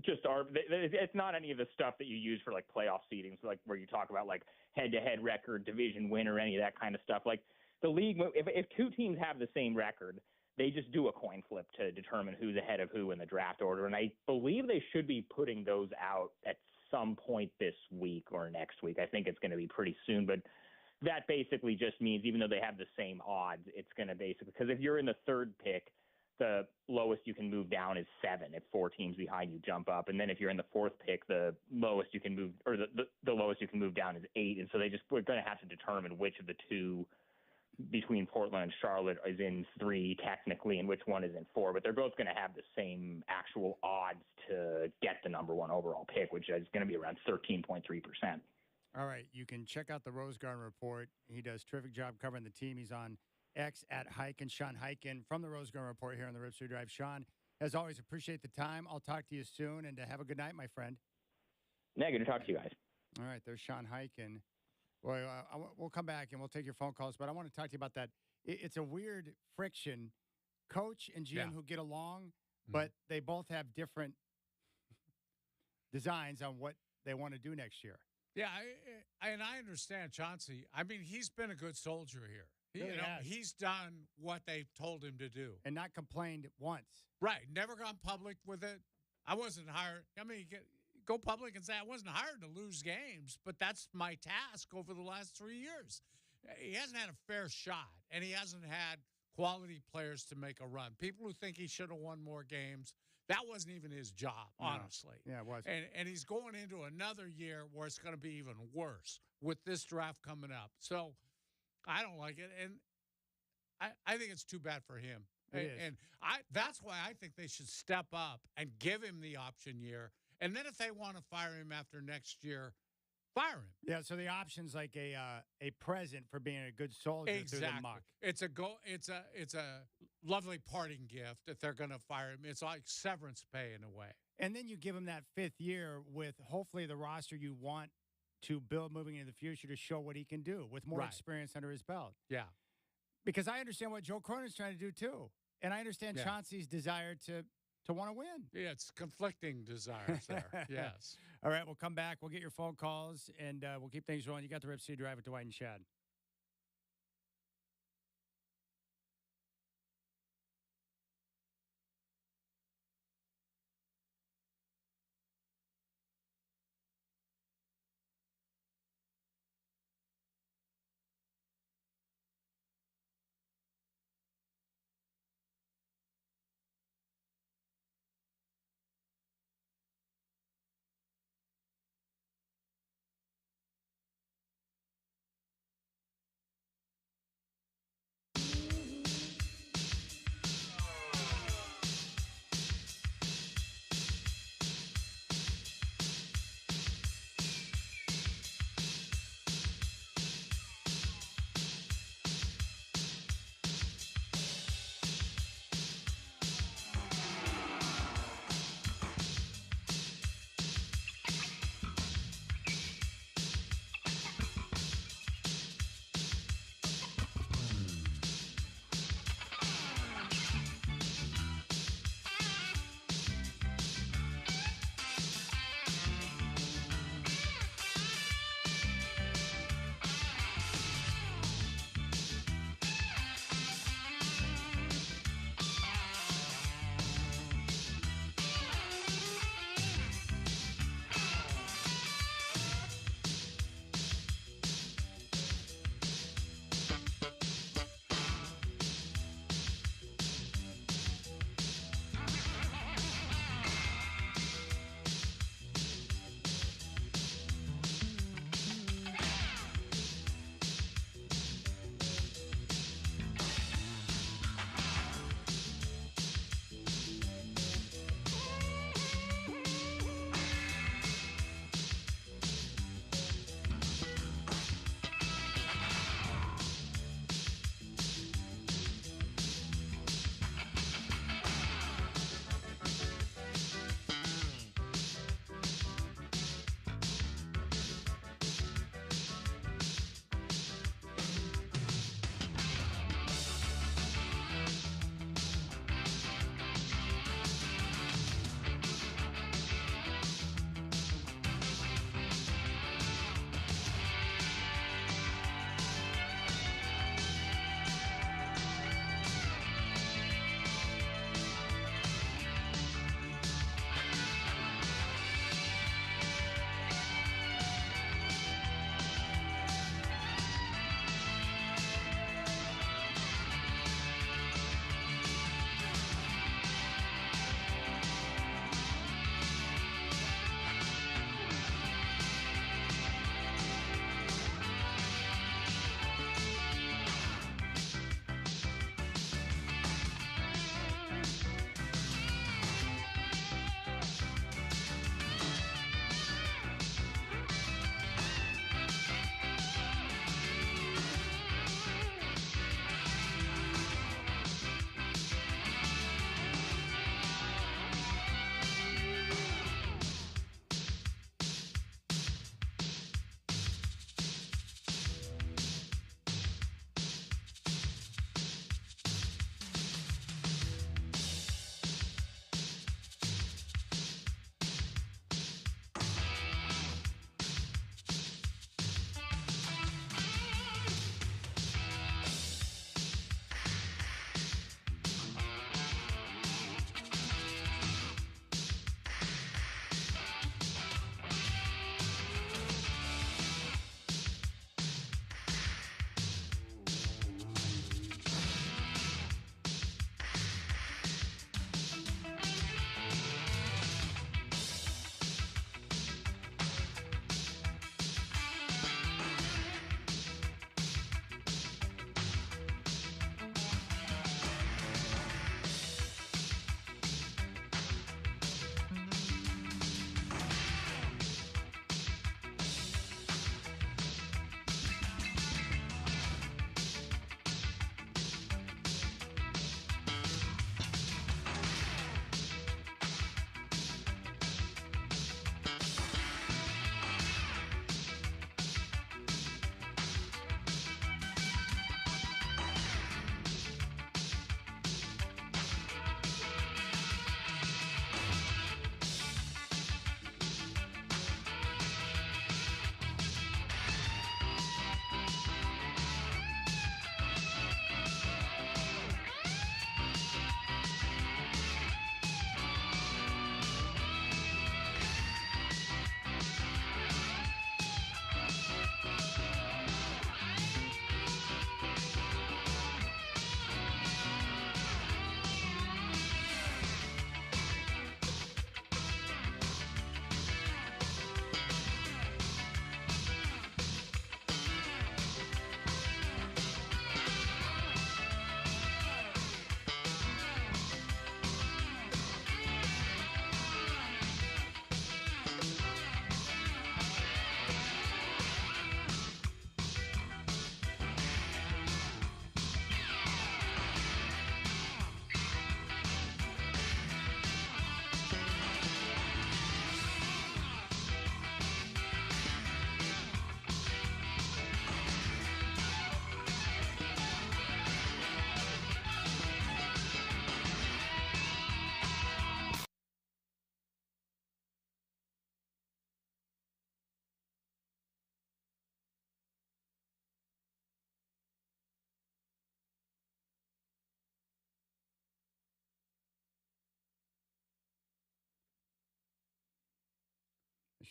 It's not any of the stuff that you use for like playoff seedings, like where you talk about like head-to-head record, division winner, any of that kind of stuff. Like the league, if 2 teams have the same record, they just do a coin flip to determine who's ahead of who in the draft order, and I believe they should be putting those out at some point this week or next week. I think it's going to be pretty soon, but that basically just means even though they have the same odds, it's going to basically, because if you're in the third pick, the lowest you can move down is 7. If 4 teams behind you jump up. And then if you're in the fourth pick, the lowest you can move, or the lowest you can move down is 8. And so we're going to have to determine which of the two between Portland and Charlotte is in 3 technically and which one is in 4. But they're both going to have the same actual odds to get the number 1 overall pick, which is going to be around 13.3%. All right. You can check out the Rose Garden Report. He does a terrific job covering the team. He's on X at Hiken, Sean Hiken from the Rose Garden Report here on the Rip City Drive. Sean, as always, appreciate the time. I'll talk to you soon, and have a good night, my friend. Yeah, good to talk to you guys. All right, there's Sean Hiken. Well, we'll come back and we'll take your phone calls, but I want to talk to you about that. It's a weird friction, coach and GM who get along, but they both have different designs on what they want to do next year. Yeah, and I understand Chauncey. I mean, he's been a good soldier here. He's done what they've told him to do. And not complained once. Right. Never gone public with it. I wasn't hired. I mean, go public and say, I wasn't hired to lose games, but that's my task over the last 3 years. He hasn't had a fair shot, and he hasn't had quality players to make a run. People who think he should have won more games, that wasn't even his job, honestly. Yeah, it was. And he's going into another year where it's going to be even worse with this draft coming up. So I don't like it, and I think it's too bad for him. And that's why I think they should step up and give him the option year. And then if they want to fire him after next year, fire him. Yeah, so the option's like a present for being a good soldier through the muck. It's a lovely parting gift if they're going to fire him. It's like severance pay in a way. And then you give him that 5th year with hopefully the roster you want to build moving into the future to show what he can do with more experience under his belt. Yeah. Because I understand what Joe Cronin's trying to do too. And I understand Chauncey's desire to want to win. Yeah, it's conflicting desires there. Yes. All right, we'll come back. We'll get your phone calls, and we'll keep things rolling. You got the Rip City Drive with Dwight and Shad.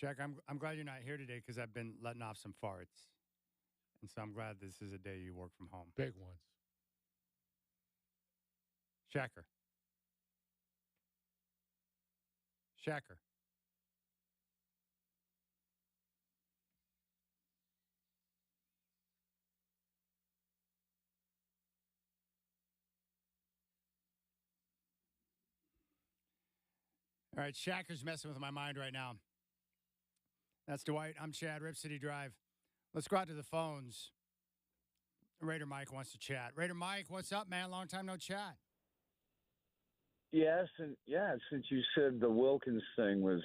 Shaq, I'm glad you're not here today because I've been letting off some farts. And so I'm glad this is a day you work from home. Big ones. Shacker. Shacker. All right, Shacker's messing with my mind right now. That's Dwight. I'm Chad, Rip City Drive. Let's go out to the phones. Raider Mike wants to chat. Raider Mike, what's up, man? Long time no chat. Yes, and since you said the Wilkins thing was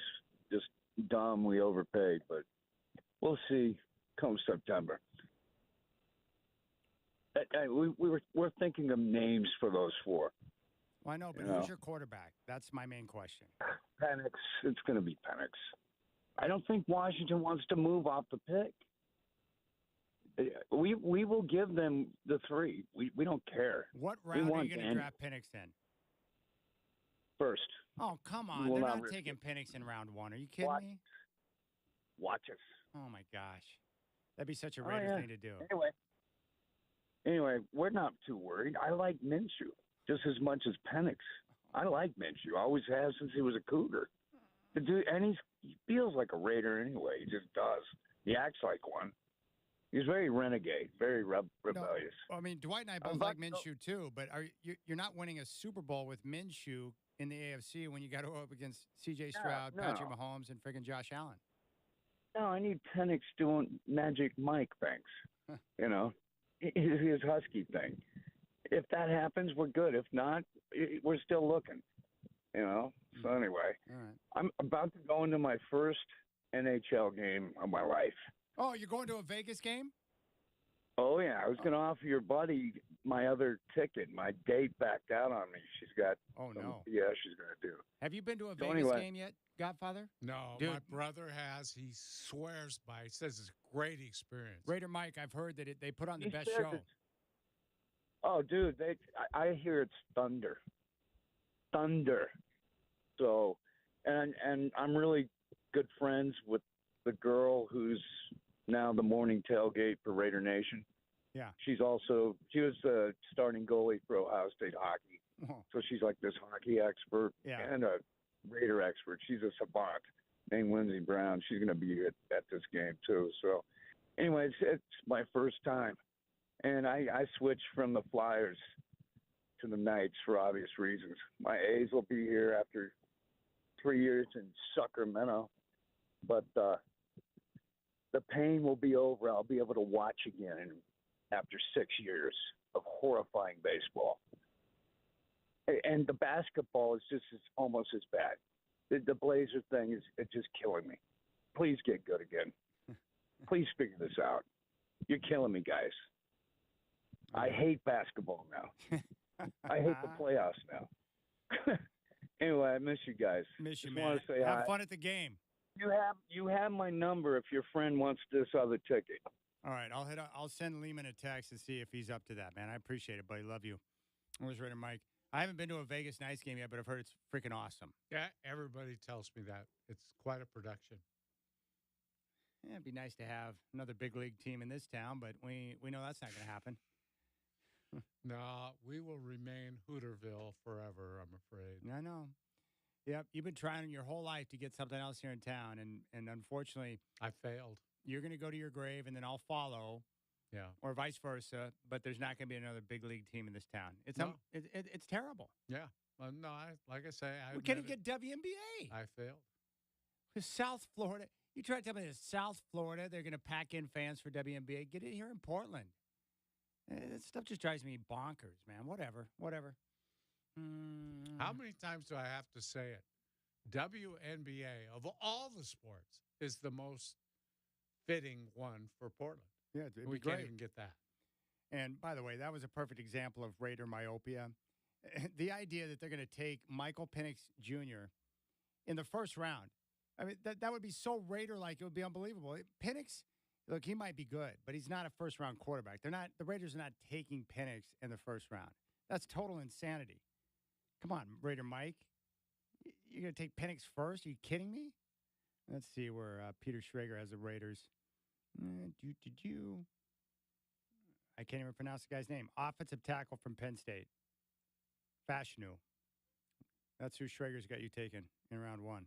just dumb, we overpaid, but we'll see come September. We're thinking of names for those four. Well, I know, but who's your quarterback? That's my main question. Penix. It's going to be Penix. I don't think Washington wants to move off the pick. We will give them the 3. We don't care. What round are you going to draft Penix in? First. Oh, come on. They're not taking Penix in round 1. Are you kidding me? Watch us. Oh, my gosh. That'd be such a Raider thing to do. Anyway, we're not too worried. I like Minshew just as much as Penix. I like Minshew. Always has since he was a Cougar. The dude, and he feels like a Raider anyway. He just does. He acts like one. He's very renegade, very rebellious. No, I mean, Dwight and I both like Minshew too, but you're not winning a Super Bowl with Minshew in the AFC when you got to go up against C.J. Stroud, Patrick Mahomes, and friggin' Josh Allen. No, I need Penix doing Magic Mike things. You know, his Husky thing. If that happens, we're good. If not, we're still looking. You know. So anyway, I'm about to go into my first NHL game of my life. Oh, you're going to a Vegas game? Oh, yeah. I was going to offer your buddy my other ticket. My date backed out on me. She's got yeah, she's going to do. Have you been to a Vegas game yet, Godfather? No, Dude. My brother has. He swears by it. He says it's a great experience. Raider Mike, I've heard that they put on the best show. Oh, dude, I hear it's thunder. Thunder. So, and I'm really good friends with the girl who's now the morning tailgate for Raider Nation. Yeah. She was the starting goalie for Ohio State hockey. Oh. So she's like this hockey expert and a Raider expert. She's a savant named Lindsey Brown. She's going to be at this game too. So anyway, it's my first time. And I switched from the Flyers to the Knights for obvious reasons. My A's will be here after 3 years in Sacramento. But the pain will be over. I'll be able to watch again after 6 years of horrifying baseball. And the basketball is almost as bad. The Blazer thing is just killing me. Please get good again. Please figure this out. You're killing me, guys. I hate basketball now. I hate the playoffs now. Anyway, I miss you guys. Miss you, just man. Want to say Have hi. fun at the game. You have my number if your friend wants this other ticket. All right, I'll send Lehman a text and see if he's up to that, man. I appreciate it, buddy. Love you. Where's Raider Mike? I haven't been to a Vegas Knights game yet, but I've heard it's freaking awesome. Yeah, everybody tells me that. It's quite a production. Yeah, it'd be nice to have another big league team in this town, but we know that's not going to happen. No, we will remain Hooterville forever, I'm afraid. I know. Yep, you've been trying your whole life to get something else here in town, and unfortunately, I failed. You're going to go to your grave, and then I'll follow. Yeah. Or vice versa, but there's not going to be another big league team in this town. It's it's terrible. Yeah. No, like I say, we can't get WNBA. I failed. Because South Florida, you try to tell me that South Florida, they're going to pack in fans for WNBA. Get it here in Portland. That stuff just drives me bonkers, man. Whatever. How many times do I have to say it? WNBA, of all the sports, is the most fitting one for Portland. Yeah, we can't even get that. And by the way, that was a perfect example of Raider myopia. The idea that they're going to take Michael Penix Jr. in the first round. I mean, that would be so Raider-like. It would be unbelievable. Penix, look, he might be good, but he's not a first-round quarterback. The Raiders are not taking Penix in the first round. That's total insanity. Come on, Raider Mike. You're going to take Penix first? Are you kidding me? Let's see where Peter Schrager has the Raiders. I can't even pronounce the guy's name. Offensive tackle from Penn State. Fashanu. That's who Schrager's got you taken in round 1.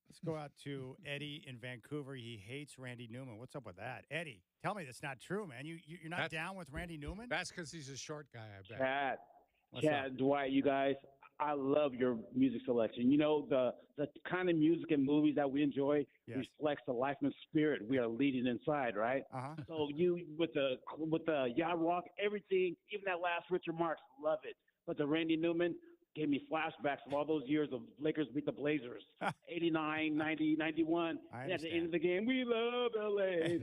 Let's go out to Eddie in Vancouver. He hates Randy Newman. What's up with that? Eddie, tell me that's not true, man. You're not down with Randy Newman? That's because he's a short guy, I bet. Chad, Dwight, you guys, I love your music selection. You know, the kind of music and movies that we enjoy reflects the life and spirit we are leading inside, right? So you, with the yacht rock, everything, even that last Richard Marx, love it. But the Randy Newman gave me flashbacks of all those years of Lakers beat the Blazers, 89, 90, 91. And at the end of the game, we love L.A.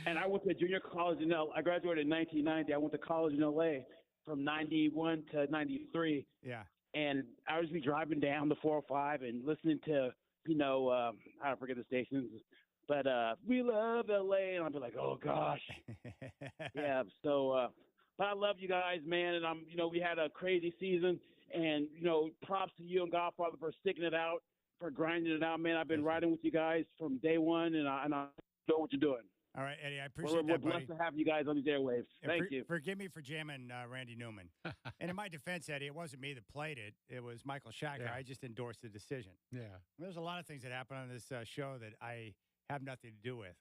And I went to junior college in L.A. I graduated in 1990. I went to college in L.A. from 91 to 93. Yeah. And I would be driving down the 405 and listening to, I forget the stations, but we love L.A. And I'd be like, oh, gosh. Yeah, so but I love you guys, man. And we had a crazy season. And, props to you and Godfather for sticking it out, for grinding it out, man. I've been riding with you guys from day one, and I know what you're doing. All right, Eddie, I appreciate We're that, buddy. blessed to have you guys on these airwaves. Thank you. Forgive me for jamming Randy Newman. And in my defense, Eddie, it wasn't me that played it. It was Michael Shacker. Yeah. I just endorsed the decision. Yeah. There's a lot of things that happen on this show that I have nothing to do with.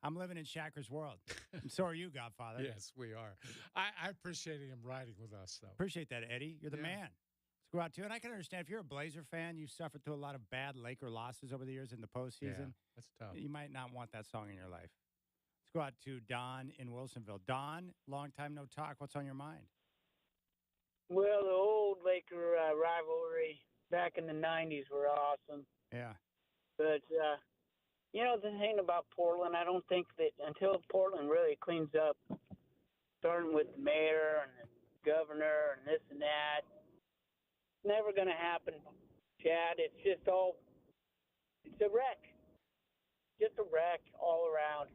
I'm living in Shacker's world. And so are you, Godfather. Yes, we are. I appreciate him riding with us, though. Appreciate that, Eddie. You're the man. Let's go out to it. And I can understand if you're a Blazer fan, you've suffered through a lot of bad Laker losses over the years in the postseason. Yeah, that's tough. You might not want that song in your life. Let's go out to Don in Wilsonville. Don, long time no talk. What's on your mind? Well, the old Laker rivalry back in the 90s were awesome. Yeah. But, the thing about Portland, I don't think that until Portland really cleans up, starting with the mayor and the governor and this and that, it's never going to happen, Chad. It's just it's a wreck. Just a wreck all around.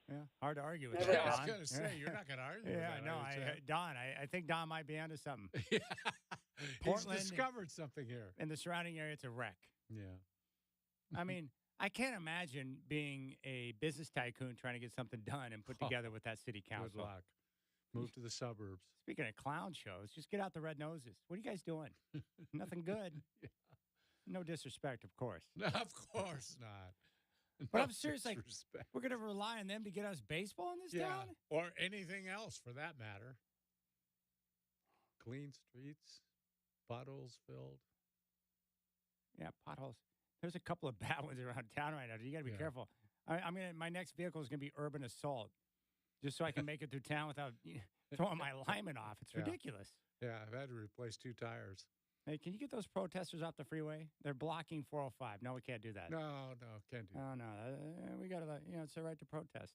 Yeah, hard to argue with Yeah, that, Don. I was going to say, you're not going to argue with that. No, Don, I think Don might be onto something. Portland, he's discovered something here. In the surrounding area, it's a wreck. Yeah. I mean, I can't imagine being a business tycoon trying to get something done and put together with that city council. Good luck. Move to the suburbs. Speaking of clown shows, just get out the red noses. What are you guys doing? Nothing good. Yeah. No disrespect, of course. No, of course not. But No I'm serious, like, disrespect. we're going to rely on them to get us baseball in this town? Or anything else for that matter. Clean streets, potholes filled. Yeah, potholes. There's a couple of bad ones around town right now. You got to be careful. My next vehicle is going to be urban assault, just so I can make it through town without throwing my lineman off. It's ridiculous. Yeah, I've had to replace 2 tires. Hey, can you get those protesters off the freeway? They're blocking 405. No, we can't do that. No, can't do that. Oh, no. We got to, it's the right to protest.